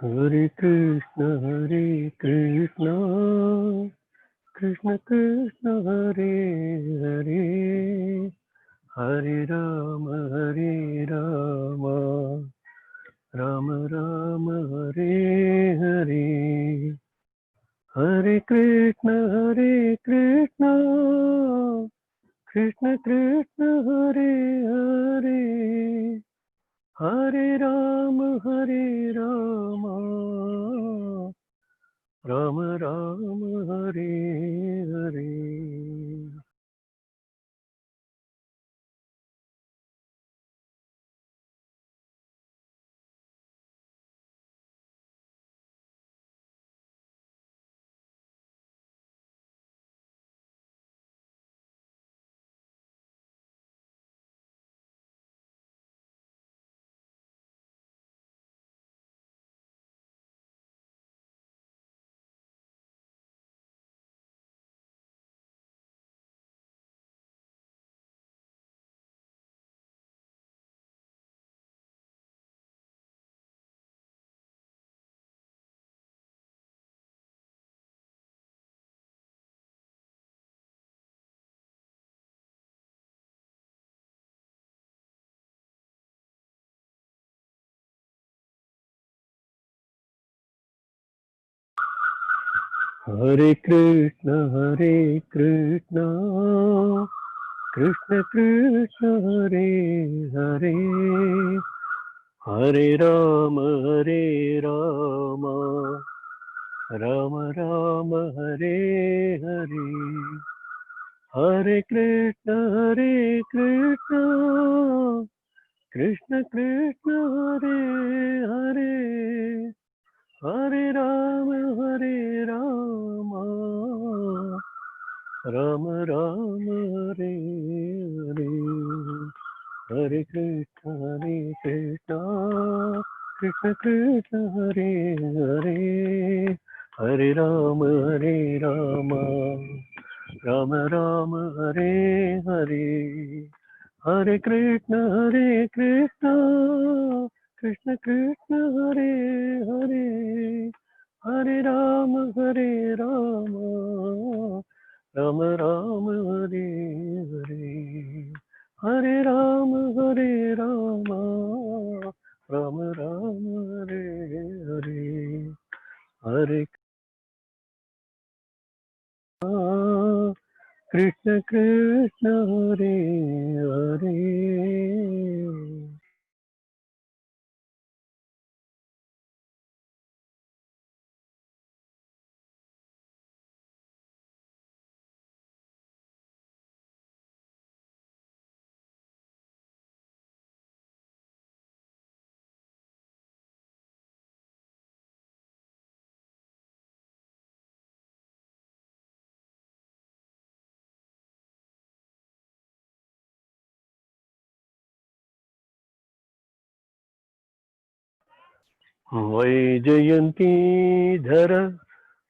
हरे कृष्ण कृष्ण कृष्ण हरे हरे, हरे राम राम राम हरे हरे, हरे कृष्ण कृष्ण कृष्ण हरे हरे, हरे राम राम राम हरे हरे। हरे कृष्ण कृष्ण कृष्ण हरे हरे, हरे राम राम राम हरे हरे, हरे कृष्ण कृष्ण कृष्ण हरे हरे, हरे राम राम राम हरे हरे, हरे कृष्ण कृष्ण कृष्ण हरे हरे, हरे राम राम राम हरे हरे, हरे कृष्ण कृष्ण कृष्ण हरे हरे, हरे राम राम राम हरे हरे, हरे राम राम राम हरे हरे, हरे कृष्ण कृष्ण हरे हरे। वैजयन्तीधर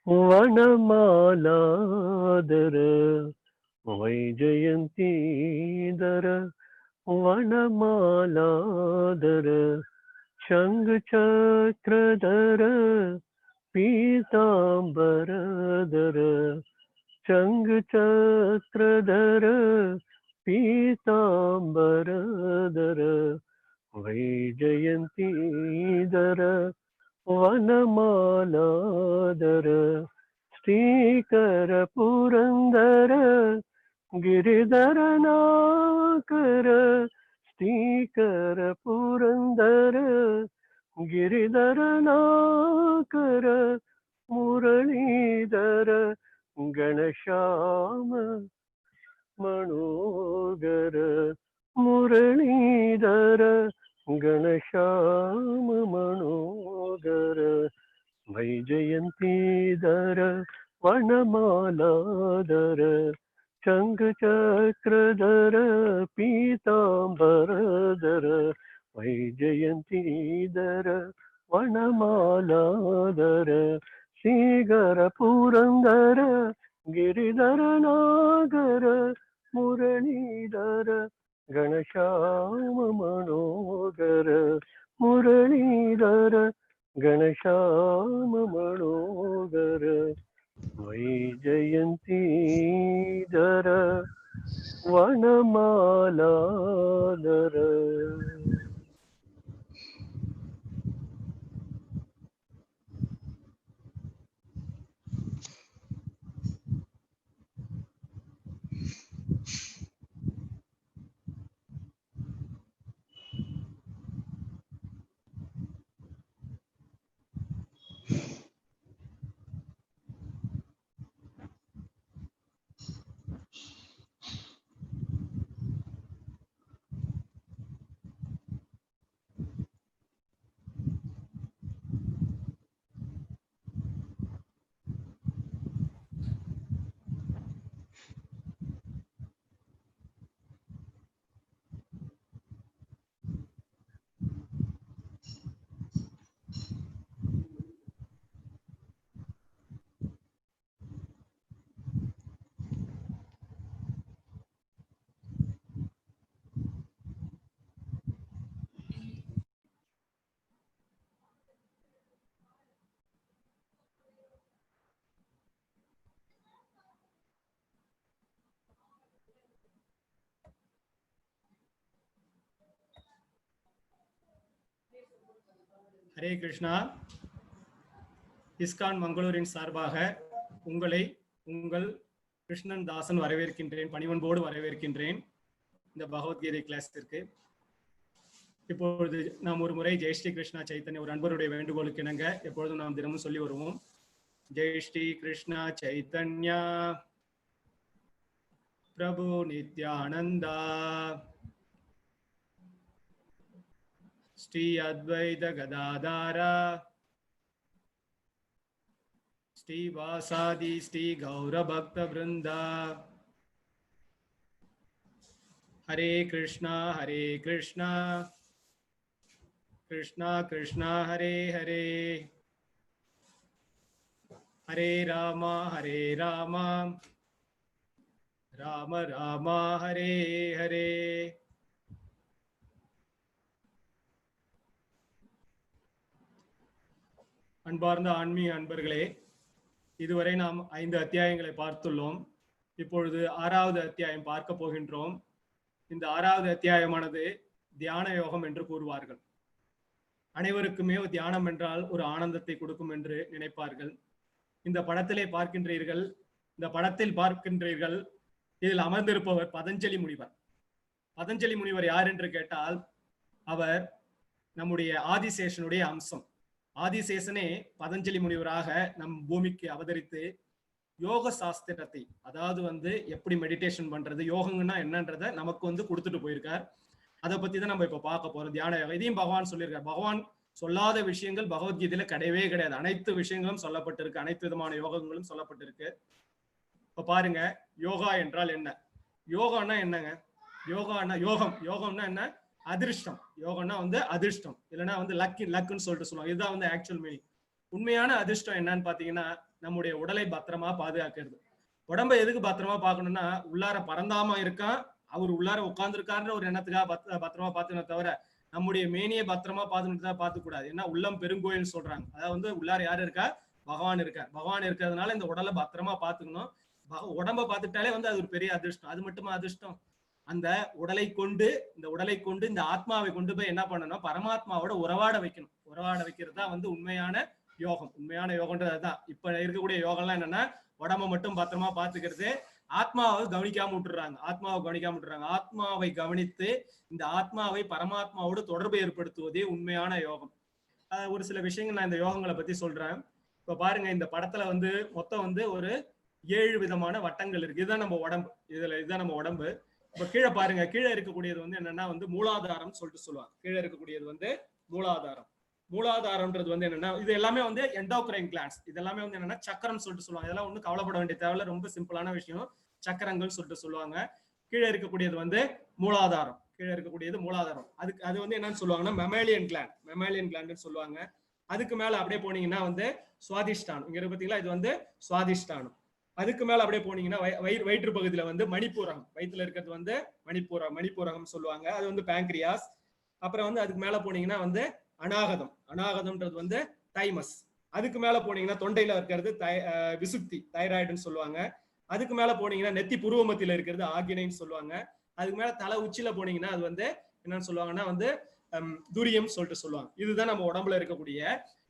वनमालाधर, वैजयन्तीधर वनमालाधर, शङ्खचक्रधर पीताम्बरधर, शङ्खचक्रधर पीताम्बरधर, वैजयन्तीधर वनमालाधर, श्रीकर पुरंदर गिरिधर नाकर, श्रीकर पुरंदर गिरिधर नाकर, मुरलीधर घनश्याम मनोगर, मुरलीधर घनश्याम मनोगर, वैजयन्तीधर वनमालाधर, शङ्खचक्रधर पीताम्बरधर, वैजयन्तीधर वनमालाधर, श्रीकर पुरन्दर गिरिधर नागर, मुरलीधर घनश्याम मनोगर, मुरलीधर घनश्याम मनोहर वैजयन्तीधर वनमालाधर. ஹரே கிருஷ்ணா. இஸ்கான் மங்களூரின் சார்பாக உங்களை உங்கள் கிருஷ்ணன் தாசன் வரவேற்கின்றேன், பணிவன்போடு வரவேற்கின்றேன் இந்த பகவத்கீதை கிளாஸிற்கு. இப்பொழுது நாம் ஒரு முறை ஜெய் ஸ்ரீ கிருஷ்ணா சைத்தன்ய ஒரு அன்பருடைய வேண்டுகோளுக்கு இணங்க எப்பொழுதும் நாம் தினமும் சொல்லி வருவோம். ஜெய் ஸ்ரீ கிருஷ்ணா சைத்தன்யா பிரபு நித்யானந்தா ஸ்ரீ அத்வைத கதாதாரா ஸ்ரீ வாசாதி ஸ்ரீ கௌர பக்த விருந்தா. ஹரே கிருஷ்ணா கிருஷ்ணா கிருஷ்ணா ஹரே ஹரே, ஹரே ராமா ராம ராமா ஹரே ஹரே. அன்பார்ந்த ஆன்மீக அன்பர்களே, இதுவரை நாம் 5 அத்தியாயங்களை பார்த்துள்ளோம். இப்பொழுது 6வது அத்தியாயம் பார்க்க போகின்றோம். இந்த 6வது அத்தியாயமானது தியான யோகம் என்று கூறுவார்கள். அனைவருக்குமே தியானம் என்றால் ஒரு ஆனந்தத்தை கொடுக்கும் என்று நினைப்பார்கள். இந்த படத்திலே பார்க்கின்றீர்கள், இதில் அமர்ந்திருப்பவர் பதஞ்சலி முனிவர். பதஞ்சலி முனிவர் யார் என்று கேட்டால் அவர் நம்முடைய ஆதிசேஷனுடைய அம்சம். ஆதிசேஷனே பதஞ்சலி முனிவராக நம் பூமிக்கு அவதரித்து யோக சாஸ்திரத்தை, அதாவது எப்படி மெடிடேஷன் பண்றது, யோகங்கன்னா என்னன்றதை நமக்கு கொடுத்துட்டு போயிருக்கார். அதை பத்தி தான் நம்ம இப்ப பார்க்க போறோம். தியான யோகம் இதையும் பகவான் சொல்லியிருக்கார். பகவான் சொல்லாத விஷயங்கள் பகவத்கீதையில கிடையவே கிடையாது. அனைத்து விஷயங்களும் சொல்லப்பட்டிருக்கு, அனைத்து விதமான யோகங்களும் சொல்லப்பட்டிருக்கு. இப்ப பாருங்க, யோகா என்றால் என்ன? யோகான்னா என்னங்க? யோகம்னா என்ன? அதிர்ஷ்டம். யோகம்னா அதிர்ஷ்டம், இல்லைன்னா லக்குன்னு சொல்லிட்டு சொல்லுவாங்க. இதுதான் ஆக்சுவல் மீனிங். உண்மையான அதிர்ஷ்டம் என்னன்னு பாத்தீங்கன்னா நம்முடைய உடலை பத்திரமா பாதுகாக்கிறது. உடம்பை எதுக்கு பத்திரமா பார்க்கணும்னா, உள்ளார பரந்தாமா இருக்கான், அவர் உள்ளார உட்கார்ந்துருக்காருன்ற ஒரு எண்ணத்துக்காக பத்திரமா பார்த்துக்கணும் தவிர நம்முடைய மேனியை பத்திரமா பார்த்துக்க கூடாது. ஏன்னா உள்ளம் பெருங்கோயில்னு சொல்றாங்க. அதாவது உள்ளார யாரு இருக்கா? பகவான் இருக்கார். பகவான் இருக்கிறதுனால இந்த உடலை பத்திரமா பார்த்துக்கணும். உடம்ப பார்த்துட்டாலே அது ஒரு பெரிய அதிர்ஷ்டம். அது மட்டுமா அதிர்ஷ்டம்? அந்த உடலை கொண்டு இந்த ஆத்மாவை கொண்டு போய் என்ன பண்ணணும்? பரமாத்மாவோட உறவாட வைக்கணும். உறவாட வைக்கிறது தான் உண்மையான யோகம். உண்மையான யோகன்றது அதுதான். இப்ப இருக்கக்கூடிய யோகம்லாம் என்னன்னா, உடம்ப மட்டும் பத்திரமா பார்த்துக்கிறது, ஆத்மாவை கவனிக்காம விட்டுறாங்க. ஆத்மாவை கவனித்து இந்த ஆத்மாவை பரமாத்மாவோடு தொடர்பு ஏற்படுத்துவதே உண்மையான யோகம். ஒரு சில விஷயங்கள் நான் இந்த யோகங்களை பத்தி சொல்றேன். இப்ப பாருங்க, இந்த படத்துல மொத்தம் ஒரு 7 விதமான வட்டங்கள் இருக்கு. இதுதான் நம்ம உடம்பு. இதுதான் நம்ம உடம்பு. இப்ப கீழே பாருங்க, கீழே இருக்கக்கூடியது என்னன்னா மூலாதாரம் சொல்லிட்டு சொல்லுவாங்க. கீழே இருக்கக்கூடியது மூலாதாரம். மூலாதாரம்ன்றது என்னன்னா, இது எல்லாமே எண்டோக்ரைன் கிளாண்ட்ஸ். இது எல்லாமே என்னன்னா சக்கரம் சொல்லிட்டு சொல்லுவாங்க. இதெல்லாம் ஒன்றும் கவலைப்பட வேண்டிய தேவையில்ல, ரொம்ப சிம்பிளான விஷயம். சக்கரங்கள் சொல்லிட்டு சொல்லுவாங்க. கீழே இருக்கக்கூடியது மூலாதாரம். அது என்னன்னு சொல்லுவாங்கன்னா மெமேலியன் கிளாண்ட் சொல்லுவாங்க. அதுக்கு மேல அப்படியே போனீங்கன்னா சுவாதிஷ்டானம். இங்க இருக்கு பாத்தீங்களா, இது சுவாதிஷ்டானம். அதுக்கு மேல அப்படியே போனீங்கன்னா வயிற்று பகுதியில மணிப்பூரகம். வயிற்றுல இருக்கிறது மணிப்பூரகம் சொல்லுவாங்க. அது பேங்க்ரியாஸ். அப்புறம் அதுக்கு மேல போனீங்கன்னா அநாகதம்ன்றது தைமஸ். அதுக்கு மேல போனீங்கன்னா தொண்டையில இருக்கிறது விசுப்தி, தைராய்டுன்னு சொல்லுவாங்க. அதுக்கு மேல போனீங்கன்னா நெத்தி புருவ மத்தியில இருக்கிறது ஆகினைன்னு சொல்லுவாங்க. அதுக்கு மேல தலை உச்சியில போனீங்கன்னா அது வந்து என்னன்னு சொல்லுவாங்கன்னா வந்து துரியம் சொல்லிட்டு சொல்லுவாங்க. இதுதான் நம்ம உடம்புல இருக்கக்கூடிய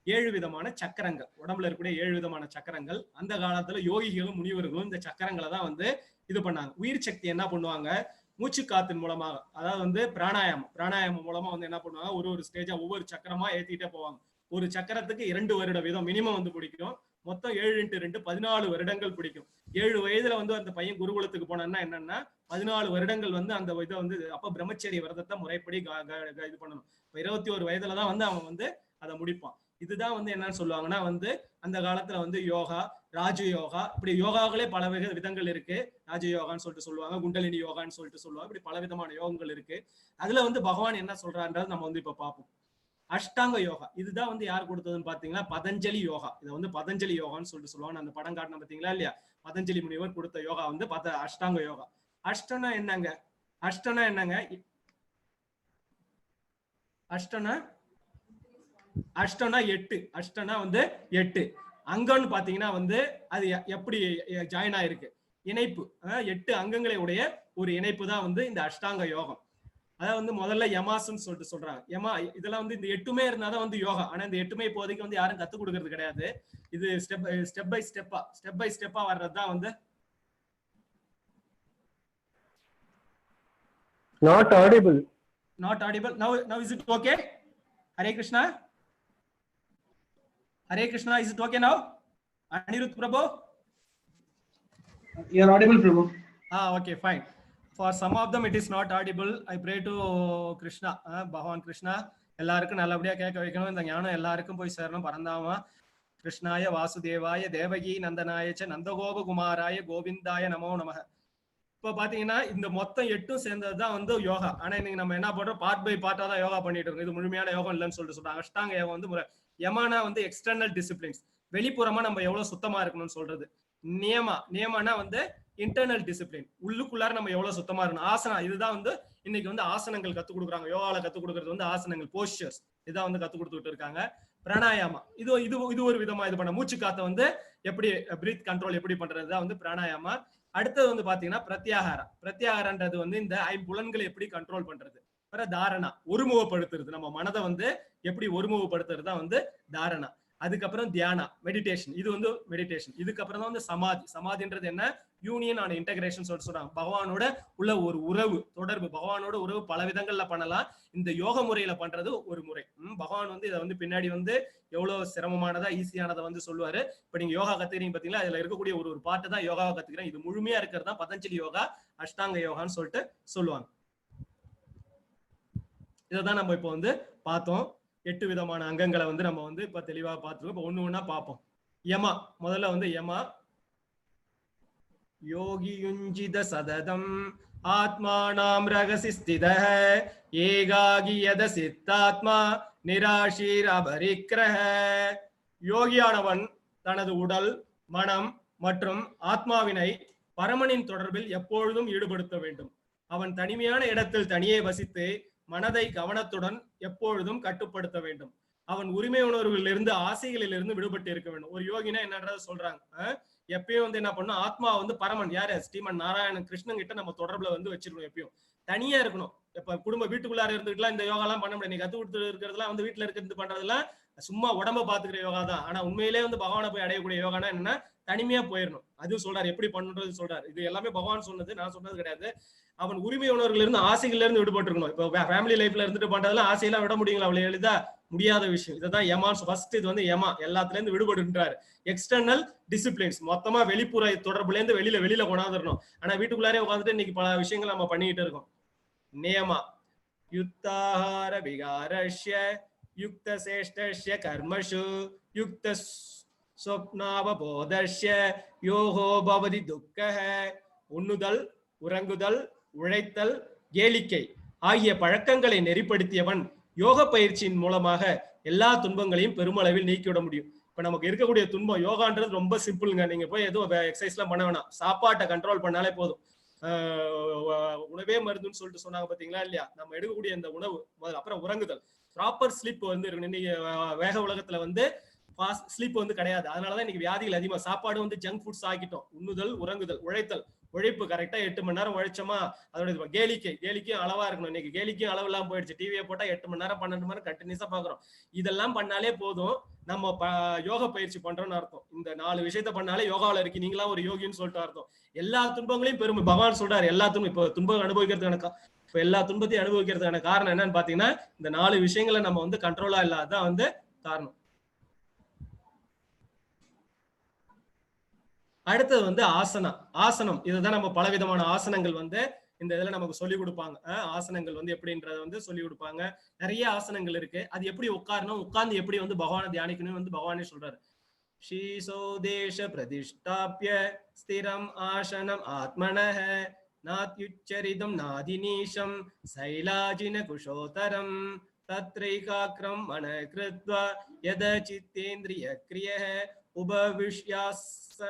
7 விதமான சக்கரங்கள். உடம்புல இருக்கக்கூடிய 7 விதமான சக்கரங்கள். அந்த காலத்துல யோகிகளும் முனிவர்களும் இந்த சக்கரங்களை தான் வந்து இது பண்ணாங்க. உயிர் சக்தி என்ன பண்ணுவாங்க, மூச்சு காத்தின் மூலமாக, அதாவது வந்து பிராணாயாமம் மூலமா வந்து என்ன பண்ணுவாங்க, ஒரு ஸ்டேஜா ஒவ்வொரு சக்கரமா ஏத்திட்டே போவாங்க. ஒரு சக்கரத்துக்கு 2 வருட வீதம் மினிமம் வந்து பிடிக்கும். மொத்தம் 7 × 2 14 வருடங்கள் பிடிக்கும். 7 வயதுல வந்து அந்த பையன் குருகுலத்துக்கு போனான்னா என்னன்னா 14 வருடங்கள் வந்து அந்த இதை வந்து அப்ப பிரம்மச்சரிய விரதத்தை முறைப்படி இது பண்ணணும். 21 வயதுலதான் வந்து அவன் வந்து அதை முடிப்பான். இதுதான் வந்து என்னன்னு சொல்லுவாங்கன்னா வந்து அந்த காலத்துல வந்து யோகா, ராஜ யோகா, இப்படி யோகாக்களே பல விதங்கள் இருக்கு. ராஜ யோகான்னு சொல்லிட்டு சொல்லுவாங்க, குண்டலினி யோகான்னு சொல்லிட்டு சொல்லுவாங்க. இப்படி பல விதமான யோகங்கள் இருக்கு. அதுல வந்து பகவான் என்ன சொல்றான்றது நம்ம வந்து இப்ப பார்ப்போம். அஷ்டாங்க யோகா, இதுதான் வந்து யார் கொடுத்ததுன்னு பாத்தீங்கன்னா பதஞ்சலி யோகா. இதை வந்து பதஞ்சலி யோகான்னு சொல்லிட்டு சொல்லுவாங்க. அந்த படம் காட்டின பாத்தீங்களா இல்லையா, பதஞ்சலி முனிவர் கொடுத்த யோகா வந்து அஷ்டாங்க யோகா. அஷ்டனா என்னங்க, அஷ்டனா என்னங்க, அஷ்டனா 8. அஷ்டனா வந்து 8. அங்கம்னு பாத்தீங்கன்னா வந்து அது எப்படி ஜாயின் ஆயிருக்கு, இணைப்பு. 8 அங்கங்களை உடைய ஒரு இணைப்பு தான் வந்து இந்த அஷ்டாங்க யோகம். அதாவது வந்து முதல்ல யமாஸ்ன்னு சொல்லிட்டு சொல்றாங்க. யமா இதெல்லாம் வந்து இந்த 8மே இருந்தாதான் வந்து யோகா. ஆனா இந்த 8மே இப்போதைக்கு வந்து யாரும் கத்துக் கொடுக்கறது கிடையாது. இது ஸ்டெப் பை ஸ்டெப்பா வர்றதுதான் வந்து. Not audible. Now is it okay? Hare Krishna. Hare Krishna, is it okay now? Anirudh Prabhu? You are audible, Prabhu. Okay, fine. For some of them it is not audible. I pray to Krishna, Bhagavan Krishna, எல்லாருக்கும் நல்லபடியா கேட்க வைக்கணும். இந்த ஞானம் எல்லாருக்கும் போய் சேரணும். பரந்தாமா கிருஷ்ணாய வாசுதேவாய தேவகி நந்தனாயச்ச நந்தகோப குமாராய கோவிந்தாய நமோ நமக. இப்ப பாத்தீங்கன்னா இந்த மொத்தம் 8ம் சேர்ந்ததுதான் வந்து யோகா. ஆனா இன்னைக்கு நம்ம என்ன பண்றோம், பார்ட் பை பார்ட்டா தான் யோகா பண்ணிட்டு இருக்கோம். இது முழுமையான யோகம் இல்லைன்னு சொல்லிட்டு சொல்றாங்க. அஷ்டாங்க யோகம் வந்து யமானா வந்து எக்ஸ்டர்னல் டிசிப்ளின்ஸ், வெளிப்புறமா நம்ம எவ்வளவு சுத்தமா இருக்கணும்னு சொல்றது. நியமானா வந்து இன்டர்னல் டிசிப்ளின், உள்ளுக்குள்ளார நம்ம எவ்வளவு சுத்தமா இருக்கணும். ஆசனா, இதுதான் வந்து இன்னைக்கு வந்து ஆசனங்கள் கத்துக் கொடுக்குறாங்க. யோகால கத்துக் கொடுக்கறது வந்து ஆசனங்கள், போஸ்டர்ஸ், இதான் வந்து கத்துக் கொடுத்துட்டு இருக்காங்க. பிராணாயாமா, இது ஒரு விதமா இது பண்ண மூச்சு காத்த வந்து எப்படி பிரீத் கண்ட்ரோல் எப்படி பண்றதுதான் வந்து பிராணாயாமா. அடுத்தது வந்து பாத்தீங்கன்னா பிரத்யாகாரன்றது வந்து இந்த ஐம்புலன்களை எப்படி கண்ட்ரோல் பண்றது. அப்புறம் தாரணா, ஒருமுகப்படுத்துறது, நம்ம மனதை வந்து எப்படி ஒருமுகப்படுத்துறது தான் வந்து தாரணா. அதுக்கப்புறம் தியானா, மெடிடேஷன், இது வந்து மெடிடேஷன். இதுக்கப்புறம் தான் வந்து சமாதின்றது என்ன, யூனியன் ஆன் இன்டகிரேஷன் சொல்றாங்க. பகவானோட உள்ள ஒரு உறவு, தொடர்பு, பகவானோட உறவு பல விதங்கள்ல பண்ணலாம். இந்த யோக முறையில பண்றது ஒரு முறை. பகவான் வந்து இதை வந்து பின்னாடி வந்து எவ்வளவு சிரமமானதா ஈஸியானதை வந்து சொல்லுவாரு. இப்ப நீங்க யோகா கத்துக்கிறீங்க பாத்தீங்களா, அதுல இருக்கக்கூடிய ஒரு பாட்டு தான் யோகாவை கத்துக்கிறேன். இது முழுமையா இருக்கிறது தான் பதஞ்சலி யோகா, அஷ்டாங்க யோகான்னு சொல்லிட்டு சொல்லுவாங்க. இதைதான் நம்ம இப்ப வந்து பார்த்தோம். 8 விதமான அங்கங்களை வந்து நம்ம வந்து இப்ப தெளிவா பார்த்துருக்கோம். இப்ப ஒண்ணு ஒண்ணா பார்ப்போம். யமா, முதல்ல வந்து யமா, யோகியுஞ்சித சததம் ஆத்மானாம் ரகசி ஸ்திதஹ ஏகாகியத சித்தாத்மா நிராஷீர் அபரிக்ரஹ. யோகியானவன் தனது உடல், மனம் மற்றும் ஆத்மாவினை பரமனின் தொடர்பில் எப்பொழுதும் ஈடுபடுத்த வேண்டும். அவன் தனிமையான இடத்தில் தனியே வசித்து மனதை கவனத்துடன் எப்பொழுதும் கட்டுப்படுத்த வேண்டும். அவன் உரிமை உணர்வுகளிலிருந்து, ஆசைகளிலிருந்து விடுபட்டு இருக்க வேண்டும். ஒரு யோகினா என்னன்றத சொல்றாங்க. எப்பயும் வந்து என்ன பண்ணும், ஆத்மா வந்து பரமன் யாரு, ஸ்ரீமன் நாராயணன் கிருஷ்ணன் கிட்ட நம்ம தொடர்புல வந்து வச்சிருக்கணும். எப்பயும் தனியா இருக்கணும். இப்ப வீட்டுக்குள்ளார இருந்துட்டுலாம் இந்த யோகா எல்லாம் பண்ண முடியாது. நீ கத்து கொடுத்து இருக்கிறதுலாம் வந்து வீட்டுல இருக்கிறது பண்றதுலாம் சும்மா உடம்ப பாத்துக்கிற யோகா தான். ஆனா உண்மையிலே வந்து பகவானை போய் அடையக்கூடிய யோகானா என்னன்னா தனிமையா போயிடணும். அதுவும் சொல்றாரு, எப்படி பண்ணுறது சொல்றாரு. இது எல்லாமே பகவான் சொன்னது, நான் சொன்னது கிடையாது. அவன் உரிமை உணர்வுல இருந்து, ஆசைகள்ல இருந்து விடுபட்டு இருக்கணும். இப்போ ஃபேமிலி லைஃப்ல இருந்துட்டு பண்றதெல்லாம் ஆசையெல்லாம் விட முடியுங்களா, அவ்வளவு எளிதா முடியாத விஷயம். இதுதான் யமான் ஃபர்ஸ்ட். இது வந்து யமா, எல்லாத்துல இருந்து விடுபடுன்றாரு. எக்ஸ்டர்னல் டிசிப்ளின்ஸ், மொத்தமா வெளிப்புற தொடர்புல இருந்து வெளியில கொண்டாந்துடணும். ஆனா வீட்டுக்குள்ளாரே உட்காந்துட்டு இன்னைக்கு பல விஷயங்கள் நம்ம பண்ணிக்கிட்டு இருக்கோம். நியமா யுக்தாஹார விகாரஸ்ய யுக்த சேஷ்டஸ்ய கர்மஷு யுக்த சொப்னாவபோதஸ்ய யோகோ பவதி துக்கஹ. உண்ணுதல், உறங்குதல், உழைத்தல், கேளிக்கை ஆகிய பழக்கங்களை நெறிப்படுத்தியவன் யோக பயிற்சியின் மூலமாக எல்லா துன்பங்களையும் பெருமளவில் நீக்கிவிட முடியும். இப்ப நமக்கு இருக்கக்கூடிய துன்பம், யோகான்றது ரொம்ப சிம்பிளுங்க. நீங்க போய் எதுவும் எக்ஸசைஸ் எல்லாம் பண்ண வேணாம். சாப்பாட்டை கண்ட்ரோல் பண்ணாலே போதும். உணவே மருந்துன்னு சொல்லிட்டு சொன்னாங்க பாத்தீங்களா இல்லையா. நம்ம எடுக்கக்கூடிய இந்த உணவு முதல்ல, அப்புறம் உறங்குதல், ப்ராப்பர் ஸ்லீப் வந்து இருக்கு. நீங்க வேக உலகத்துல வந்து ஸ்லீப் வந்து கிடையாது. அதனாலதான் இன்னைக்கு வியாதிகள் அதிகமா. சாப்பாடு வந்து ஜங்க் ஃபுட்ஸ் ஆக்கிட்டோம். உண்ணுதல், உறங்குதல், உழைத்தல். உழைப்பு கரெக்டா 8 மணி நேரம் உழைச்சோமா, அதோட கேலிக்கும் அளவா இருக்கணும். இன்னைக்கு கேலிக்கும் அளவு இல்லாம போயிடுச்சு. டிவியை போட்டா 8 மணி நேரம் 12 மணி நேரம் கண்டினியூஸா பாக்குறோம். இதெல்லாம் பண்ணாலே போதும், நம்ம யோக பயிற்சி பண்றோம்னு அர்த்தம். இந்த 4 விஷயத்த பண்ணாலே யோகாவில இருக்கு, நீங்களா ஒரு யோகின்னு சொல்லிட்டு அர்த்தம். எல்லா துன்பங்களையும் பெருமை பகவான் சொல்றாரு. எல்லா துன்பம் இப்போ துன்பம் அனுபவிக்கிறதுக்கான இப்ப எல்லா துன்பத்தையும் அனுபவிக்கிறதுக்கான காரணம் என்னன்னு பாத்தீங்கன்னா, இந்த 4 விஷயங்களை நம்ம வந்து கண்ட்ரோலா இல்லாததான் வந்து காரணம். அடுத்தது வந்து ஆசனம். இதுதான் நம்ம பலவிதமான ஆசனங்கள் வந்து இந்த இதுல நமக்கு சொல்லி கொடுப்பாங்க. ஆசனங்கள் வந்து எப்படின்றத வந்து சொல்லி கொடுப்பாங்க. நிறைய ஆசனங்கள் இருக்கு. அது எப்படி உட்காரணும், உட்கார்ந்து எப்படி வந்து பகவானை தியானிக்கணும் வந்து பகவானே சொல்றாரு. ஷீசோ தேச பிரதிஷ்டாப்ய ஸ்திரம் ஆசனம் ஆத்மனஹ நாத்யுச்சரிதம் நாதிநீஷம் சைலாஜின குஷோதரம் தத்ரைகாக்ரம் மனக்ருத்வா யத சித்தேந்திரிய கிரியஹ உபவிஷ்யாஸ்ன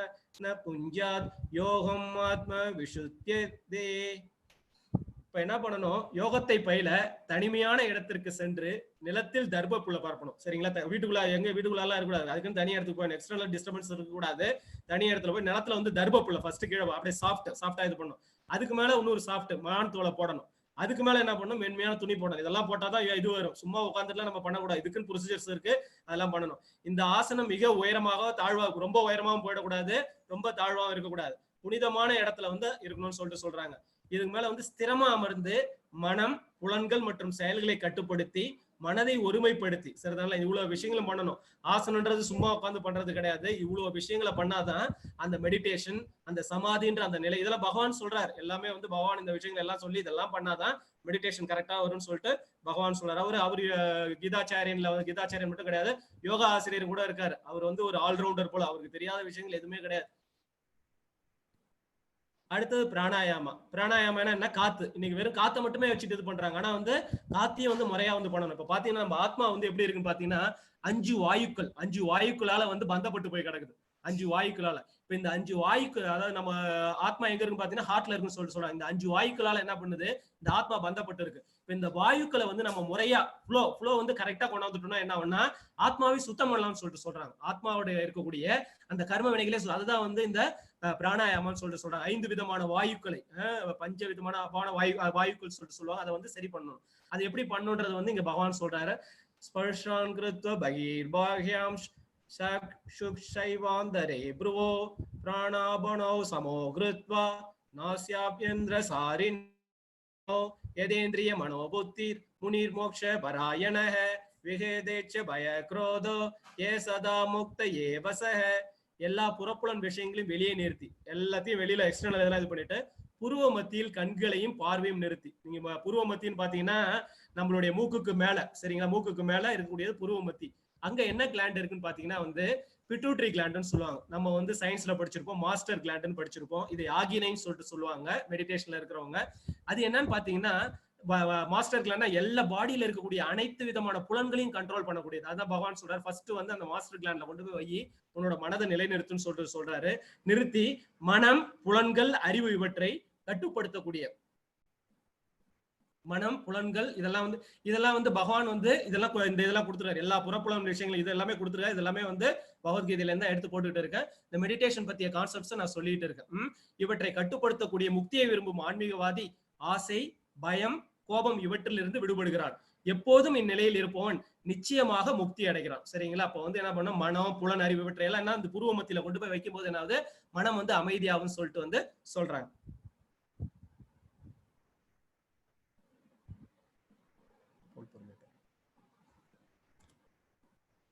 புஞ்சாத் யோகம் ஆத்ம விசுத்யதே. இப்ப என்ன பண்ணணும், யோகத்தை பயில தனிமையான இடத்திற்கு சென்று நிலத்தில் தர்ப புல்ல பார்க்கணும். சரிங்களா? வீட்டுக்குள்ள எங்க வீட்டுக்குள்ள இருக்கக்கூடாது. அதுக்குன்னு தனி இடத்துக்கு போய் எக்ஸ்டர்னல் டிஸ்டர்பன்ஸ் இருக்கக்கூடாது. தனி இடத்துல போய் நிலத்துல வந்து தர்ப புல்ல ஃபர்ஸ்ட் கீழே அப்படியே சாஃப்டா இது பண்ணணும். அதுக்கு மேல இன்னொரு சாஃப்ட் மான் தோலை போடணும். அதுக்கு மேல என்ன பண்ணணும், மென்மையான துணி போடணும். இதெல்லாம் போட்டாதான் இது வரும். சும்மா உட்காந்துட்டுலாம் நம்ம பண்ணக்கூடாது. இதுக்குன்னு ப்ரொசீஜர்ஸ் இருக்கு, அதெல்லாம் பண்ணணும். இந்த ஆசனம் மிக உயரமாக தாழ்வாக, ரொம்ப உயரமாகவும் போயிடக்கூடாது, ரொம்ப தாழ்வாகவும் இருக்கக்கூடாது. புனிதமான இடத்துல வந்து இருக்கணும்னு சொல்லிட்டு சொல்றாங்க. இதுக்கு மேல வந்து ஸ்திரமா அமர்ந்து மனம், புலன்கள் மற்றும் செயல்களை கட்டுப்படுத்தி மனதை ஒருமைப்படுத்தி, சரிதானே? இவ்வளவு விஷயங்களும் பண்ணணும். ஆசனம்ன்றது சும்மா உட்காந்து பண்றது கிடையாது. இவ்வளவு விஷயங்களை பண்ணாதான் அந்த மெடிடேஷன், அந்த சமாதின்ற அந்த நிலை, இதெல்லாம் பகவான் சொல்றாரு. எல்லாமே வந்து பகவான் இந்த விஷயங்கள் எல்லாம் சொல்லி இதெல்லாம் பண்ணாதான் மெடிடேஷன் கரெக்டா வரும்னு சொல்லிட்டு பகவான் சொல்றாரு. அவரு கீதாச்சாரியன் மட்டும் கிடையாது, யோகா ஆசிரியர் கூட இருக்காரு. அவர் வந்து ஒரு ஆல்ரவுண்டர் போல, அவருக்கு தெரியாத விஷயங்கள் எதுவுமே கிடையாது. அடுத்தது பிராணாயாமா என்ன, காத்து. இன்னைக்கு வெறும் காத்தை மட்டுமே வச்சுட்டு இது பண்றாங்க. ஆனா வந்து காத்தையும் வந்து முறையா வந்து பண்ணணும். இப்ப பாத்தீங்கன்னா நம்ம ஆத்மா வந்து எப்படி இருக்குன்னு பாத்தீங்கன்னா 5 வாயுக்களால வந்து பந்தப்பட்டு போய் கிடக்குது. 5 வாயுக்களால. இப்ப இந்த 5 வாயுக்கள், அதாவது நம்ம ஆத்மா எங்க இருக்குன்னு பாத்தீங்கன்னா ஹார்ட்ல இருக்குன்னு சொல்லிட்டு சொல்றாங்க. இந்த 5 வாயுக்களால என்ன பண்ணுது, இந்த ஆத்மா பந்தப்பட்டு இருக்கு. இப்ப இந்த வாயுக்களை வந்து நம்ம முறையா ஃப்ளோ வந்து கரெக்டா கொண்டாந்துட்டோம்னா என்ன ஆகும்னா ஆத்மாவை சுத்தம் பண்ணலாம்னு சொல்லிட்டு சொல்றாங்க. ஆத்மாவுடைய இருக்கக்கூடிய அந்த கர்ம வினைகளே அதுதான் வந்து இந்த பிராணாயாமம்னு சொல்லிட்டு சொல்றாங்க. 5 விதமான வாயுக்களை, 5 விதமான வாயுக்கள் சொல்லிட்டு சொல்லுவாங்க. அதை வந்து சரி பண்ணணும். அது எப்படி பண்ணணுன்றது வந்து இங்க பகவான் சொல்றாரு. ஸ்பர்ஷான் கிருத்வ பகீர்பாஹ்யாம் சக்ஷுஷைவாந்தரே ப்ருவோ பிராணாபணோ சமோ கிருத்வா நாஸ்யாப்யந்திர சாரிணோ யதேந்திரிய மனோபுத்திர் முனிர் மோக்ஷ பராயணஹ விஹேதேச்ச பய க்ரோதோ ஏ சதா முக்த ஏவசஹ. எல்லா புறப்புலன் விஷயங்களையும் வெளியே நிறுத்தி, எல்லாத்தையும் வெளியில எக்ஸ்டர்னல் இதெல்லாம் இது பண்ணிட்டு புருவ மத்தியில் கண்களையும் பார்வையும் நிறுத்தி. நீங்க புருவ மத்தின்னு பாத்தீங்கன்னா நம்மளுடைய மூக்குக்கு மேல, சரிங்களா? மூக்குக்கு மேல இருக்கக்கூடியது புருவ மத்தி. அங்க என்ன கிளாண்ட் இருக்குன்னு பாத்தீங்கன்னா வந்து பிட்யூட்டரி கிளாண்ட்னு சொல்லுவாங்க. நம்ம வந்து சயின்ஸ்ல படிச்சிருப்போம், மாஸ்டர் கிளாண்ட்னு படிச்சிருப்போம். இது ஆகினைன்னு சொல்லிட்டு சொல்லுவாங்க மெடிடேஷன்ல இருக்கிறவங்க. அது என்னன்னு பாத்தீங்கன்னா மாஸ்டர் கிளாண்ட்னா எல்லா பாடியில இருக்கக்கூடிய அனைத்து விதமான புலன்களையும் கண்ட்ரோல் பண்ணக்கூடியது. அதான் பகவான் சொல்றாரு, ஃபர்ஸ்ட் வந்து அந்த மாஸ்டர் கிளாண்ட்ல கொண்டு போய் வை, உன்னோட மனதை நிலைநிறுத்துன்னு சொல்லிட்டு சொல்றாரு. நிறுத்தி மனம், புலன்கள், அறிவு இவற்றை கட்டுப்படுத்தக்கூடிய மனம், புலன்கள் இதெல்லாம் வந்து பகவான் வந்து இதெல்லாம் கொடுத்துருக்காரு. எல்லா புறப்புலன் விஷயங்கள் இது எல்லாமே கொடுத்துருக்காரு. இது எல்லாமே வந்து பகவத்கீதையில இருந்து எடுத்து போட்டுக்கிட்டு இருக்கேன். இந்த மெடிடேஷன் பத்திய கான்செப்ட்ஸ் நான் சொல்லிட்டு இருக்கேன். இவற்றை கட்டுப்படுத்தக்கூடிய முக்தியை விரும்பும் ஆன்மீகவாதி ஆசை, பயம், கோபம் இவற்றிலிருந்து விடுபடுகிறான். எப்போதும் இந்நிலையில் இருப்பவன் நிச்சயமாக முக்தி அடைகிறான். சரிங்களா? அப்ப வந்து என்ன பண்ணும், மனம், புலன், அறிவு இவற்றை எல்லாம் என்ன இந்த புருவ மத்தியில கொண்டு போய் வைக்கும் போது என்னாவது மனம் வந்து அமைதியாகும் சொல்லிட்டு வந்து சொல்றாங்க.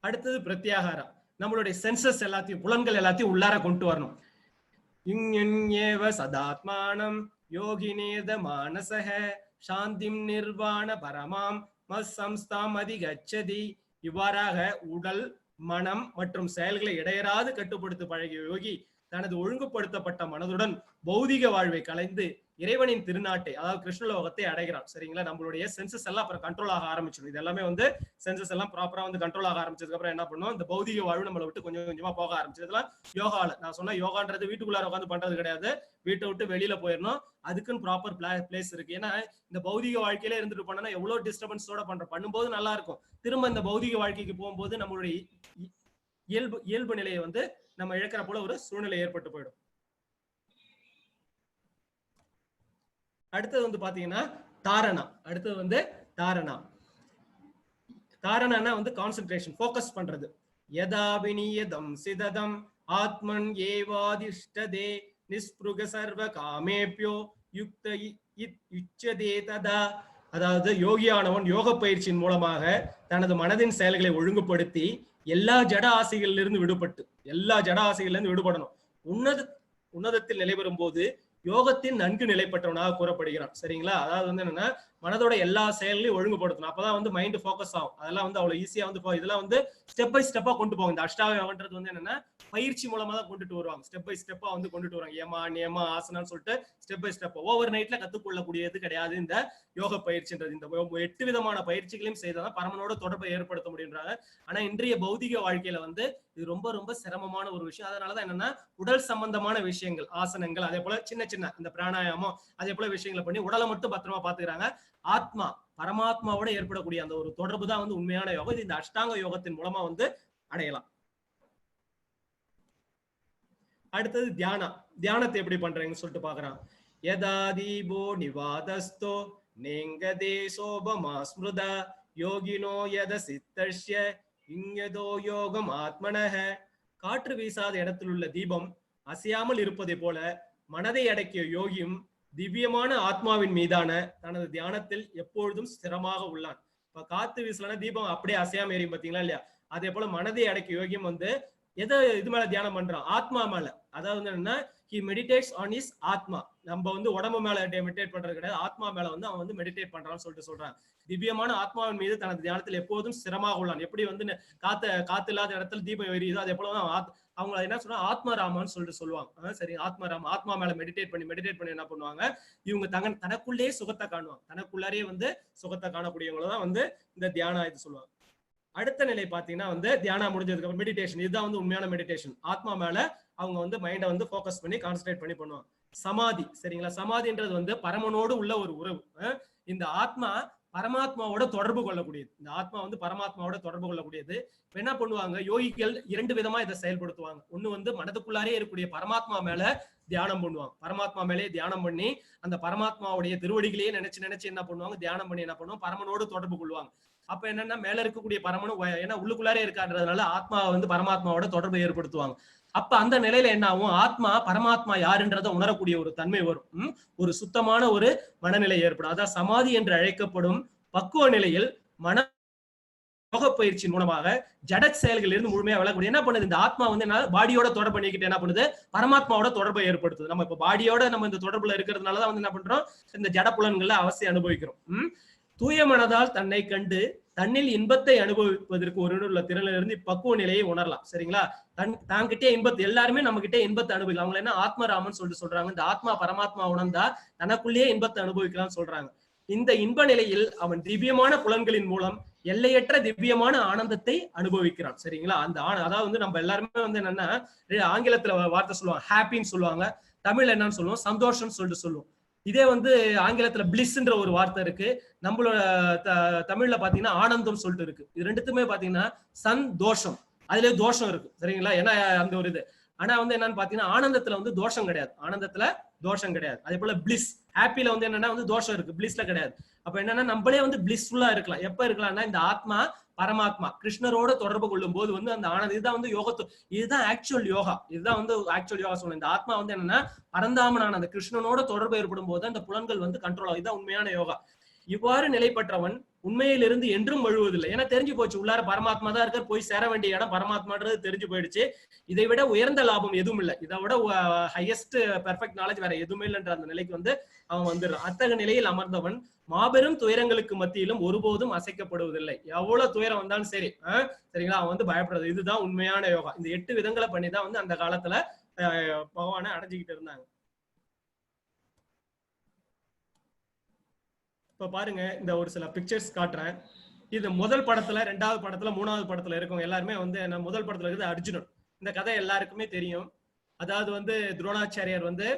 அடுத்தது பிரத்யாகாரம். நம்மளுடைய சென்சஸ் எல்லாத்தையும், புலன்கள் எல்லாத்தையும் உள்ளார கொண்டு வரணும். இங்யேவ சதாத்மானம் யோகினேத மானசஹ சாந்திம் நிர்வாண பரமாம் மஸ்சம்ஸ்தாம் அதிகச்சதி. இவ்வாறாக உடல், மனம் மற்றும் செயல்களை இடையராது கட்டுப்படுத்த பழகிய யோகி தனது ஒழுங்குபடுத்தப்பட்ட மனதுடன் பௌதிக வாழ்வை கலைந்து இறைவனின் திருநாட்டை, அதாவது கிருஷ்ணலோகத்தை அடைகிறான். சரிங்களா? நம்மளுடைய சென்சஸ் எல்லாம் அப்புறம் கண்ட்ரோல் ஆக ஆரம்பிச்சிடும். இது எல்லாமே வந்து சென்சஸ் எல்லாம் ப்ராப்பரா வந்து கண்ட்ரோல் ஆக ஆரம்பிச்சதுக்கு அப்புறம் என்ன பண்ணும், இந்த பௌதிக வாழ்வு நம்மளை விட்டு கொஞ்சம் கொஞ்சமா போக ஆரம்பிச்சது. இதெல்லாம் யோகால நான் சொன்ன யோகான்றது வீட்டுக்குள்ளார உட்காந்து பண்றது கிடையாது. வீட்டை விட்டு வெளியில போயிடணும். அதுக்குன்னு ப்ராப்பர் பிளேஸ் இருக்கு. ஏன்னா இந்த பௌதிக வாழ்க்கையில இருந்துட்டு பண்ணா எவ்வளவு டிஸ்டர்பன்ஸோட பண்ணும்போது நல்லா இருக்கும். திரும்ப இந்த பௌதிக வாழ்க்கைக்கு போகும்போது நம்மளுடைய இயல்பு நிலையை வந்து நம்ம இழக்கிற போல ஒரு சூழ்நிலை ஏற்பட்டு போயிடும். அடுத்தது வந்து பாத்தீங்கன்னா தாரணா. அடுத்தது வந்து தாரணா. தாரணானா வந்து கான்சென்ட்ரேஷன், ஃபோக்கஸ் பண்றது. யதா விநியதம் சிததம் ஆத்மன் ஏவாதிஷ்டதே நிஸ்பிருக சர்வ காமேப்யோ யுக்த யுச்சதே ததா. அதாவது யோகியானவன் யோக பயிற்சியின் மூலமாக தனது மனதின் செயல்களை ஒழுங்குபடுத்தி எல்லா ஜட ஆசைகளிலிருந்து விடுபட்டு, எல்லா ஜட ஆசைகளிலிருந்து விடுபடணும். உன்னதத்தில் நிலை பெறும் போது யோகத்தின் நன்கு நிலைப்பட்டவனாக கூறப்படுகிறான். சரிங்களா? அதாவது வந்து என்னன்னா மனதோட எல்லா செயல்களையும் ஒழுங்குபடுத்தணும். அப்பதான் வந்து மைண்ட் ஃபோக்கஸ் ஆகும். அதெல்லாம் வந்து அவ்வளவு ஈஸியா வந்து இதெல்லாம் வந்து ஸ்டெப் பை ஸ்டெப்பா கொண்டு போகும். இந்த அஷ்டாங்க யோகன்றது வந்து என்னன்னா பயிற்சி மூலமா தான் கொண்டுட்டு வருவாங்க. ஸ்டெப் பை ஸ்டெப்பா வந்து கொண்டுட்டு வருவாங்க. யமா நியமா ஆசனான்னு சொல்லிட்டு ஸ்டெப் பை ஸ்டெப் ஓவர் நைட்ல கத்துக்கொள்ளக்கூடியது கிடையாது இந்த யோக பயிற்சின்றது. இந்த 8 விதமான பயிற்சிகளையும் செய்தாதான் பரமனோட தொடர்பை ஏற்படுத்த முடியுன்றாங்க. ஆனா இன்றைய பௌதிக வாழ்க்கையில வந்து இது ரொம்ப ரொம்ப சிரமமான ஒரு விஷயம். அதனாலதான் என்னன்னா உடல் சம்பந்தமான விஷயங்கள், ஆசனங்கள், அதே போல சின்ன சின்ன இந்த பிராணாயாமம், அதே போல விஷயங்களை பண்ணி உடலை மட்டும் பத்திரமா பாத்துக்கிறாங்க. ஆத்மா பரமாத்மாவோட ஏற்படக்கூடிய அந்த ஒரு தொடர்பு தான் வந்து உண்மையான யோகம். இது இந்த அஷ்டாங்க யோகத்தின் மூலமா வந்து அடையலாம். அடுத்தது தியானம். தியானத்தை எப்படி பண்றீங்கன்னு சொல்லிட்டு பாக்குறான். யதா தீபோ நிவாதஸ்தோ நேங்கதே சோபமா ஸ்மிருதா யோகினோ யத சித்தர்ஷ்ய இங்கதோ யோகம் ஆத்மனஹ. காற்று வீசாத இடத்தில் உள்ள தீபம் அசையாமல் இருப்பதை போல மனதை அடக்கிய யோகியும் திவ்யமான ஆத்மாவின் மீதான தனது தியானத்தில் எப்பொழுதும் ஸ்திரமாக உள்ளான். இப்ப காத்து வீசலன்னா தீபம் அப்படியே அசையாம எரியும், பாத்தீங்களா இல்லையா? அதே போல மனதை அடக்கிய யோகியம் வந்து எதை இது மேல தியானம் பண்றான்? ஆத்மா மேல. அதாவது என்னன்னா he meditates on his ஆத்மா. நம்ம வந்து உடம்பு மேல மெடிடேட் பண்றது கிடையாது, ஆத்மா மேல வந்து அவன் வந்து மெடிடேட் பண்றான்னு சொல்லிட்டு சொல்றான். திவ்யமான ஆத்மாவின் மீது தனது தியானத்தில் எப்போதும் ஸ்திரமாக உள்ளான். எப்படி வந்து காத்து இல்லாத இடத்துல தீபம் எரியுதோ அதே போல அவங்க என்ன சொன்னா ஆத்மராமான்னு சொல்லிட்டு சொல்லுவாங்க. சரி, ஆத்மராமா. ஆத்மா மேல மெடிடேட் பண்ணி என்ன பண்ணுவாங்க, இவங்க தனக்குள்ளே சுகத்தை காணுவாங்க. தனக்குள்ளாரே வந்து சுகத்தை காணக்கூடியவங்களதான் வந்து இந்த தியானம் இது சொல்லுவாங்க. அடுத்த நிலை பாத்தீங்கன்னா வந்து தியானம் முடிஞ்சதுக்கு அப்புறம் மெடிடேஷன். இதுதான் வந்து உண்மையான மெடிடேஷன். ஆத்மா மேல அவங்க வந்து மைண்டை வந்து ஃபோக்கஸ் பண்ணி கான்சென்ட்ரேட் பண்ணி பண்ணுவாங்க. சமாதி. சரிங்களா? சமாதின்றது வந்து பரமனோடு உள்ள ஒரு உறவு. இந்த ஆத்மா பரமாத்மாவோட தொடர்பு கொள்ளக்கூடியது. இந்த ஆத்மா வந்து பரமாத்மாவோட தொடர்பு கொள்ளக்கூடியது. இப்ப என்ன பண்ணுவாங்க யோகிகள் 2 விதமா இதை செயல்படுத்துவாங்க. ஒண்ணு வந்து மனதுக்குள்ளாரே இருக்கக்கூடிய பரமாத்மா மேல தியானம் பண்ணுவாங்க. பரமாத்மா மேலே தியானம் பண்ணி அந்த பரமாத்மாவுடைய திருவடிகளையே நினைச்சு என்ன பண்ணுவாங்க, தியானம் பண்ணி என்ன பண்ணுவாங்க, பரமனோடு தொடர்பு கொள்வாங்க. அப்ப என்னன்னா மேல இருக்கக்கூடிய பரமனும் ஏன்னா உள்ளுக்குள்ளாரே இருக்கான்றதுனால ஆத்மா வந்து பரமாத்மாவோட தொடர்பை ஏற்படுத்துவாங்க. அப்ப அந்த நிலையில என்ன ஆகும், ஆத்மா பரமாத்மா யாருன்றதை உணரக்கூடிய ஒரு தன்மை வரும். ஒரு சுத்தமான ஒரு மனநிலை ஏற்படும். அதான் சமாதி என்று அழைக்கப்படும் பக்குவ நிலையில் மன யோக பயிற்சி மூலமாக ஜட செயல்கள் இருந்து முழுமையா விளக்கக்கூடிய என்ன பண்ணுது, இந்த ஆத்மா வந்து என்ன பாடியோட தொடர்பு பண்ணிக்கிட்டு என்ன பண்ணுது, பரமாத்மாவோட தொடர்பை ஏற்படுத்துது. நம்ம இப்ப பாடியோட நம்ம இந்த தொடர்புல இருக்கிறதுனாலதான் வந்து என்ன பண்றோம், இந்த ஜட புலன்களை அவசியம் அனுபவிக்கிறோம். தூய மனதால் தன்னை கண்டு தன்னில் இன்பத்தை அனுபவிப்பதற்கு ஒரு உள்ள திறனிலிருந்து பக்குவ நிலையை உணரலாம். சரிங்களா? தாங்கிட்டே இன்பத்தை, எல்லாருமே நம்ம கிட்டே இன்பத்தை அனுபவிக்கலாம். அவங்க என்ன ஆத்மராமன் சொல்லிட்டு சொல்றாங்க. இந்த ஆத்மா பரமாத்மா உணர்ந்தா தனக்குள்ளேயே இன்பத்தை அனுபவிக்கலாம்னு சொல்றாங்க. இந்த இன்ப நிலையில் அவன் திவ்யமான புலன்களின் மூலம் எல்லையற்ற திவ்யமான ஆனந்தத்தை அனுபவிக்கிறான். சரிங்களா? அந்த அதாவது வந்து நம்ம எல்லாருமே வந்து என்னன்னா ஆங்கிலத்துல வார்த்தை சொல்லுவாங்க ஹாப்பின்னு சொல்லுவாங்க, தமிழ் என்னன்னு சொல்லுவோம் சந்தோஷம்னு சொல்லிட்டு சொல்லுவோம். இதே வந்து ஆங்கிலத்துல பிளிஸ்ன்ற ஒரு வார்த்தை இருக்கு, நம்மளோட தமிழ்ல பாத்தீங்கன்னா ஆனந்தம் சொல்லிட்டு இருக்கு. இது ரெண்டுத்துமே பாத்தீங்கன்னா சந்தோஷம், அதுலயே தோஷம் இருக்கு. சரிங்களா? ஏன்னா அந்த ஒரு இது. ஆனா வந்து என்னன்னு பாத்தீங்கன்னா ஆனந்தத்துல வந்து தோஷம் கிடையாது, ஆனந்தத்துல தோஷம் கிடையாது. அதே போல பிளிஸ் ஹாப்பில வந்து என்னன்னா வந்து தோஷம் இருக்கு, பிளிஸ்ல கிடையாது. அப்ப என்னன்னா நம்மளே வந்து பிளிஸ்ஃபுல்லா இருக்கலாம். எப்ப இருக்கலாம்னா இந்த ஆத்மா பரமாத்மா கிருஷ்ணரோட தொடர்பு கொள்ளும் போது வந்து அந்த ஆனந்தம். இதுதான் வந்து இதுதான் ஆக்சுவல் யோகா. இதுதான் வந்து ஆக்சுவல் யோகா சொல்லுங்க. இந்த ஆத்மா வந்து என்னன்னா பரந்தாமனான அந்த கிருஷ்ணனோட தொடர்பு ஏற்படும் போது அந்த புலன்கள் வந்து கண்ட்ரோல் ஆகும். இதுதான் உண்மையான யோகா. இவ்வாறு நிலைப்பற்றவன் உண்மையிலிருந்து என்றும் வழுவதில்லை. ஏன்னா தெரிஞ்சு போச்சு, உள்ளார பரமாத்மா தான் இருக்க, போய் சேர வேண்டிய இடம் பரமாத்மான்றது தெரிஞ்சு போயிடுச்சு. இதை விட உயர்ந்த லாபம் எதுவும் இல்லை, இதை விட ஹையஸ்ட் பெர்ஃபெக்ட் நாலேஜ் வேற எதுவுமே இல்லைன்ற அந்த நிலைக்கு வந்து அவன் வந்துடுறான். அத்தகைய நிலையில் அமர்ந்தவன் மாபெரும் துயரங்களுக்கு மத்தியிலும் ஒருபோதும் அசைக்கப்படுவதில்லை. எவ்வளவு துயரம் வந்தாலும் சரி, சரிங்களா, அவன் வந்து பயப்படுறது. இதுதான் உண்மையான யோகா. இந்த 8 விதங்களை பண்ணிதான் வந்து அந்த காலத்துல பகவானை அடைஞ்சுக்கிட்டு இருந்தாங்க. இப்ப பாருங்க, இந்த ஒரு சில பிக்சர்ஸ் காட்டுறேன். இது முதல் படத்துல, 2வது படத்துல, 3வது படத்துல இருக்கும் எல்லாருமே வந்து முதல் படத்துல இருக்குது அர்ஜுனன். இந்த கதை எல்லாருக்குமே தெரியும். அதாவது வந்து துரோணாச்சாரியார் வந்து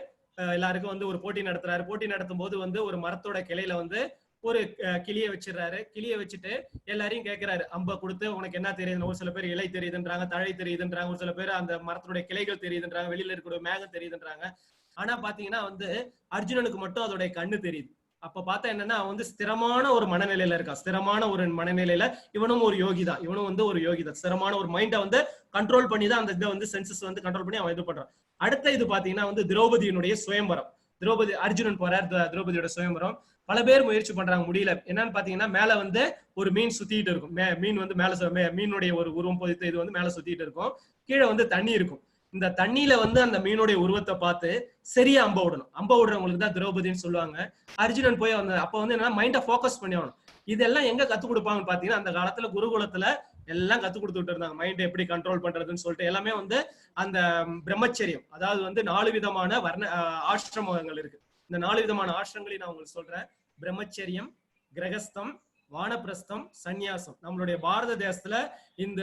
எல்லாருக்கும் வந்து ஒரு போட்டி நடத்துறாரு. போட்டி நடத்தும் போது வந்து ஒரு மரத்தோட கிளையில வந்து ஒரு கிளியை வச்சிடறாரு. கிளியை வச்சுட்டு எல்லாரையும் கேட்கிறாரு, அம்ப கொடுத்து உனக்கு என்ன தெரியுதுன்னு. ஒரு சில பேர் இலை தெரியுதுன்றாங்க, தழை தெரியுதுன்றாங்க, ஒரு சில பேர் அந்த மரத்தினுடைய கிளைகள் தெரியுதுன்றாங்க, வெளியில இருக்கிற மேகம் தெரியுதுன்றாங்க. ஆனா பாத்தீங்கன்னா வந்து அர்ஜுனனுக்கு மட்டும் அதோடைய கண்ணு தெரியுது. அப்ப பார்த்தா என்னன்னா அவன் வந்து ஸ்திரமான ஒரு மனநிலையில இருக்கான். ஸ்திரமான ஒரு மனநிலையில இவனும் ஒரு யோகி தான். இவனும் வந்து ஒரு யோகி தான். ஸ்திரமான ஒரு மைண்டை வந்து கண்ட்ரோல் பண்ணி தான் அந்த இதை வந்து சென்சஸ் வந்து கண்ட்ரோல் பண்ணி அவன் இது பண்றான். அடுத்த இது பாத்தீங்கன்னா வந்து திரௌபதியினுடைய சுயம்பரம். திரௌபதி அர்ஜுனன் போறார், திரௌபதியோட சுயம்பரம். பல பேர் முயற்சி பண்றாங்க, முடியல. என்னன்னு பாத்தீங்கன்னா மேல வந்து ஒரு மீன் சுத்திட்டு இருக்கும். மீன் வந்து மேல மீனுடைய ஒரு உருவம் பொதித்த இது வந்து மேல சுத்திட்டு இருக்கும். கீழே வந்து தண்ணி இருக்கும். இந்த தண்ணியில வந்து அந்த மீனுடைய உருவத்தை பார்த்து சரியா அம்ப விடணும். அம்ப விடுறவங்களுக்கு தான் திரௌபதினு சொல்லுவாங்க. அர்ஜுனன் போய் அப்ப வந்து என்ன மைண்டை போக்கஸ் பண்ணி ஆகணும். இதெல்லாம் எங்க கத்து கொடுப்பாங்கன்னு பாத்தீங்கன்னா அந்த காலத்துல குருகுலத்துல எல்லாம் கத்து கொடுத்துட்டு இருந்தாங்க. மைண்டை எப்படி கண்ட்ரோல் பண்றதுன்னு சொல்லிட்டு எல்லாமே வந்து அந்த பிரம்மச்சரியம், அதாவது வந்து 4 விதமான ஆசிரமங்கள் இருக்கு. இந்த 4 விதமான ஆசிரமங்களையும் நான் உங்களுக்கு சொல்றேன். பிரம்மச்சரியம், கிரகஸ்தம், வானப்பிரஸ்தம், சந்நியாசம். நம்மளுடைய பாரத தேசத்துல இந்த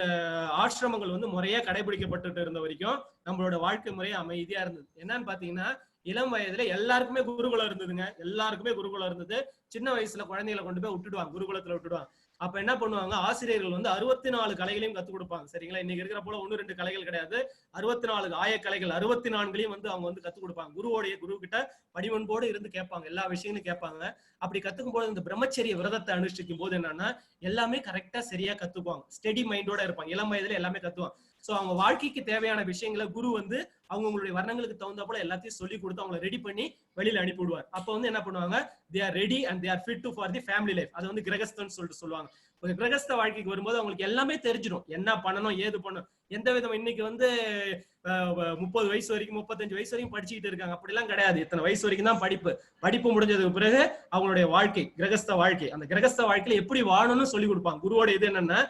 ஆசிரமங்கள் வந்து முறையா கடைபிடிக்கப்பட்டு இருந்த வரைக்கும் நம்மளோட வாழ்க்கை முறையே அமைதியா இருந்தது. என்னன்னு பாத்தீங்கன்னா இளம் வயதுல எல்லாருக்குமே குருகுலம் இருந்ததுங்க. எல்லாருக்குமே குருகுலம் இருந்தது. சின்ன வயசுல குழந்தைகளை கொண்டு போய் விட்டுடுவாங்க, குருகுலத்துல விட்டுடுவாங்க. அப்ப என்ன பண்ணுவாங்க, ஆசிரியர்கள் வந்து 64 கலைகளையும் கத்துக் கொடுப்பாங்க. சரிங்களா? இன்னைக்கு இருக்கிற போல 1-2 கலைகள் கிடையாது. 64 ஆயக்கலைகள் 64 வந்து அவங்க வந்து கத்துக் கொடுப்பாங்க. குரு கிட்ட பணிவன்போடு இருந்து கேட்பாங்க, எல்லா விஷயங்களும் கேட்பாங்க. அப்படி கத்துக்கும் போது இந்த பிரம்மச்சரிய விரதத்தை அனுஷ்டிக்கும் போது என்னன்னா எல்லாமே கரெக்டா சரியா கத்துக்குவாங்க. ஸ்டெடி மைண்டோட இருப்பாங்க. இளம் வயதுல எல்லாமே கத்துவாங்க. சோ அவங்க வாழ்க்கைக்கு தேவையான விஷயங்களை குரு வந்து அவங்களுடைய வர்ணங்களுக்கு தகுந்த போல எல்லாத்தையும் சொல்லி கொடுத்து அவங்களை ரெடி பண்ணி வெளியில அனுப்பி விடுவார். அப்ப வந்து என்ன பண்ணுவாங்க, they are ready and they are fit to for the family life. அது வந்து கிரகஸ்தன்னு சொல்லிட்டு சொல்லுவாங்க. ஒரு கிரகஸ்த வாழ்க்கைக்கு வரும்போது அவங்களுக்கு எல்லாமே தெரிஞ்சிடும், என்ன பண்ணணும் ஏது பண்ணணும். எந்த விதம் இன்னைக்கு வந்து 30 வயசு வரைக்கும் 35 வயசு வரைக்கும் படிச்சுக்கிட்டு இருக்காங்க. அப்படிலாம் கிடையாது. இத்தனை வயசு வரைக்கும் தான் படிப்பு முடிஞ்சதுக்கு பிறகு அவங்களுடைய வாழ்க்கை கிரகஸ்த வாழ்க்கை. அந்த கிரகஸ்த வாழ்க்கையில எப்படி வாழணும்னு சொல்லி கொடுப்பாங்க. குருவோட இது என்னன்னா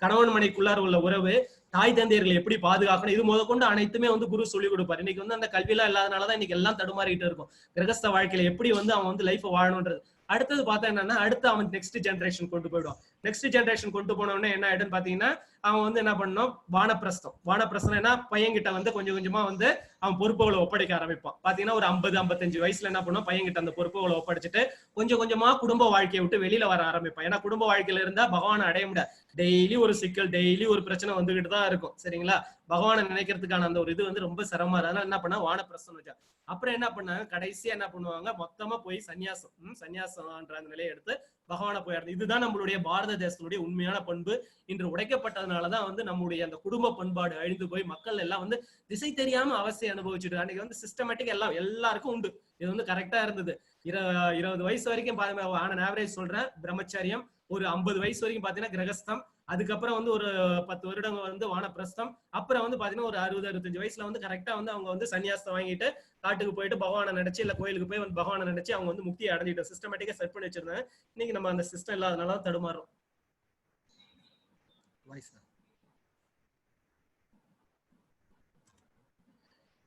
கணவன் மனைக்குள்ளார உள்ள உறவு, தாய் தந்தையர்களை எப்படி பாதுகாக்கணும், இது முதற்கொண்டு அனைத்துமே வந்து குரு சொல்லிக் கொடுப்பாரு. இன்னைக்கு வந்து அந்த கல்வியெல்லாம் இல்லாதனாலதான் இன்னைக்கு எல்லாம் தடுமாறிட்டு இருக்கும். கிரகஸ்த வாழ்க்கையில எப்படி வந்து அவன் வந்து லைஃப் வாழணும்ன்றது. அடுத்தது பார்த்தா என்னன்னா அடுத்து அவன் நெக்ஸ்ட் ஜென்ரேஷன் கொண்டு போயிடுவான். நெக்ஸ்ட் ஜென்ரேஷன் கொண்டு போனோடனே என்ன ஆயிடுன்னு பாத்தீங்கன்னா அவன் வந்து என்ன பண்ணணும், வானப்பிரஸ்தம் என்ன பையன்கிட்ட வந்து கொஞ்சம் கொஞ்சமா வந்து அவன் பொறுப்புகளை ஒப்படைக்க ஆரம்பிப்பான். பாத்தீங்கன்னா ஒரு 50-55 வயசுல என்ன பண்ணுவான், பையன்கிட்ட அந்த பொறுப்புகளை ஒப்படைச்சிட்டு கொஞ்சம் கொஞ்சமா குடும்ப வாழ்க்கையை விட்டு வெளியில வர ஆரம்பிப்பான். ஏன்னா குடும்ப வாழ்க்கையில இருந்தா பகவானை அடைய முடியாது. டெய்லி ஒரு சிக்கல், டெய்லி ஒரு பிரச்சனை வந்துகிட்டு தான் இருக்கும். சரிங்களா? பகவானை நினைக்கிறதுக்கான அந்த ஒரு இது வந்து ரொம்ப சிரமமா. அதனால என்ன பண்ணா வானப்பிரஸ்தம் வச்சா. அப்புறம் என்ன பண்ணாங்க, கடைசியா என்ன பண்ணுவாங்க, மொத்தமா போய் சன்னியாசம்ன்ற அந்த நிலையை எடுத்து பகவானை போய் அடைந்து. இதுதான் நம்மளுடைய பாரத தேசத்தினுடைய உண்மையான பண்பு. இன்று உடைக்கப்பட்டதுனாலதான் வந்து நம்முடைய அந்த குடும்ப பண்பாடு அழிந்து போய் மக்கள் எல்லாம் வந்து திசை தெரியாம அவஸ்தையை அனுபவிச்சுட்டு. அன்னைக்கு வந்து சிஸ்டமேட்டிக் எல்லாருக்கும் உண்டு. இது வந்து கரெக்டா இருந்தது. 20 வயசு வரைக்கும் ஆன ஆவரேஜ் சொல்றேன் பிரம்மச்சரியம். ஒரு 50 வயசு வரைக்கும் பாத்தீங்கன்னா கிரகஸ்தம். அதுக்கப்புறம் வந்து ஒரு 10 வருடங்கள் வந்து வானப்பிரஸ்தம். அப்புறம் வந்து பாத்தீங்கன்னா ஒரு 60-65 வயசுல வந்து கரெக்டா வந்து அவங்க வந்து சன்னியாசத்தை வாங்கிட்டு காட்டுக்கு போயிட்டு பகவானை நினைச்சு இல்ல கோயிலுக்கு போய் வந்து பகவானை நினைச்சு அவங்க வந்து முக்தியை அடைஞ்சிட்டு சிஸ்டமேட்டிக்கா செட் பண்ணி வச்சிருந்தாங்க. இன்னைக்கு நம்ம அந்த சிஸ்டம் இல்லாதனால தடுமாறும்.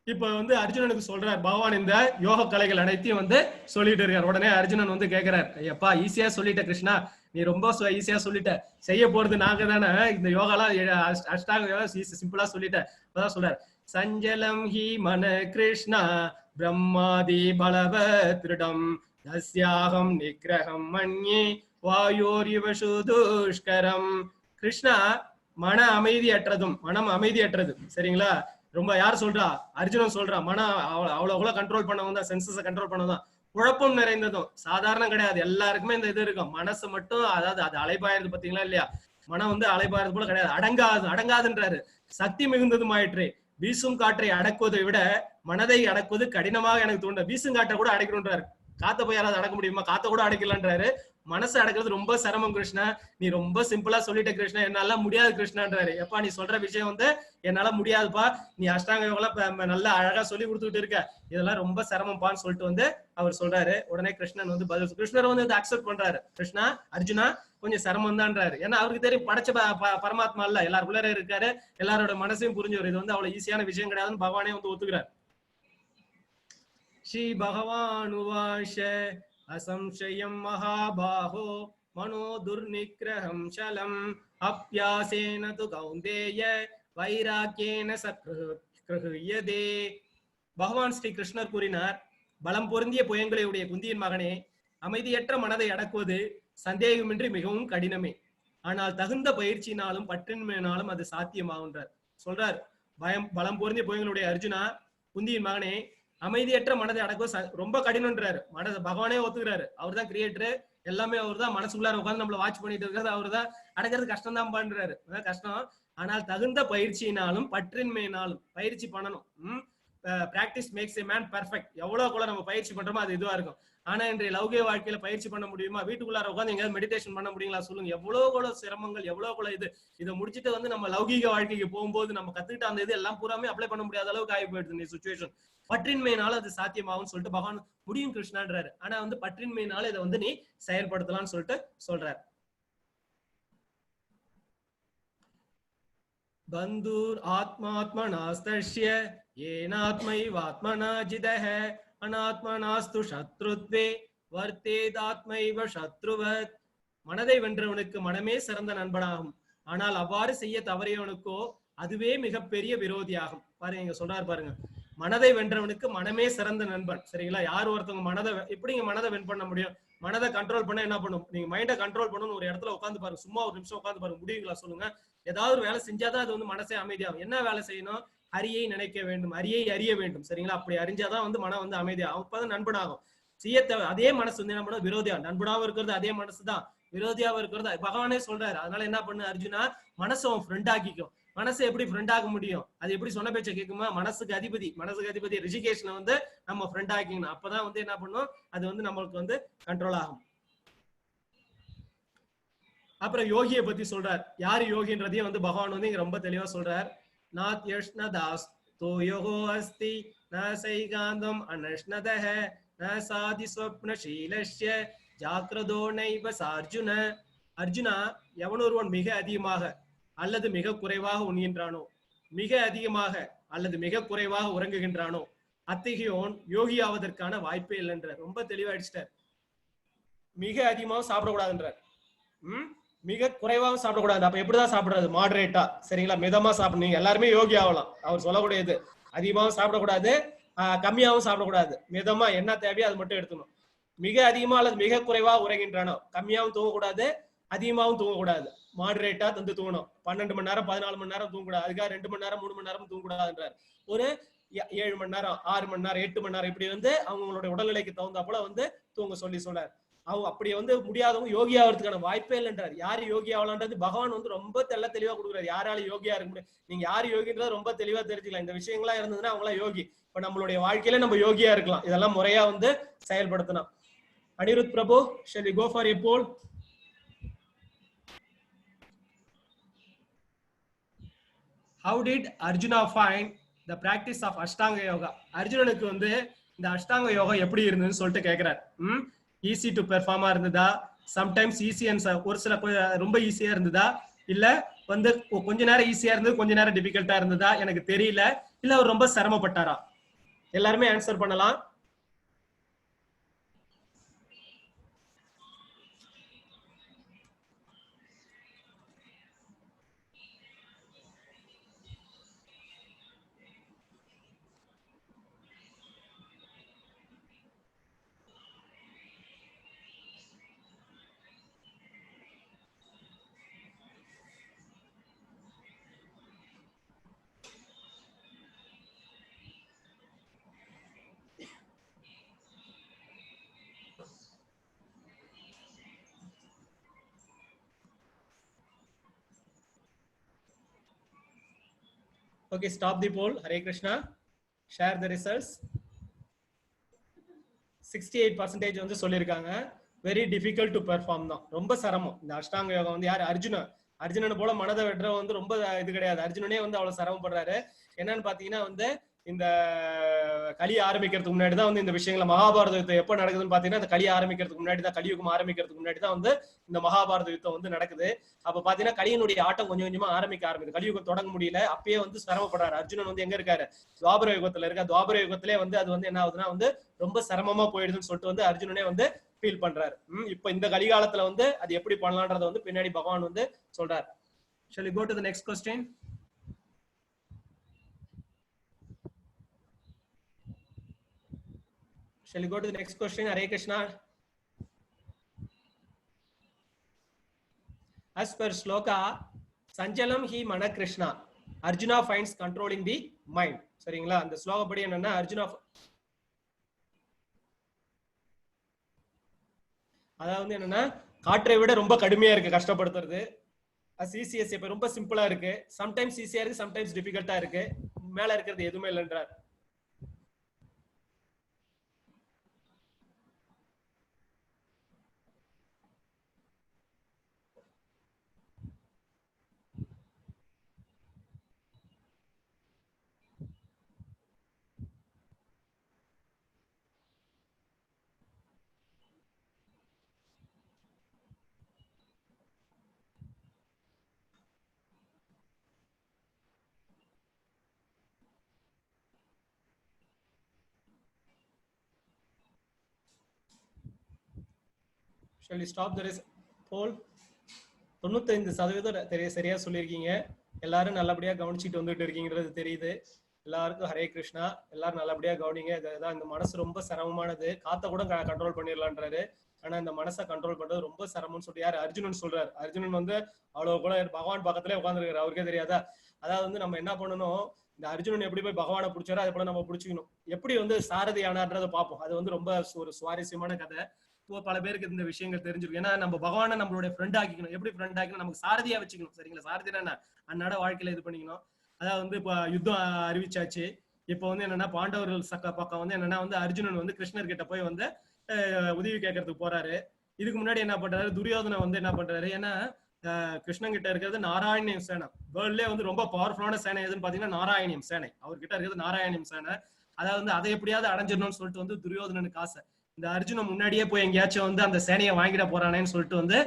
இப்ப வந்து அர்ஜுனனுக்கு சொல்றார் பகவான் இந்த யோக கலைகள் அனைத்தையும் வந்து சொல்லிட்டு இருக்கார். உடனே அர்ஜுனன் வந்து கேட்கிறார், ஐயப்பா ஈஸியா சொல்லிட்ட கிருஷ்ணா, நீ ரொம்ப ஈஸியா சொல்லிட்ட, செய்ய போறது நாங்க தானே, இந்த யோகாலாம் அஷ்டாங்க யோகா சிம்பிளா சொல்லிட்ட. அப்பதான் சொல்றார், சஞ்சலம் ஹி மன கிருஷ்ணா பிரம்மாதி பலவ திருடம் தஸ்யாகம் நிகிரகம் மன்யே வாயோரிவசு துஷ்கரம். கிருஷ்ணா மனம் அமைதியற்றது. சரிங்களா? ரொம்ப யார் சொல்றா, அர்ஜுனன் சொல்றா. மனம் அவ்வளவு கண்ட்ரோல் பண்ணவங்க தான், சென்சஸை கண்ட்ரோல் பண்ணதான். குழப்பம் நிறைந்ததும் சாதாரணம் கிடையாது. எல்லாருக்குமே இந்த இது இருக்கும். மனசு மட்டும் அதாவது அது அலைபாயிருது பாத்தீங்களா இல்லையா? மனம் வந்து அலைபாயிருது போல கிடையாது, அடங்காதுன்றாரு. சக்தி மிகுந்ததும் ஆயிற்று. வீசும் காற்றை அடக்குவதை விட மனதை அடக்குவது கடினமாக எனக்கு தோன்ற. வீசும் காற்றை கூட அடைக்கணும்ன்றாரு. காத்த போய் யாராவது அடக்க முடியுமா? காத்த கூட அடைக்கலான்றாரு. மனசு அடக்கிறது ரொம்ப சிரமம் கிருஷ்ணா, நீ ரொம்ப சிம்பிளா சொல்லிட்ட கிருஷ்ணா, என்னால முடியாது கிருஷ்ணான்றாரு. எப்பா நீ சொல்ற விஷயம் வந்து என்னால முடியாதுப்பா, நீ அஷ்டாங்க யோகெல்லாம் நல்லா அழகா சொல்லி கொடுத்துட்டு இருக்க, இதெல்லாம் ரொம்ப சிரமம்பான்னு சொல்லிட்டு வந்து அவர் சொல்றாரு. உடனே கிருஷ்ணன் வந்து கிருஷ்ணர் வந்து அக்செப்ட் பண்றாரு. கிருஷ்ணா அர்ஜுனா கொஞ்சம் சிரமம் தான்றாரு. ஏன்னா அவருக்கு தெரியும் படைச்ச பரமாத்மா இல்ல, எல்லாருக்குள்ளார இருக்காரு, எல்லாரோட மனசையும் புரிஞ்சவர். இது வந்து அவ்வளவு ஈஸியான விஷயம் கிடையாதுன்னு பகவானே வந்து ஒத்துக்கிறார். ஸ்ரீ பகவான் உவாஷ असंशयं महाबाहो मनो दुर्निग्रहं शलम् अप्यासेन तु कौन्तेय வைராக்கியேன சக்ருஹ்யதே. பகவான் ஸ்ரீ கிருஷ்ணர் கூறினார், பலம் பொருந்திய புயங்களையுடைய குந்தியின் மகனே, அமைதியற்ற மனதை அடக்குவது சந்தேகமின்றி மிகவும் கடினமே, ஆனால் தகுந்த பயிற்சியினாலும் பற்றின்மையினாலும் அது சாத்தியமாகுன்றார். சொல்றார், பலம் பொருந்திய போயங்களுடைய அர்ஜுனா, குந்தியின் மகனே, அமைதியற்ற மனதை அடக்குவது ரொம்ப கடினம்ன்றாரு. பகவானே ஒத்துக்கிறாரு, அவர் தான் கிரியேட்டர், எல்லாமே அவர் தான். மனசுக்குள்ளார உட்காந்து நம்மள வாட்ச் பண்ணிட்டு இருக்கிறது அவர் தான். அடக்கிறது கஷ்டம் தான் பண்றாரு, கஷ்டம். ஆனால் தகுந்த பயிற்சியினாலும் பற்றின்மையினாலும் பயிற்சி பண்ணணும். Practice makes a man perfect. எவ்வளவு கூட நம்ம பயிற்சி பண்றோமோ அது இதுவா இருக்கும். ஆனா இன்றைய லௌகிக வாழ்க்கையில பயிற்சி பண்ண முடியுமா? வீட்டுக்குள்ளார உட்காந்து எங்கேயாவது மெடிடேஷன் பண்ண முடியுங்களா சொல்லுங்க? எவ்வளவு கூட சிரமங்கள், எவ்வளவு கூட இதை முடிச்சுட்டு வந்து நம்ம லௌகிக வாழ்க்கைக்கு போகும்போது நம்ம கத்துக்கிட்ட அந்த இது எல்லாம் பூராமே அப்ளை பண்ண முடியாத அளவுக்கு ஆகி போயிடுது இந்த சுச்சுவேஷன். பற்றின்மையினால அது சாத்தியமாகும்னு சொல்லிட்டு பகவான் முடியும் கிருஷ்ணான்றாரு. ஆனா வந்து பற்றின்மையினால இதை வந்து நீ செயல்படுத்தலாம்னு சொல்லிட்டு சொல்றாரு. பந்தூர் ஆத்மாத்மனாஸ்தஸ்ய ஏனாத்மைவாத்மனா ஜிதஹ அனாத்மனாஸ்து சத்ருத்வே வர்த்தேதாத்மைவ சத்ருவத். மனதை வென்றவனுக்கு மனமே சிறந்த நண்பனாகும், ஆனால் அவ்வாறு செய்ய தவறியவனுக்கோ அதுவே மிகப்பெரிய விரோதியாகும். பாருங்க, இங்க சொல்றாரு பாருங்க, மனதை வென்றவனுக்கு மனமே சிறந்த நண்பன். சரிங்களா? யார் ஒருத்தவங்க மனதை எப்படிங்க மனதை வென் பண்ண முடியும்? மனதை கண்ட்ரோல் பண்ண என்ன பண்ணும்? நீங்க மைண்டை கண்ட்ரோல் பண்ணணும். ஒரு இடத்துல உட்காந்து பாருங்க, சும்மா ஒரு நிமிஷம் உட்காந்து பாருங்க, முடியுங்களா சொல்லுங்க? ஏதாவது ஒரு வேலை செஞ்சாதான் அது வந்து மனசே அமைதியாகும். என்ன வேலை செய்யணும்? ஹரியை நினைக்க வேண்டும், ஹரியை அறிய வேண்டும். சரிங்களா? அப்படி அறிஞ்சாதான் வந்து மனம் வந்து அமைதியாகும், அப்பதான் நண்பனாகும். அதே மனசு வந்து என்ன பண்ணும்? விரோதியா. நண்பனாவும் இருக்கிறது அதே மனசுதான், விரோதியாவும் இருக்கிறது பகவானே சொல்றாரு. அதனால என்ன பண்ணு அர்ஜுனா, மனசை ஃப்ரெண்ட் ஆக்கிக்கும். மனசை எப்படி ஃப்ரெண்ட் ஆக முடியும்? அது எப்படி சொன்ன பேச்ச கேட்குமா? மனசுக்கு அதிபதி ரிஷிகேஷனை வந்து நம்ம ஃப்ரெண்ட் ஆக்கிக்கணும். அப்பதான் வந்து என்ன பண்ணும்? அது வந்து நம்மளுக்கு வந்து கண்ட்ரோல் ஆகும். அப்புறம் யோகியை பத்தி சொல்றார். யாரு யோகின்றதையும் வந்து பகவான் வந்து இங்க ரொம்ப தெளிவா சொல்றார். நாத் யஷ்னதாஸ் தோ யோகோ அஸ்தி ந சைகாந்தம் அனஷ்னதஹ ந சாதி ஸ்வப்னசீலஸ்ய ஜாக்ரதோ நைவ சார்ஜுன. அர்ஜுனா, எவனொருவன் மிக அதிகமாக அல்லது மிக குறைவாக உண்கின்றானோ, மிக அதிகமாக அல்லது மிக குறைவாக உறங்குகின்றானோ, அத்தகையோன் யோகி ஆவதற்கான வாய்ப்பே இல்லைன்ற ரொம்ப தெளிவாயிடுச்சிட்டார். மிக அதிகமாகவும் சாப்பிடக்கூடாதுன்றார், மிக குறைவாகவும் சாப்பிடக்கூடாது. அப்ப எப்படிதான் சாப்பிடுறது? மாடரேட்டா, சரிங்களா? மிதமா சாப்பிடணும். எல்லாருமே யோகி ஆகலாம். அவர் சொல்லக்கூடியது அதிகமாகவும் சாப்பிடக்கூடாது, கம்மியாகவும் சாப்பிடக்கூடாது. மிதமா என்ன தேவையோ அது மட்டும் எடுத்துக்கணும். மிக அதிகமா அல்லது மிக குறைவாக உறங்கின்றானோ, கம்மியாகவும் தூங்கக்கூடாது, அதிகமாகவும் தூங்கக்கூடாது, மாடரேட்டா தந்து தூங்கணும். 12 மணி நேரம் 14 மணி நேரம் தூங்கக்கூடாது. அதுக்காக 2 மணி நேரம் 3 மணி நேரம் தூங்கக்கூடாதுன்றார். ஒரு 7 மணி நேரம் 6 மணி நேரம் 8 மணி நேரம் இப்படி வந்து அவங்களுடைய உடல்நிலைக்கு தகுந்தா போல வந்து தூங்க சொல்றார். அவங்க அப்படி வந்து முடியாதவங்க யோகி ஆகிறதுக்கான வாய்ப்பே இல்லைன்றார். யாரு யோகி ஆகலான்றது பகவான் வந்து ரொம்ப தெளிவா கொடுக்குறாரு. யாரால யோகியா இருக்க முடியும்? நீங்க யாரு யோகின்றது ரொம்ப தெளிவா தெரிஞ்சுக்கலாம். இந்த விஷயங்கள்லாம் இருந்ததுன்னா அவங்களாம் யோகி. இப்ப நம்மளுடைய வாழ்க்கையில நம்ம யோகியா இருக்கலாம், இதெல்லாம் முறையா வந்து செயல்படுத்தணும். Anirudh Prabhu, shall we go for a poll? How did Arjuna find the practice of Ashtanga Yoga? அர்ஜுனனுக்கு வந்து இந்த அஷ்டாங்க யோகா எப்படி இருந்ததுன்னு சொல்லிட்டு கேட்கிறார். ஈஸி டு பெர்ஃபார்மா இருந்ததா? சம்டைம்ஸ் ஈஸி அண்ட் ஒரு சில ரொம்ப ஈஸியா இருந்ததா? இல்ல வந்து கொஞ்ச நேரம் ஈஸியா இருந்தது, கொஞ்ச நேரம் டிஃபிகல்ட்டா இருந்ததா? எனக்கு தெரியல. இல்ல அவர் ரொம்ப சிரமப்பட்டாரா? எல்லாருமே ஆன்சர் பண்ணலாம். Okay, stop the poll. Hare Krishna. Share the results. 68% வந்து சொல்லியிருக்காங்க வெரி டிஃபிகல்ட் டு பெர்ஃபார்ம் தான், ரொம்ப சிரமம். இந்த அஷ்டாங்க யோகம் வந்து யாரு? அர்ஜுனன் போல மனதை வெற்ற வந்து ரொம்ப இது கிடையாது. அர்ஜுனனே வந்து அவ்வளவு சிரமப்படுறாரு. என்னன்னு பாத்தீங்கன்னா வந்து இந்த களி ஆரம்பிக்கிறதுக்கு முன்னாடி தான் வந்து இந்த விஷயங்களை, மகாபாரத யுத்தம் எப்ப நடக்குதுன்னு பாத்தீங்கன்னா இந்த களி ஆரம்பிக்கிறதுக்கு முன்னாடி தான், கலியுகம் ஆரம்பிக்கிறதுக்கு முன்னாடி தான் வந்து இந்த மகாபாரத யுத்தம் வந்து நடக்குது. அப்ப பாத்தீங்கன்னா கலியனுடைய ஆட்டம் கொஞ்சம் கொஞ்சமா ஆரம்பிக்குது. கலியுகம் தொடங்க முடியல, அப்பயே வந்து சிரமப்படுறாரு. அர்ஜுனன் வந்து எங்க இருக்காரு? துவாபர யுகத்துல இருக்க. துவாபர யுகத்திலே வந்து அது வந்து என்ன ஆகுதுன்னா வந்து ரொம்ப சிரமமா போயிடுதுன்னு சொல்லிட்டு வந்து அர்ஜுனனே வந்து ஃபீல் பண்றாரு. இப்ப இந்த கலிகாலத்துல வந்து அது எப்படி பண்ணலான்றத வந்து பின்னாடி பகவான் வந்து சொல்றாரு. Shall we go to the next question? Shall we go to the next question? Hare Krishna. as per shloka sanjalam hi mana krishna Arjuna finds control in the mind. சரிங்களா? அந்த ஸ்லோகப்படி என்னன்னா அர்ஜுனா அதாவது என்னன்னா காற்றை விட ரொம்ப கடுமையா இருக்கு கஷ்டப்படுத்துறது. சிசிஎஸ் இப்ப ரொம்ப சிம்பிளா இருக்கு, சம்டைம்ஸ் ஈஸியா இருக்கு, சம்டைம்ஸ் டிஃபிகல்ட்டா இருக்கு, மேல இருக்கிறது எதுவுமே இல்லைன்றார். Shall we stop the poll? 95% சரியா சொல்லியிருக்கீங்க. எல்லாரும் நல்லபடியா கவனிச்சுட்டு வந்துட்டு இருக்கீங்கிறது தெரியுது. எல்லாருக்கும் ஹரே கிருஷ்ணா. எல்லாரும் நல்லபடியா கவனிங்க. இதுதான், இந்த மனசு ரொம்ப சிரமமானது. காத்த கூட கண்ட்ரோல் பண்ணிடலான்றாரு, ஆனா இந்த மனசை கண்ட்ரோல் பண்றது ரொம்ப சிரமம்னு சொல்லி யாரு அர்ஜுனன் சொல்றாரு. அர்ஜுனன் வந்து அவ்வளவு கூட பகவான் பக்கத்துல உட்காந்துருக்காரு, அவருக்கே தெரியாதா? அதாவது வந்து நம்ம என்ன பண்ணணும், இந்த அர்ஜுனன் எப்படி போய் பகவானை பிடிச்சாரோ அதை போல நம்ம பிடிச்சிக்கணும். எப்படி வந்து சாரதி ஆனார்ன்றதை பார்ப்போம். அது வந்து ரொம்ப ஒரு சுவாரஸ்யமான கதை. பல பேருக்கு இந்த விஷயங்கள் தெரிஞ்சிருக்கும். ஏன்னா நம்ம பகவானை நம்மளுடைய ஃப்ரெண்ட் ஆக்கிக்கணும். எப்படி ஃப்ரெண்ட் ஆக்கணும், நமக்கு சாரதியா வச்சுக்கணும். சரிங்களா? சாரதினா என்ன, அன்னாட வாழ்க்கையில இது பண்ணிக்கணும். அதாவது வந்து இப்ப யுத்தம் அறிவிச்சாச்சு. இப்ப வந்து என்னன்னா பாண்டவர்கள் பக்கம் வந்து என்னன்னா வந்து அர்ஜுனன் வந்து கிருஷ்ணர் கிட்ட போய் வந்து உதவி கேட்கறதுக்கு போறாரு. இதுக்கு முன்னாடி என்ன பண்றாரு, துரியோதனை வந்து என்ன பண்றாரு, ஏன்னா கிருஷ்ணன் கிட்ட இருக்கிறது நாராயணியம் சேனை. வேர்ல்ட்லயே வந்து ரொம்ப பவர்ஃபுல்லான சேனை எதுன்னு பாத்தீங்கன்னா நாராயணியம் சேனை. அவர்கிட்ட இருக்கிறது நாராயணியம் சேனை. அதாவது வந்து அதை எப்படியாவது அடைஞ்சிடணும்னு சொல்லிட்டு வந்து துரியோதனனுக்கு ஆசை. இந்த அர்ஜுனன் முன்னாடியே போய் எங்கேயாச்சும் வந்து அந்த சேனையை வாங்கிட போறானேன்னு சொல்லிட்டு வந்து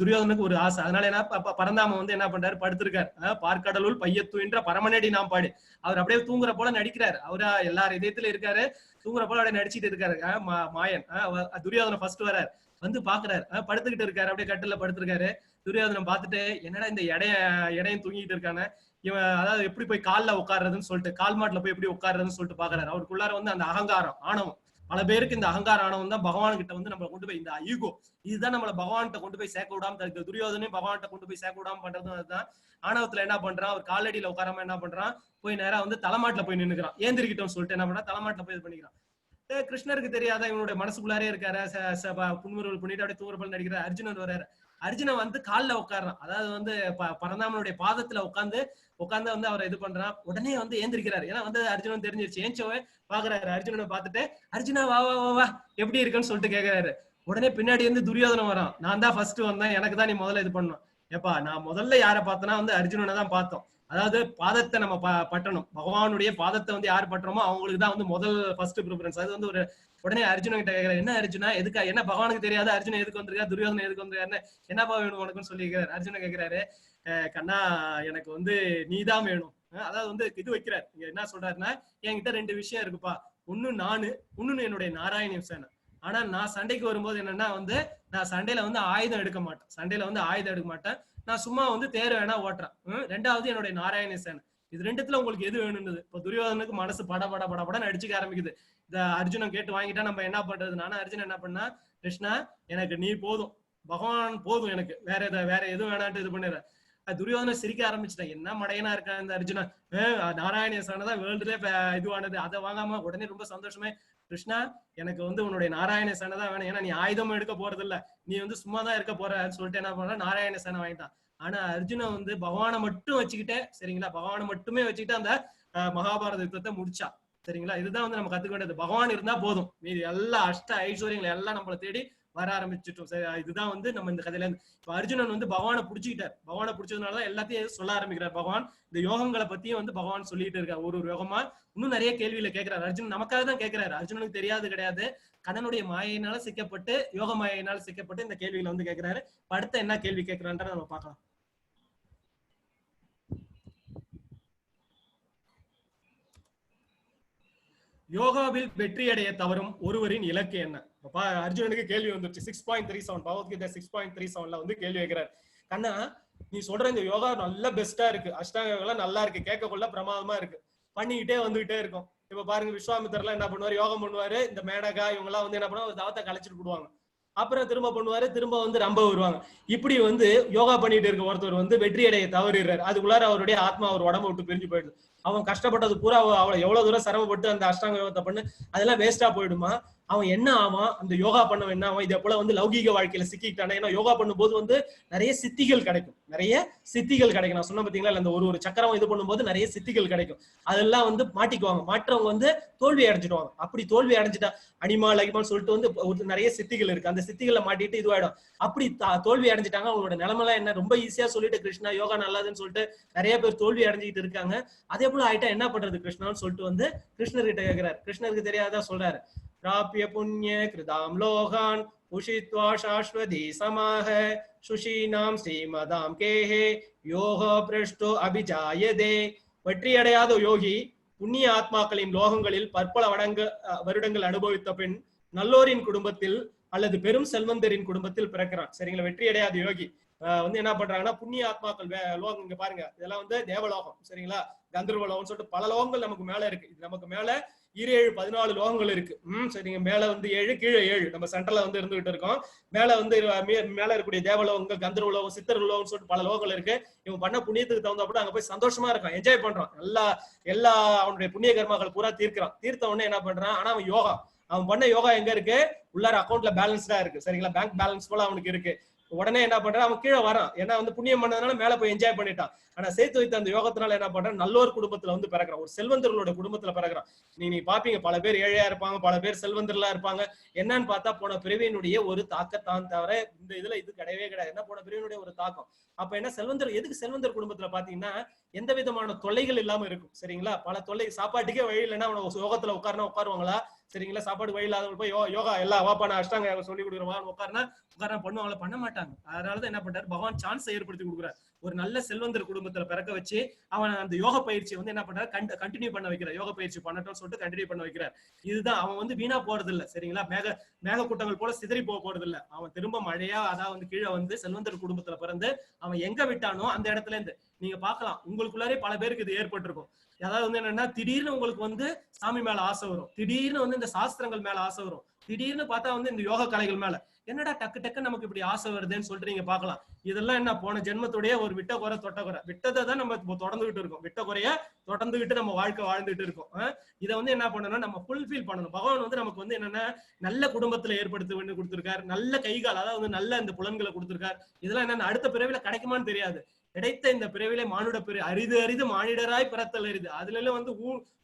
துரியோதனுக்கு ஒரு ஆசை. அதனால என்ன பரந்தாம வந்து என்ன பண்றாரு, படுத்திருக்காரு. பார்க்கடலுள் பையத்துன்ற பரமநடி நாம் பாடு. அவர் அப்படியே தூங்குற போல நடிக்கிறாரு. அவரா எல்லார் இதயத்துல இருக்காரு, தூங்குற போல அப்படியே நடிச்சிட்டு இருக்காரு. மாயன் துரியோதனை ஃபர்ஸ்ட் வராரு, வந்து பாக்குறாரு, படுத்துக்கிட்டு இருக்காரு, அப்படியே கட்டில படுத்திருக்காரு. துரியோதனம் பார்த்துட்டு என்னடா இந்த இடையும் தூங்கிட்டு இருக்கானே இவன், அதாவது எப்படி போய் காலில் உட்காடுறதுன்னு சொல்லிட்டு கால் மாட்டுல போய் எப்படி உட்காடுறதுன்னு சொல்லிட்டு பாக்குறாரு. அவருக்குள்ளார வந்து அந்த அகங்காரம், ஆணவம். பல பேருக்கு இந்த அகங்கார ஆணவம் தான் பகவான் கிட்ட வந்து நம்மளை கொண்டு போய், இந்த ஈகோ இதுதான் நம்மளை பகவான்கிட்ட கொண்டு போய் சேர்க்க விடாம தடுக்குது. துரியோதனையும் பகவான்கிட்ட கொண்டு போய் சேர்க்க விடாம பண்றதும் அதுதான். ஆணவத்துல என்ன பண்றான், அவர் காலடியில உட்காராம என்ன பண்றான், போய் நேரா வந்து தலைமாட்டுல போய் நின்னுக்கிறான். ஏந்திரிக்கிட்டோம்னு சொல்லிட்டு என்ன பண்றான், தலைமாட்டுல போய் இது பண்ணிக்கிறான். கிருஷ்ணருக்கு தெரியாத இவனுடைய மனசுக்குள்ளாரே இருக்காரு, புன்முறுவல் பண்ணிட்டு அப்படியே தூரப்பல் நடிக்கிறார். அர்ஜுனன் வர்றாரு. அர்ஜுனன் வந்து காலில் உட்காடுறான். அதாவது வந்து பரந்தாமனுடைய பாதத்துல உட்காந்து வந்து அவரை இது பண்றான். உடனே வந்து ஏந்திரிக்கிறாரு. ஏன்னா வந்து அர்ஜுனன் தெரிஞ்சிருச்சு. ஏஞ்சவே பாக்குறாரு. அர்ஜுனனை பார்த்துட்டு அர்ஜுனா வா வா வா எப்படி இருக்குன்னு சொல்லிட்டு கேட்கிறாரு. உடனே பின்னாடி இருந்து துரியோதனம் வரான். நான் தான் ஃபர்ஸ்ட் வந்தேன், எனக்கு தான் நீ முதல்ல இது பண்ணணும். ஏப்பா நான் முதல்ல யாரை பார்த்தேன்னா வந்து அர்ஜுனனை தான் பார்த்தோம். அதாவது பாதத்தை நம்ம பட்டணும். பகவானுடைய பாதத்தை வந்து யார் பட்டுறோமோ அவங்களுக்கு தான் வந்து முதல் ஃபர்ஸ்ட் ப்ரிஃபரன்ஸ். அது வந்து ஒரு உடனே அர்ஜுன கிட்ட கேட்கிறார், என்ன அர்ஜுனா எதுக்கா, என்ன பகவானுக்கு தெரியாது அர்ஜுன எதுக்கு வந்திருக்கா, துரியோதனை எதுக்கு வந்திருக்காருன்னு என்னப்பா வேணும் உனக்குன்னு சொல்லி கேட்கிறார். அர்ஜுன கேட்கிறாரு, கண்ணா எனக்கு வந்து நீதான் வேணும். அதாவது வந்து இது வைக்கிறார். இங்க என்ன சொல்றாருன்னா, என்கிட்ட 2 விஷயம் இருக்குப்பா, ஒன்னு நானு, இன்னொன்னு என்னுடைய நாராயணியம் சேனை. ஆனா நான் சண்டைக்கு வரும்போது என்னன்னா வந்து நான் சண்டையில வந்து ஆயுதம் எடுக்க மாட்டேன். நான் சும்மா வந்து தேர் வேணா ஓட்டுறேன். 2வது என்னுடைய நாராயண சேனை. இது 2த்துல உங்களுக்கு எது வேணும்னு இப்ப துரியோதனுக்கு மனசு படபடன்னு அடிச்சுக்க ஆரம்பிக்குது. இந்த அர்ஜுனன் கேட்டு வாங்கிட்டா நம்ம என்ன பண்றது? நானும் அர்ஜுனன் என்ன பண்ணா, கிருஷ்ணா எனக்கு நீ போதும், பகவான் போதும், எனக்கு வேற எதுவும் வேணான்ட்டு இது பண்ணிடுறேன். துரியோதனை சிரிக்க ஆரம்பிச்சுட்டேன். என்ன மடையனா இருக்கா இந்த அர்ஜுனா, நாராயணிய சேனை தான் வேர்ல்டுலே இதுவானது, அதை வாங்காம உடனே ரொம்ப சந்தோஷமே, கிருஷ்ணா எனக்கு வந்து உன்னுடைய நாராயண சேனை தான் வேணும். ஏன்னா நீ ஆயுதமும் எடுக்க போறது இல்ல, நீ வந்து சும்மா தான் இருக்க போறன்னு சொல்லிட்டு என்ன பண்ற, நாராயண சேனை வாங்கிட்டான். ஆனா அர்ஜுனன் வந்து பகவானை மட்டும் வச்சுக்கிட்டே, சரிங்களா, பகவானை மட்டுமே வச்சுக்கிட்டு அந்த மகாபாரத யுத்தத்தை முடிச்சா. சரிங்களா, இதுதான் வந்து நம்ம கத்துக்க வேண்டியது. பகவான் இருந்தா போதும், மீது எல்லா அஷ்ட ஐஸ்வர்யங்கள் எல்லாம் நம்மளை தேடி வர ஆரம்பிச்சுட்டோம். சரி, இதுதான் வந்து நம்ம இந்த கதையில இருந்து இப்ப அர்ஜுனன் வந்து பகவானை பிடிச்சிக்கிட்டார். பகவானை பிடிச்சதுனாலதான் எல்லாத்தையும் சொல்ல ஆரம்பிக்கிறார். பகவான் இந்த யோகங்களை பத்தியும் வந்து பகவான் சொல்லிட்டு இருக்கார். ஒரு யோகமா இன்னும் நிறைய கேள்வியில கேட்கிறார். அர்ஜுனன் நமக்காக தான் கேட்கிறாரு. அர்ஜுனனுக்கு தெரியாது கிடையாது. கண்ணனுடைய மாயினால சிக்கப்பட்டு, யோக மாயினால சிக்கப்பட்டு இந்த கேள்வியில வந்து கேட்கிறாரு. அடுத்த என்ன கேள்வி கேட்கிறான்ற நம்ம பார்க்கலாம். யோகாவில் வெற்றி அடைய தவறும் ஒருவரின் இலக்கு என்ன? அர்ஜுனனுக்கு கேள்வி வந்துருச்சு. 6.37 பகவத்கீதை 6.37 வந்து கேள்வி வைக்கிறார். கண்ணா நீ சொல்ற இந்த யோகா நல்ல பெஸ்டா இருக்கு, அஷ்டாங்கெல்லாம் நல்லா இருக்கு, கேட்க கொள்ள பிரமாதமா இருக்கு, பண்ணிக்கிட்டே வந்துகிட்டே இருக்கும். இப்ப பாருங்க, விஸ்வாமித்திரலாம் என்ன பண்ணுவாரு, யோகம் பண்ணுவாரு. இந்த மேனகா இவங்க எல்லாம் வந்து என்ன பண்ணுவாங்க, தவத்தை கலைச்சிட்டு போடுவாங்க. அப்புறம் திரும்ப பண்ணுவாரு, திரும்ப வந்து ரொம்ப வருவாங்க. இப்படி வந்து யோகா பண்ணிட்டு இருக்க ஒருத்தர் வந்து வெற்றி அடைய தவறிடுறாரு. அதுக்குள்ளார அவருடைய ஆத்மா அவர் உடம்ப விட்டு பிரிஞ்சு போயிடுது. அவன் கஷ்டப்பட்டது பூரா அவளை எவ்வளவு தூரம் சிரமப்பட்டு அந்த அஷ்டாங்க யோகத்தை பண்ணு, அதெல்லாம் வேஸ்டா போயிடுமா? அவன் என்ன ஆவான்? அந்த யோகா பண்ணவன் என்ன ஆவான்? இதே போல வந்து லௌகீக வாழ்க்கையில சிக்கிக்கிட்டானே. ஏன்னா யோகா பண்ணும்போது வந்து நிறைய சித்திகள் கிடைக்கும், நிறைய சித்திகள் கிடைக்கும். நான் சொன்ன பாத்தீங்களா, அந்த ஒரு சக்கரம் இது பண்ணும்போது நிறைய சித்திகள் கிடைக்கும். அதெல்லாம் வந்து மாட்டிக்குவாங்க. மாற்றவங்க வந்து தோல்வி அடைஞ்சிடுவாங்க. அப்படி தோல்வி அடைஞ்சிட்டா அனிமால் அகிமால் சொல்லிட்டு வந்து நிறைய சித்திகள் இருக்கு. அந்த சித்திகளை மாட்டிட்டு இதுவாயிடும். அப்படி தோல்வி அடைஞ்சிட்டாங்க. அவங்களோட நிலைமெல்லாம் என்ன? ரொம்ப ஈஸியா சொல்லிட்டு கிருஷ்ணா யோகா நல்லாதுன்னு சொல்லிட்டு நிறைய பேர் தோல்வி அடைஞ்சிட்டு இருக்காங்க. அதே போல ஆயிட்டா என்ன பண்றது கிருஷ்ணான்னு சொல்லிட்டு வந்து கிருஷ்ணர்கிட்ட கேட்கிறாரு. கிருஷ்ணருக்கு தெரியாதா சொல்றாரு. பிராபிய புண்ணிய கிருதாம் லோகான் உஷித்வா சாஸ்வதி சமாக சுஷீனாம் ஸ்ரீமதாம் கேஹே யோகோ பிரஷ்டோ அபிஜாயதே. வெற்றியடையாத யோகி புண்ணிய ஆத்மாக்களின் லோகங்களில் பற்பல வருடங்கள் அனுபவித்த பின் நல்லோரின் குடும்பத்தில் அல்லது பெரும் செல்வந்தரின் குடும்பத்தில் பிறக்கிறான். சரிங்களா? வெற்றி அடையாத யோகி வந்து என்ன பண்றாங்கன்னா, புண்ணிய ஆத்மாக்கள் லோகம் இங்க பாருங்க, இதெல்லாம் வந்து தேவலோகம். சரிங்களா? கந்தர்வ லோகம் சொல்லிட்டு பல லோகங்கள் நமக்கு மேல இருக்கு. இது நமக்கு மேல 7 14 லோகங்கள் இருக்கு. சரிங்க. மேல வந்து 7, கீழே 7. நம்ம சென்டர்ல வந்து இருந்துகிட்டு இருக்கோம். மேல வந்து மேல இருக்கக்கூடிய தேவலோகங்கள், கந்தர்வ லோகம், சித்தர் லோகம் சொல்லிட்டு பல லோகங்கள் இருக்கு. இவன் பண்ண புண்ணியத்துக்கு தகுந்தப்பட அங்க போய் சந்தோஷமா இருக்கான், என்ஜாய் பண்றான். எல்லா அவனுடைய புண்ணிய கர்மாக்கள் பூரா தீர்க்கிறான். தீர்த்த உடனே என்ன பண்றான்? ஆனா அவன் பண்ண யோகா எங்க இருக்கு? உள்ளார அக்கௌண்ட்ல பேலன்ஸ்டா இருக்கு. சரிங்களா? பேங்க் பேலன்ஸ் போல அவனுக்கு இருக்கு. உடனே என்ன பண்றான்? அவன் கீழே வரான். ஏன்னா வந்து புண்ணியம் பண்ணதுனால மேல போய் என்ஜாய் பண்ணிட்டான். ஆனா சேர்த்து வைத்த அந்த யோகத்தினால என்ன பண்றான்? நல்லோர் குடும்பத்துல வந்து பிறக்கிறான். ஒரு செல்வந்தர்களோட குடும்பத்துல பிறக்கிறான். நீ பாப்பீங்க, பல பேர் ஏழையா இருப்பாங்க, பல பேர் செல்வந்தர்களா இருப்பாங்க. என்னன்னு பார்த்தா போன பிறவியினுடைய ஒரு தாக்கத்தான் தவிர இந்த இதுல இது கிடையவே கிடையாது. என்ன போன பிறவியினுடைய ஒரு தாக்கம். அப்ப என்ன செல்வந்தர் எதுக்கு செல்வந்தர் குடும்பத்துல பாத்தீங்கன்னா எந்த விதமான தொல்லைகள் இல்லாம இருக்கும். சரிங்களா? பல தொல்லை, சாப்பாட்டுக்கே வழி இல்லைன்னா அவனை யோகத்துல உட்காருவாங்களா? சரிங்களா? சாப்பாடு வழி இல்லாத போய் யோகா எல்லாம் வாப்பா நான் அஷ்டாங்க சொல்லி கொடுக்குறேன் உட்காருனா பண்ணுவாங்களா? பண்ண மாட்டாங்க. அதனாலதான் என்ன பண்றாரு? பகவான் சான்ஸ் ஏற்படுத்தி கொடுக்குறாரு. ஒரு நல்ல செல்வந்தர் குடும்பத்துல பிறக்க வச்சு அவன் அந்த யோக பயிற்சி வந்து என்ன பண்றாரு? கண்டினியூ பண்ண வைக்கிறார். யோக பயிற்சி பண்ணட்டும் சொல்லிட்டு கண்டினியூ பண்ண வைக்கிறார். இதுதான் அவன் வந்து வீணா போறது இல்ல. சரிங்களா? மேக கூட்டங்கள் போல சிதறி போறது இல்ல. அவன் திரும்ப மழையா அதாவது வந்து கீழே வந்து செல்வந்தர் குடும்பத்துல பிறந்து அவன் எங்க விட்டானோ அந்த இடத்துல இருந்து நீங்க பாக்கலாம். உங்களுக்குள்ளாரே பல பேருக்கு இது ஏற்பட்டிருக்கும். அதாவது வந்து என்னன்னா, திடீர்னு உங்களுக்கு வந்து சாமி மேல ஆசை வரும், திடீர்னு வந்து இந்த சாஸ்திரங்கள் மேல ஆசை வரும், திடீர்னு பார்த்தா வந்து இந்த யோக கலைகள் மேல என்னடா டக்கு நமக்கு இப்படி ஆசை வருதுன்னு சொல்லிட்டு நீங்க பாக்கலாம். இதெல்லாம் என்ன? போன ஜென்மத்துடைய ஒரு விட்ட குறை தொட்ட குறை. விட்டதை தான் நம்ம தொடர்ந்துகிட்டு இருக்கோம். விட்ட குறைய தொடர்ந்துகிட்டு நம்ம வாழ்க்கை வாழ்ந்துட்டு இருக்கோம். இதை வந்து என்ன பண்ணணும்? நம்ம ஃபுல்ஃபில் பண்ணணும். பகவான் வந்து நமக்கு வந்து என்னன்னா நல்ல குடும்பத்துல ஏற்படுத்த வேண்டி கொடுத்திருக்காரு, நல்ல கைகால் அதாவது வந்து நல்ல இந்த புலன்களை கொடுத்திருக்காரு. இதெல்லாம் என்னன்னா அடுத்த பிறவில கிடைக்குமான்னு தெரியாது. கிடைத்த இந்த பிறவிலே மானுட அரிது மானிடராய் பிறத்தல் அரிது. அதுல எல்லாம் வந்து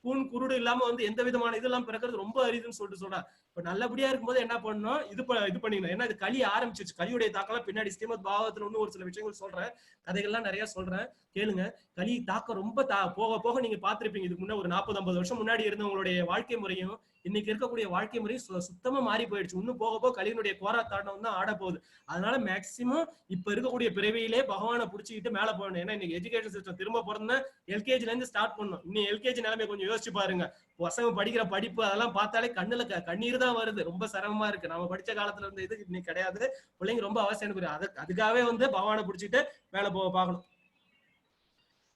ஊன் குருடு இல்லாம வந்து எந்த விதமான இதெல்லாம் பிறக்கிறது ரொம்ப அரிதுன்னு சொல்லிட்டு சொல்றாங்க. இப்ப நல்லபடியா இருக்கும்போது என்ன பண்ணணும்? இது பண்ணிக்கணும். ஏன்னா இது களி ஆரம்பிச்சிருச்சு. களியுடைய தாக்கம் பின்னாடி ஸ்ரீமத் பாகவத்துல இன்னும் ஒரு சில விஷயங்கள் சொல்றேன், கதைகள்லாம் நிறைய சொல்றேன், கேளுங்க. களி தாக்கம் ரொம்ப போக போக நீங்க பாத்திருப்பீங்க. இதுக்கு முன்ன ஒரு 40-50 வருஷம் முன்னாடி இருந்தவங்களுடைய வாழ்க்கை முறையும் இன்னைக்கு இருக்கக்கூடிய வாழ்க்கை முறையும் சுத்தமா மாறி போயிடுச்சு. இன்னும் போக போக கலியினுடைய கோரா தாண்டம் தான் ஆட போகுது. அதனால மேக்சிமம் இப்ப இருக்கக்கூடிய பிறவியிலே பகவானை புடிச்சுக்கிட்டு மேல போகணும். ஏன்னா இன்னைக்கு எஜுகேஷன் சிஸ்டம் திரும்ப பிறந்த எல்கேஜில இருந்து ஸ்டார்ட் பண்ணணும். இன்னும் எல்கேஜி நிலைமை கொஞ்சம் யோசிச்சு பாருங்க. பசங்க படிக்கிற படிப்பு அதெல்லாம் பார்த்தாலே கண்ணீர் தான் வருது. ரொம்ப சிரமமா இருக்கு. நம்ம படிச்ச காலத்துல இருந்த இது இன்னைக்கு கிடையாது. பிள்ளைங்க ரொம்ப அவசியம். அதுக்காகவே வந்து பகவானை புடிச்சிட்டு மேல பார்க்கணும்.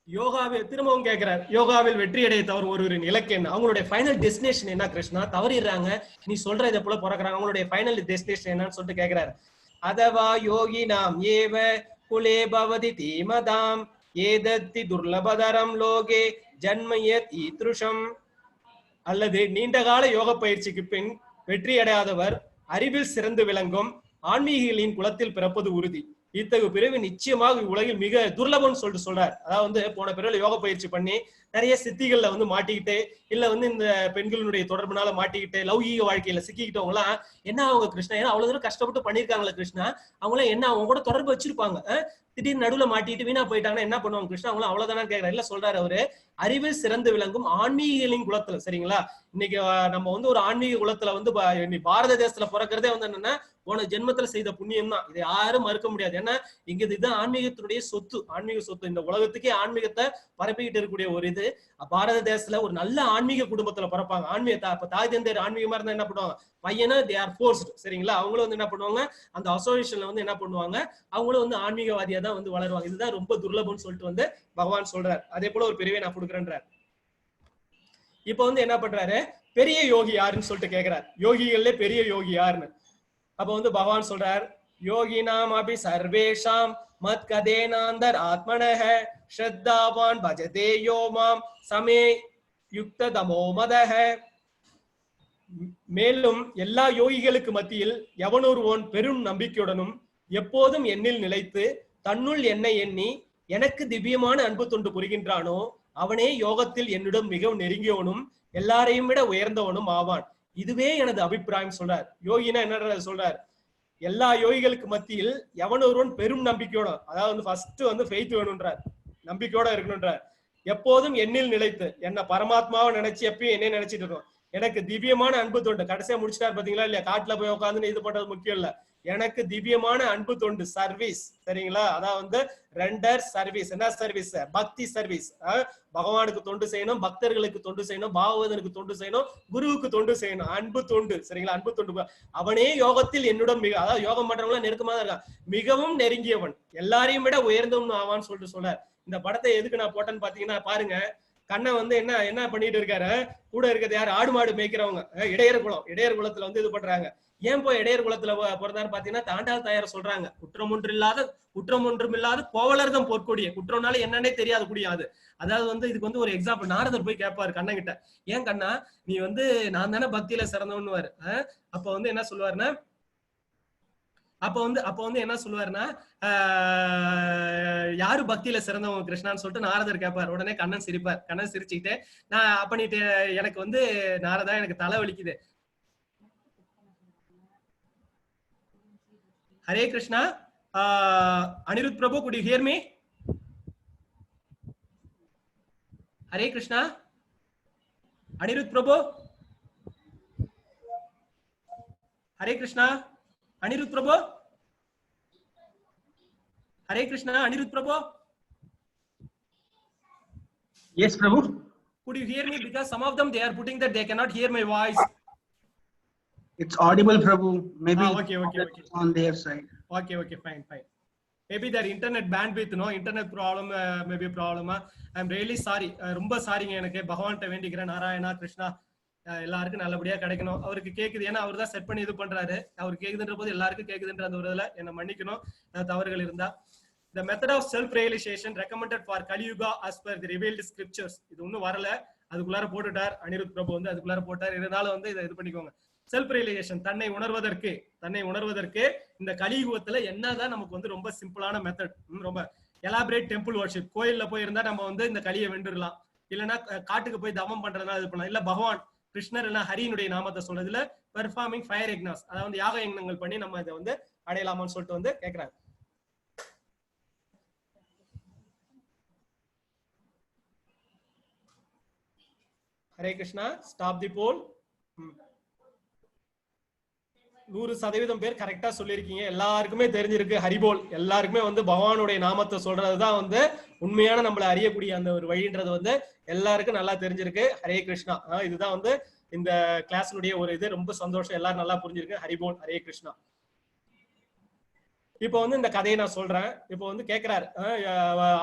யோகாவில் திரும்பவும் கேட்கிறார், யோகாவில் வெற்றி அடைய தவறு ஒருவரின் இலக்கு என்ன? அவங்களுடைய ஃபைனல் டெஸ்டினேஷன் என்ன கிருஷ்ணா? தவறிடுறாங்க, நீ சொல்ற இதை போல பிறக்கிறாங்க, அவங்களுடைய ஃபைனல் டெஸ்டினேஷன் என்னன்னு சொல்லிட்டு கேட்கிறாரு. அதவா யோகி நாம் ஏவ குலே பவதி தீமதாம் ஏதத்தி துர்லபதரம் லோகே ஜன்மயத் ஈத்ருஷம். அல்லது நீண்டகால யோக பயிற்சிக்கு பின் வெற்றி அடையாதவர் அறிவில் சிறந்து விளங்கும் ஆன்மீகிகளின் குலத்தில் பிறப்பது உறுதி. இத்தகைய பிறவி நிச்சயமாக உலகில் மிக துர்லபம்னு சொல்லிட்டு சொல்றாரு. அதாவது வந்து போன பிறவில யோக பயிற்சி பண்ணி நிறைய சித்திகள்ல வந்து மாட்டிக்கிட்டு, இல்ல வந்து இந்த பெண்களுடைய தொடர்புனால மாட்டிக்கிட்டு லௌகீக வாழ்க்கையில சிக்கிக்கிட்டவங்க எல்லாம் என்ன அவங்க கிருஷ்ணா? ஏன்னா அவ்வளவு தூரம் கஷ்டப்பட்டு பண்ணிருக்காங்களா கிருஷ்ணா? அவங்களாம் என்ன அவங்க கூட தொடர்பு வச்சிருப்பாங்க, திடீர்னு நடுவுல மாட்டிட்டு வீணா போயிட்டாங்கன்னா என்ன பண்ணுவாங்க கிருஷ்ணா? அவங்களும் அவ்வளவுதானு கேட்கிறாரு. இல்ல சொல்றாரு அவரு, அறிவில் சிறந்து விளங்கும் ஆன்மீகங்களின் குலத்துல. சரிங்களா? இன்னைக்கு நம்ம வந்து ஒரு ஆன்மீக குலத்துல வந்து பாரத தேசத்துல பிறக்கிறதே வந்து என்னன்னா போன ஜென்மத்துல செய்த புண்ணியம் தான். இதை யாரும் மறுக்க முடியாது. ஏன்னா இங்க இதுதான் ஆன்மீகத்தினுடைய சொத்து, ஆன்மீக சொத்து. இந்த உலகத்துக்கே ஆன்மீகத்தை பரப்பிக்கிட்டு இருக்கக்கூடிய ஒரு இது பாரத தேசத்துல ஒரு நல்ல ஆன்மீக குடும்பத்துல பிறப்பாங்க. ஆன்மீக தாய் தந்தையர் ஆன்மீகமா இருந்தா என்ன பண்ணுவாங்க? பையனை தே ஆர் ஃபோர்ஸ்ட். சரிங்களா? அவங்களும் வந்து என்ன பண்ணுவாங்க? அந்த அசோசியேஷன்ல வந்து என்ன பண்ணுவாங்க? அவங்களும் வந்து ஆன்மீகவாதியா தான் வந்து வளருவாங்க. இதுதான் ரொம்ப துர்லபம்னு சொல்லிட்டு வந்து பகவான் சொல்றாரு. அதே போல ஒரு பிரிவை நான் கொடுக்குறேன்றார். இப்ப வந்து என்ன பண்றாரு? பெரிய யோகி யாருன்னு சொல்லிட்டு கேட்கிறார். யோகிகள்ல பெரிய யோகி யாருன்னு. அப்ப வந்து பகவான் சொல்றார், யோகினாம் அபி சர்வேஷாம் மத் கதேனாந்தர் ஆத்மனஹ ஸ்ரத்தாவான் பஜதே யோமாம் சமே யுக்த தமோ மதஹ. மேலும் எல்லா யோகிகளுக்கு மத்தியில் எவனொருவன் பெரும் நம்பிக்கையுடனும் எப்போதும் என்னில் நிலைத்து தன்னுள் என்னை எண்ணி எனக்கு திவ்யமான அன்பு தொண்டு புரிகின்றானோ அவனே யோகத்தில் என்னிடம் மிகவும் நெருங்கியவனும் எல்லாரையும் விட உயர்ந்தவனும் ஆவான். இதுவே எனது அபிப்பிராயம் சொல்றார். யோகினா என்ன சொல்றார்? எல்லா யோகிகளுக்கு மத்தியில் எவனொருவன் பெரும் நம்பிக்கையோட, அதாவது ஃபர்ஸ்ட் வந்து ஃபெய்த் வேணும்ன்றார், நம்பிக்கையோட இருக்கணும்ன்றார். எப்போதும் என்னில் நிலைத்து, என்ன பரமாத்மாவை நினைச்சு எப்பயும் என்ன நினைச்சிட்டு இருக்கோம். எனக்கு திவ்யமான அன்பு தொண்டு, கடைசியா முடிச்சிட்டாரு பாத்தீங்களா இல்லையா? காட்டுல போய் உட்காந்து இது பண்றது முக்கியம் இல்ல, எனக்கு திவ்யமான அன்பு தொண்டு சர்வீஸ், சரிங்களா? அதான் வந்து ரெண்டர் சர்வீஸ். என்ன சர்வீஸ்? பக்தி சர்வீஸ். பகவானுக்கு தொண்டு செய்யணும், பக்தர்களுக்கு தொண்டு செய்யணும், பாகவதனுக்கு தொண்டு செய்யணும், குருவுக்கு தொண்டு செய்யணும். அன்பு தொண்டு, சரிங்களா? அன்பு தொண்டு. அவனே யோகத்தில் என்னுடன் மிக, அதாவது யோகம் பண்றவங்க நெருக்கமா தான் இருக்கான், மிகவும் நெருங்கியவன், எல்லாரையும் விட உயர்ந்தவன் ஆவான்னு சொல்லிட்டு சொல்றார். இந்த படத்தை எதுக்கு நான் போட்டேன்னு பாத்தீங்கன்னா பாருங்க, கண்ணன் வந்து என்ன பண்ணிட்டு இருக்காரு, கூட இருக்கிறது யாரு? ஆடு மாடு மேய்க்கிறவங்க, இடையர் குலம். இடையர் குலத்துல வந்து இது பண்றாங்க. ஏன் போய் இடையர் குலத்துல பிறந்தாரு பாத்தீங்கன்னா, தாண்டால் தாயார் சொல்றாங்க, குற்றம் ஒன்றும் இல்லாத கோவலர்தம் பொற்கொடிய, குற்றம்னால என்னன்னே தெரியாது கூடியாது. அதாவது வந்து இதுக்கு வந்து ஒரு எக்ஸாம்பிள், நாரதர் போய் கேட்பாரு கண்ணன் கிட்ட, ஏன் கண்ணா நீ வந்து நான் தானே பக்தியில சிறந்தவன்னுவாரு. அப்ப வந்து என்ன சொல்லுவாருன்னா, அப்ப வந்து என்ன சொல்லுவாருன்னா, யாரு பக்தியில சிறந்தவங்க கிருஷ்ணான்னு சொல்லிட்டு நாரதர் கேட்பார். உடனே கண்ணன் சிரிப்பார். கண்ணன் சிரிச்சுக்கிட்டே, நான் அப்ப நீ எனக்கு வந்து நாரதா எனக்கு தலை வலிக்குது. ஹரே கிருஷ்ணா. அனிருத் பிரபு, could you hear me? Hare Krishna. Anirudh Prabhu. Hare Krishna. Anirudh Prabhu. Hare Krishna. Anirudh Prabhu. Yes, Prabhu. Could you hear me? Because some of them they are putting that they cannot hear my voice. It's audible, Prabhu. Maybe okay. on their side. Okay, fine. Maybe their internet bandwidth, no internet problem, maybe problem. I'm really sorry. ரொம்ப சாரிங்க. எனக்கு பகவான்கிட்ட வேண்டிக்கிறேன், நாராயணா கிருஷ்ணா எல்லாருக்கும் நல்லபடியா கிடைக்கணும். அவருக்கு கேக்குது, ஏன்னா அவர் தான் செட் பண்ணி இது பண்றாரு. அவர் கேக்குதுன்ற போது எல்லாருக்கும் கேக்குதுன்ற அந்த ஒரு இதுல என்ன மன்னிக்கணும் தவறுகள் இருந்தா. The method of self-realization recommended for Kali Yuga as per the revealed scriptures. இது ஒன்னும் வரல, அதுக்குள்ளார போட்டுட்டார் அனிருத் பிரபு வந்து, அதுக்குள்ளார போட்டார். இருந்தாலும் வந்து இதை இது பண்ணிக்கோங்க. செல்ஃப் ரியலைசேஷன், தன்னை உணர்வதற்கு இந்த கலியுகத்துல என்னதான் நமக்கு வந்து ரொம்ப சிம்பிளான மெத்தட், ரொம்ப எலாபரேட் டெம்பிள் வர்ஷிப். கோயில்ல போய் இருந்தா நம்ம வந்து இந்த கலியை வென்றுடலாம், இல்லைன்னா காட்டுக்கு போய் தவம் பண்றதுனா இது பண்ணலாம், இல்ல பகவான் கிருஷ்ணர் இல்ல ஹரியினுடைய நாமத்தை சொல்றதுல பெர்ஃபார்மிங் ஃபயர் எக்னாஸ், அதாவது யாக யக்னங்கள் பண்ணி நம்ம இதை வந்து அடையலாமான்னு சொல்லிட்டு வந்து கேட்கிறாங்க. ஹரே கிருஷ்ணா. ஸ்டாப் தி போல். 100% பேர் கரெக்டா சொல்லியிருக்கீங்க. எல்லாருக்குமே தெரிஞ்சிருக்கு ஹரிபோல். எல்லாருக்குமே வந்து பகவானுடைய நாமத்தை சொல்றதுதான் வந்து உண்மையான நம்மளை அறியக்கூடிய அந்த ஒரு வழின்றது வந்து எல்லாருக்கும் நல்லா தெரிஞ்சிருக்கு. ஹரே கிருஷ்ணா. இதுதான் வந்து இந்த கிளாஸ்னுடைய ஒரு இது. ரொம்ப சந்தோஷம், எல்லாரும் நல்லா புரிஞ்சிருக்கு. ஹரிபோல், ஹரே கிருஷ்ணா. இப்போ வந்து இந்த கதையை நான் சொல்றேன். இப்போ வந்து கேட்கிறாரு,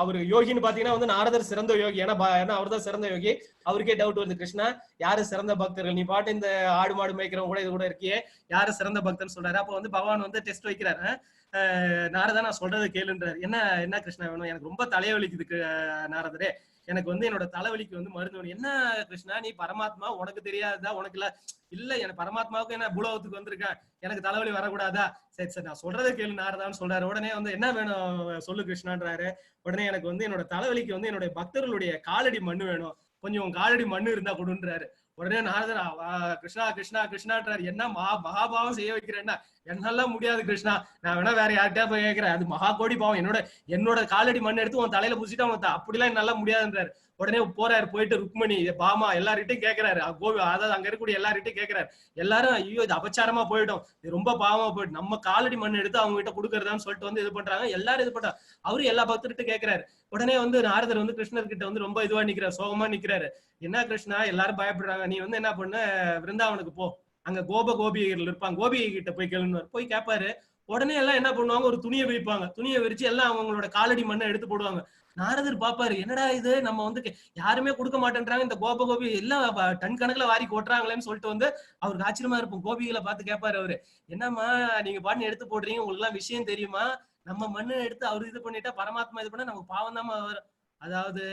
அவரு யோகின்னு பாத்தீங்கன்னா வந்து நாரதர் சிறந்த யோகி, ஏன்னா அவர் தான் சிறந்த யோகி. அவருக்கே டவுட் வருது, கிருஷ்ணா யாரு சிறந்த பக்தர்கள், நீ பாட்டு இந்த ஆடு மாடு மேய்க்கிறவங்க கூட இது கூட இருக்கியே, யாரு சிறந்த பக்தர்னு சொல்றாரு. அப்போ வந்து பகவான் வந்து டெஸ்ட் வைக்கிறாரு. நாரதா நான் சொல்றது கேளுன்றாரு. என்ன கிருஷ்ணா வேணும்? எனக்கு ரொம்ப தலைவலிக்குது நாரதரே, எனக்கு வந்து என்னோட தலைவலிக்கு வந்து மருந்து வேணும். என்ன கிருஷ்ணா நீ பரமாத்மா, உனக்கு தெரியாதா? உனக்கு இல்ல எனக்கு பரமாத்மாவுக்கு என்ன பூலோகத்துக்கு வந்திருக்கேன், எனக்கு தலைவலி வரக்கூடாதா? சரி நான் சொல்றதை கேளு நாரதான்னு சொல்றாரு. உடனே வந்து என்ன வேணும் சொல்லு கிருஷ்ணான்றாரு. உடனே எனக்கு வந்து என்னோட தலைவலிக்கு வந்து என்னுடைய பக்தர்களுடைய காலடி மண்ணு வேணும், கொஞ்சம் காலடி மண்ணு இருந்தா கொடுன்றாரு. உடனே நாரதர் கிருஷ்ணா கிருஷ்ணா கிருஷ்ணான்றாரு. என்ன மகாபாவம் செய்ய வைக்கிறேன்னா, என்னாலாம் முடியாது கிருஷ்ணா, நான் வேணா வேற யார்கிட்டயா போய் கேட்கிறேன், அது மகா கோடி பாவம், என்னோட காலடி மண் எடுத்து உன் தலையில பூசிட்டா அவன் அப்படிலாம் என்னால முடியாதுன்றாரு. உடனே போறாரு, போயிட்டு ருக்மணி பாமா எல்லார்கிட்டையும் கேட்கிறாரு, அதாவது அங்க இருக்கக்கூடிய எல்லார்கிட்டையும் கேட்கிறாரு. எல்லாரும் ஐயோ இது அபச்சாரமா போயிடும், இது ரொம்ப பாவமா போயிடும், நம்ம காலடி மண் எடுத்து அவங்க கிட்ட கொடுக்கறதான்னு சொல்லிட்டு வந்து இது பண்றாங்க. எல்லாரும் இது பண்றாங்க. அவரு எல்லா பக்தர்கிட்ட கேட்கிறாரு. உடனே வந்து நாரதர் வந்து கிருஷ்ணர் கிட்ட வந்து ரொம்ப இதுவா நிக்கிறாரு, சோகமா நிக்கிறாரு. என்ன கிருஷ்ணா எல்லாரும் பயப்படுறாங்க, நீ வந்து என்ன பண்ண, விருந்தாவனுக்கு போ, அங்க கோபிகள் இருப்பாங்க, கோபிகை கிட்ட போய் கேளுன்னு போய் கேட்பாரு. உடனே எல்லாம் என்ன பண்ணுவாங்க, ஒரு துணியை விரிப்பாங்க. துணியை விரிச்சு எல்லாம் அவங்களோட காலடி மண்ணை எடுத்து போடுவாங்க. நாரதர் பாப்பாரு, என்னடா இது, நம்ம வந்து யாருமே கொடுக்க மாட்டேன்றாங்க, இந்த கோபி எல்லாம் டன் கணக்குல வாரி கொட்டுறாங்களேன்னு சொல்லிட்டு வந்து அவருக்கு ஆச்சரியமா இருக்கும். கோபிகளை பார்த்து கேட்பாரு அவரு, என்னம்மா நீங்க பாட்டு எடுத்து போடுறீங்க, உங்களுக்கு எல்லாம் விஷயம் தெரியுமா? நம்ம மண்ணு எடுத்து அவர் இது பண்ணிட்டா பரமாத்மா இது பண்ணா நமக்கு பாவம் தான் வரும். அதாவது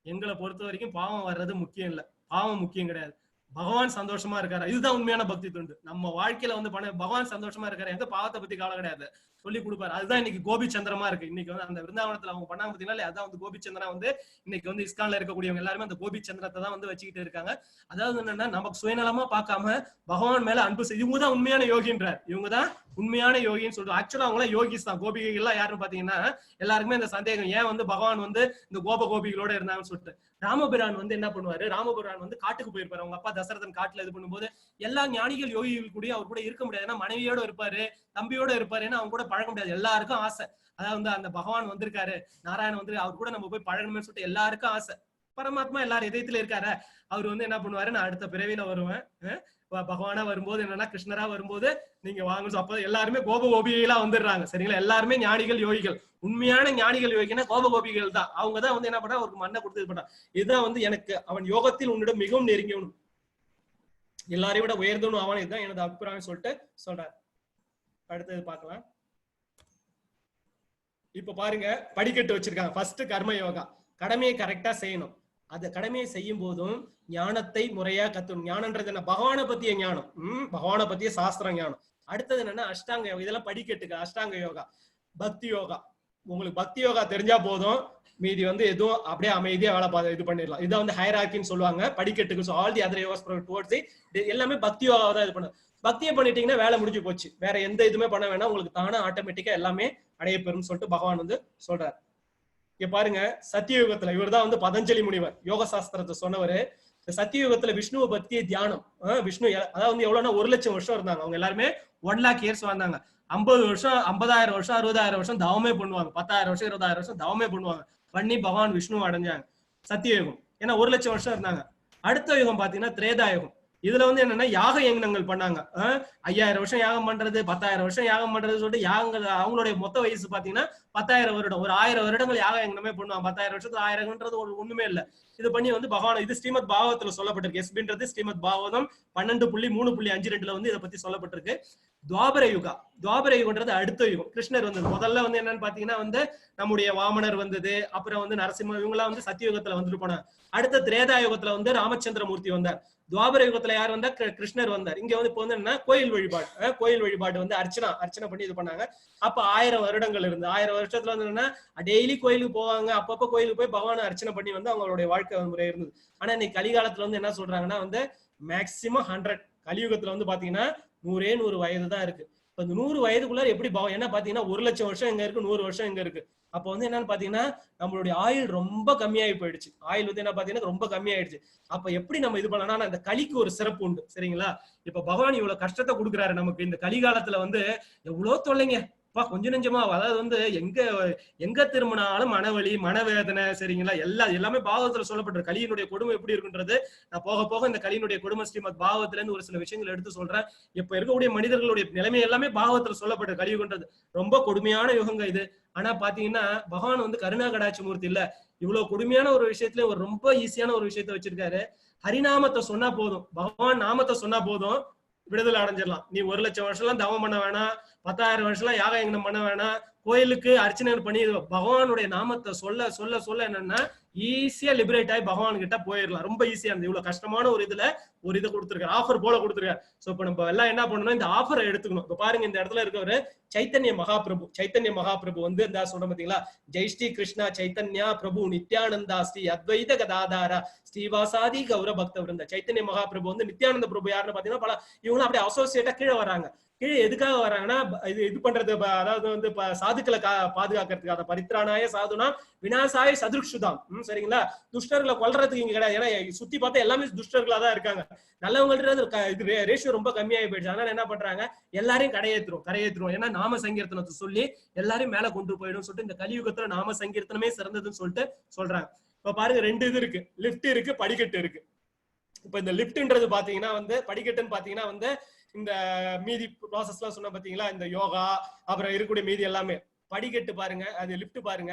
எங்களை பொறுத்த வரைக்கும் பாவம் வர்றது முக்கியம் இல்ல, பாவம் முக்கியம் கிடையாது. பகவான் சந்தோஷமா இருக்காரு, இதுதான் உண்மையான பக்தி தொண்டு. நம்ம வாழ்க்கையில வந்து பகவான் சந்தோஷமா இருக்காரு, எந்த பாவத்தை பத்தி கவலை கிடையாது, சொல்லி கொடுப்பாரு. அதுதான் இன்னைக்கு கோபி சந்திரமா இருக்கு. இன்னைக்கு வந்து அந்த விருந்தாவனத்துல அவங்க பண்ணாங்க பாத்தீங்கன்னா, அதான் வந்து கோபி சந்திரா வந்து இன்னைக்கு வந்து இஸ்கான்ல இருக்கக்கூடியவங்க எல்லாருமே அந்த கோபி சந்திரத்தை தான் வந்து வச்சுக்கிட்டு இருக்காங்க. அதாவது என்னன்னா, நமக்கு சுயநலமா பார்க்காம பகவான் மேல அன்பு செய்து, இவங்க தான் உண்மையான யோகின்றார், இவங்க தான் உண்மையான யோகின்னு சொல்றோம். ஆக்சுவலா அவங்களாம் யோகிஸ் தான். கோபிகைகள் எல்லாம் யாருன்னு பாத்தீங்கன்னா, எல்லாருக்குமே இந்த சந்தேகம், ஏன் வந்து பகவான் வந்து இந்த கோபிகளோட இருந்தாங்கன்னு சொல்லிட்டு. ராமபிரான் வந்து என்ன பண்ணுவாரு, ராமபிரான் வந்து காட்டுக்கு போயிருப்பாரு. அவங்க அப்பா தசரதன் காட்டுல இது பண்ணும்போது எல்லா ஞானிகள் யோகிகள் கூட அவர் கூட இருக்க முடியாது. ஏன்னா மனைவியோட இருப்பாரு, தம்பியோட இருப்பாரு, ஏன்னா அவங்க கூட பழக முடியாது. எல்லாருக்கும் ஆசை, அதாவது வந்து அந்த பகவான் வந்திருக்காரு, நாராயணன் வந்து அவர் கூட நம்ம போய் பழகணும்னு சொல்லிட்டு எல்லாருக்கும் ஆசை. பரமாத்மா எல்லாரும் இதயத்துல இருக்காரு. அவர் வந்து என்ன பண்ணுவாரு, நான் அடுத்த பிறவியில வருவேன், பகவானா வரும்போது என்னன்னா கிருஷ்ணரா வரும்போது நீங்க வாங்க. அப்ப எல்லாருமே கோபிகளா வந்துடுறாங்க. சரிங்களா? எல்லாருமே ஞானிகள் யோகிகள். உண்மையான ஞானிகள் யோகினா கோபிகள் தான். அவங்க தான் வந்து என்ன பண்ணா, அவருக்கு மண்ணை கொடுத்து இது பண்றான். இதுதான் வந்து எனக்கு அவன் யோகத்தில் உன்னிடம் மிகவும் நெருங்கியவனும் எல்லாரையும் விட உயர்ந்தவனும் அவன், இதுதான் எனது அபிப்பிராயம் சொல்லிட்டு சொல்றாரு. அடுத்தது பார்க்கலாம். இப்ப பாருங்க, படிக்கட்டு வச்சிருக்காங்க. ஃபர்ஸ்ட் கர்ம யோகா, கடமையை கரெக்டா செய்யணும். அந்த கடமையை செய்யும் போதும் ஞானத்தை முறையா கத்துணும். ஞானம்ன்றது என்ன? பகவானை பத்திய ஞானம், பகவானை பத்திய சாஸ்திர ஞானம். அடுத்தது என்னன்னா அஷ்டாங்க யோகா. இதெல்லாம் படிக்கட்டுக்கு. அஷ்டாங்க யோகா, பக்தி யோகா. உங்களுக்கு பக்தி யோகா தெரிஞ்சா போதும், மீதி வந்து எதுவும் அப்படியே அமைதியா வேலை இது பண்ணிடலாம். இதான் வந்து ஹைரார்க்கின்னு சொல்லுவாங்க படிக்கட்டுக்கு. All the other yogas towards எல்லாமே பக்தி யோகாவை தான் இது பண்ணு. பக்தியை பண்ணிட்டீங்கன்னா வேலை முடிஞ்சு போச்சு, வேற எந்த இதுவுமே பண்ண வேணாம், உங்களுக்கு தானே ஆட்டோமேட்டிக்கா எல்லாமே அடைய பெறும் சொல்லிட்டு பகவான் வந்து சொல்றாரு. இங்க பாருங்க, சத்தியயுகத்துல இவர் தான் வந்து பதஞ்சலி முனிவர், யோக சாஸ்திரத்தை சொன்னவரு. இந்த சத்தியயுகத்துல விஷ்ணுவை பத்திய தியானம், விஷ்ணு அதாவது வந்து எவ்வளவுன்னா 1,00,000 வருஷம் இருந்தாங்க. அவங்க எல்லாருமே 1 lakh years வாழ்ந்தாங்க. 50 வருஷம் 50,000 வருஷம் 60,000 வருஷம் தவமே பண்ணுவாங்க. 10,000 வருஷம் 20,000 வருஷம் தவமே பண்ணுவாங்க. பண்ணி பகவான் விஷ்ணு அடைஞ்சாங்க. சத்தியயுகம் ஏன்னா 1,00,000 வருஷம் இருந்தாங்க. அடுத்த யுகம் பாத்தீங்கன்னா திரேதாயுகம். இதுல வந்து என்னன்னா யாக யக்னங்கள் பண்ணாங்க. 5,000 வருஷம் யாகம் பண்றது, 10,000 வருஷம் யாகம் பண்றது சொல்லிட்டு யாகங்கள் அவங்களுடைய மொத்த வயசு பாத்தீங்கன்னா 10,000 வருடம். ஒரு 1000 வருடங்கள் யாக யக்னமே பண்ணுவாங்க. 10,000 வருஷத்துக்கு 1000ன்றது ஒண்ணுமே இல்ல. இது பண்ணி வந்து பகவான், இது ஸ்ரீமத் பாகவத்துல சொல்லப்பட்டிருக்கு. எஸ்பின்றது ஸ்ரீமத் பாகவதம் 12.3.52 வந்து இதை பத்தி சொல்லப்பட்டிருக்கு. துவாபர யுகா, துவாபர யுகன்றது அடுத்த யுகம். கிருஷ்ணர் வந்தது. முதல்ல வந்து என்னன்னு பாத்தீங்கன்னா வந்து நம்முடைய வாமனர் வந்தது, அப்புறம் வந்து நரசிம்ம, இவங்கெல்லாம் வந்து சத்தியுகத்துல வந்துட்டு போனாங்க. அடுத்த திரேதா யுகத்துல வந்து ராமச்சந்திரமூர்த்தி வந்தார். துவாபர யுகத்துல யார் வந்தா? கிருஷ்ணர் வந்தார். இங்க வந்து இப்போ வந்து என்ன, கோயில் வழிபாடு, கோயில் வழிபாடு வந்து அர்ச்சனை பண்ணி இது பண்ணாங்க. அப்ப 1000 வருடங்கள் இருந்து 1000 வருஷத்துல வந்து என்னன்னா டெய்லி கோயிலுக்கு போவாங்க. அப்பப்ப கோயிலுக்கு போய் பகவானை அர்ச்சனை பண்ணி வந்து அவங்களுடைய வாழ்க்கை முறை இருந்தது. ஆனா இன்னைக்கு கலிகாலத்துல வந்து என்ன சொல்றாங்கன்னா வந்து மேக்சிமம் 100, கலியுகத்துல வந்து பாத்தீங்கன்னா 100 வயது தான் இருக்கு. இப்ப இந்த 100 வயதுக்குள்ள எப்படி என்ன பாத்தீங்கன்னா 1,00,000 வருஷம் எங்க இருக்கு, 100 வருஷம் எங்க இருக்கு. அப்ப வந்து என்னன்னு பாத்தீங்கன்னா நம்மளுடைய ஆயுள் ரொம்ப கம்மியாகி போயிடுச்சு. ஆயுள் வந்து என்ன பாத்தீங்கன்னா ரொம்ப கம்மியாயிடுச்சு. அப்ப எப்படி நம்ம இது பண்ணலாம்? இந்த கலிக்கு ஒரு சிறப்பு உண்டு. சரிங்களா? இப்ப பகவான் இவ்வளவு கஷ்டத்தை கொடுக்குறாரு நமக்கு. இந்த கலிகாலத்துல வந்து எவ்வளவு தொல்லைங்க, கொஞ்சம் நெஞ்சமா. அதாவது வந்து எங்க திரும்பினாலும் மனவலி, மனவேதனை. சரிங்களா? எல்லாமே பாகவத்துல சொல்லப்பட்டிருக்கு. கலியினுடைய கொடுமை எப்படி இருக்குன்றது நான் போக போக இந்த கலியினுடைய கொடுமை ஸ்ரீமத் பாகவத்துல இருந்து ஒரு சில விஷயங்கள் எடுத்து சொல்றேன். இப்ப இருக்கக்கூடிய மனிதர்களுடைய நிலைமை எல்லாமே பாகவத்துல சொல்லப்பட்டிருக்கு. கலியுகன்றது ரொம்ப கொடுமையான யுகங்க இது. ஆனா பாத்தீங்கன்னா பகவான் வந்து கருணா கடாட்சி மூர்த்தி இல்ல, இவ்வளவு கொடுமையான ஒரு விஷயத்துல ஒரு ரொம்ப ஈஸியான ஒரு விஷயத்த வச்சிருக்காரு. ஹரிநாமத்தை சொன்னா போதும், பகவான் நாமத்தை சொன்னா போதும், விடுதலை அடைஞ்சிடலாம். நீ 1,00,000 வருஷம் எல்லாம் தவம் பண்ண வேணாம், 10,000 வருஷம் எல்லாம் யாக யக்னம் பண்ண வேணாம், கோயிலுக்கு அர்ச்சனை பண்ணி பகவானுடைய நாமத்தை சொல்ல சொல்ல சொல்ல என்னன்னா ஈஸியா லிபரேட் ஆகி பகவான் கிட்ட போயிடலாம். ரொம்ப ஈஸியா இருந்தது. இவ்வளவு கஷ்டமான ஒரு இதுல ஒரு இதை கொடுத்துருக்காரு, ஆஃபர் போல கொடுத்துருக்காரு. சோ இப்ப நம்ம எல்லாம் என்ன பண்ணணும், இந்த ஆஃபரை எடுத்துக்கணும். இப்ப பாருங்க, இந்த இடத்துல இருக்கவரு சைத்தன்ய மகாபிரபு வந்து இந்த சொல்ற பாத்தீங்களா, ஜெய் ஸ்ரீ கிருஷ்ணா சைத்தன்யா பிரபு நித்யானந்தா ஸ்ரீ அத்வைத கதாதாரா ஸ்ரீவாசாதி கௌர பக்த விருந்த. சைத்தன்ய மகாபிரபு வந்து நித்யானந்த பிரபு யாருன்னு பாத்தீங்கன்னா இவங்களும் அப்படியே அசோசியேட்டா கீழே வராங்க. கீழே எதுக்காக வராங்கன்னா இது பண்றது, அதாவது வந்து சாதுக்களை பாதுகாக்கிறதுக்கு. அதை பரித்ராணாய சாதுனா விநாசாய சதுருக்ஷுதாம். சரிங்களா? துஷ்டர்களை கொல்றதுக்கு இங்க கிடையாது. ஏன்னா சுத்தி பார்த்தா எல்லாமே துஷ்டர்களா தான் இருக்காங்க. நல்லவங்கன்றது இது ரேஷியோ ரொம்ப கம்மியாகி போயிடுச்சு. அதனால என்ன பண்றாங்க, எல்லாரையும் கரையேற்றுரும். ஏன்னா நாம சங்கீர்த்தனத்தை சொல்லி எல்லாரையும் மேல கொண்டு போயிடும் சொல்லிட்டு இந்த கலியுகத்துல நாம சங்கீர்த்தனமே சிறந்ததுன்னு சொல்லிட்டு சொல்றாங்க. இப்ப பாருங்க, 2 இது இருக்கு, லிஃப்ட் இருக்கு, படிக்கட்டு இருக்கு. இப்ப இந்த லிப்ட்ன்றது பாத்தீங்கன்னா வந்து படிக்கட்டுன்னு பாத்தீங்கன்னா வந்து இந்த மீதி ப்ராசஸ் எல்லாம் சொன்ன பாத்தீங்களா, இந்த யோகா அப்புறம் இருக்கக்கூடிய மீதி எல்லாமே. படிக்கட்டு பாருங்க, அது லிப்ட் பாருங்க,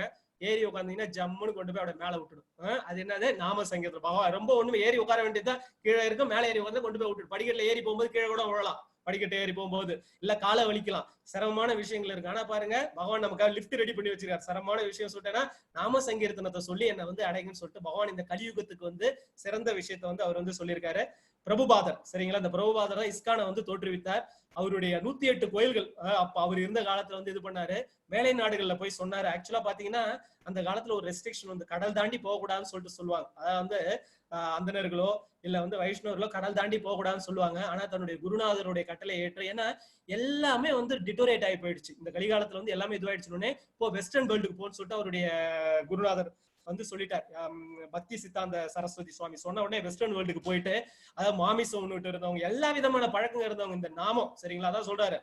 ஏறி உட்காந்தீங்கன்னா ஜம்முன்னு கொண்டு போய் அப்படியே மேல விட்டுடும். அது என்னது நாம சங்கீதம். பகவான் ரொம்ப ஒண்ணுமே ஏறி உட்கார வேண்டியதுதான், கீழே இருக்கும், மேலே ஏறி உட்காந்து கொண்டு போய் விட்டுடும். படிக்கட்டுல ஏறி போகும்போது கீழே கூட விழலாம், படிக்கட்டு ஏறி போகும்போது இல்ல காலை வலிக்கலாம், சிரமமான விஷயங்கள் இருக்கு. ஆனா பாருங்க பகவான் நமக்காக லிப்ட் ரெடி பண்ணி வச்சிருக்காரு. சிரமமான விஷயம் சொல்லிட்டேன்னா நாம சங்கீர்த்தனத்தை சொல்லி என்ன வந்து அடைங்கன்னு சொல்லிட்டு பகவான் இந்த கலியுகத்துக்கு வந்து சிறந்த விஷயத்த வந்து அவர் வந்து சொல்லியிருக்காரு. பிரபுபாதர் சரிங்களா, இந்த பிரபுபாதர் தான் இஸ்கானை வந்து தோற்றுவித்தார். அவருடைய 108 கோயில்கள் அப்ப அவர் இருந்த காலத்துல வந்து இது பண்ணாரு. மேலை நாடுகள்ல போய் சொன்னாரு. ஆக்சுவலா பாத்தீங்கன்னா அந்த காலத்துல ஒரு ரெஸ்ட்ரிக்ஷன் வந்து கடல் தாண்டி போக கூடாதுன்னு சொல்லிட்டு சொல்லுவாங்க. அதாவது வந்து அந்தனர்களோ இல்ல வந்து வைஷ்ணவர்களோ கடல் தாண்டி போக கூடாதுன்னு சொல்லுவாங்க. ஆனா தன்னுடைய குருநாதருடைய கட்டளை ஏற்று, ஏன்னா எல்லாமே வந்து டிட்டோரேட் ஆகி போயிடுச்சு இந்த கலிகாலத்துல வந்து எல்லாமே இதுவாயிடுச்சு. இப்போ வெஸ்டர்ன் வேர்ல்டுக்கு போன்னு சொல்லிட்டு அவருடைய குருநாதர் வந்து சொல்லிட்டார். பக்தி சித்தாந்த சரஸ்வதி சுவாமி சொன்ன உடனே வெஸ்டர்ன் வேர்ல்டுக்கு போயிட்டு, அதாவது மாமிசம் ஒண்ணு இருந்தவங்க, எல்லா விதமான பழக்கங்க இருந்தவங்க இந்த நாமம் சரிங்களா, அதான் சொல்றாரு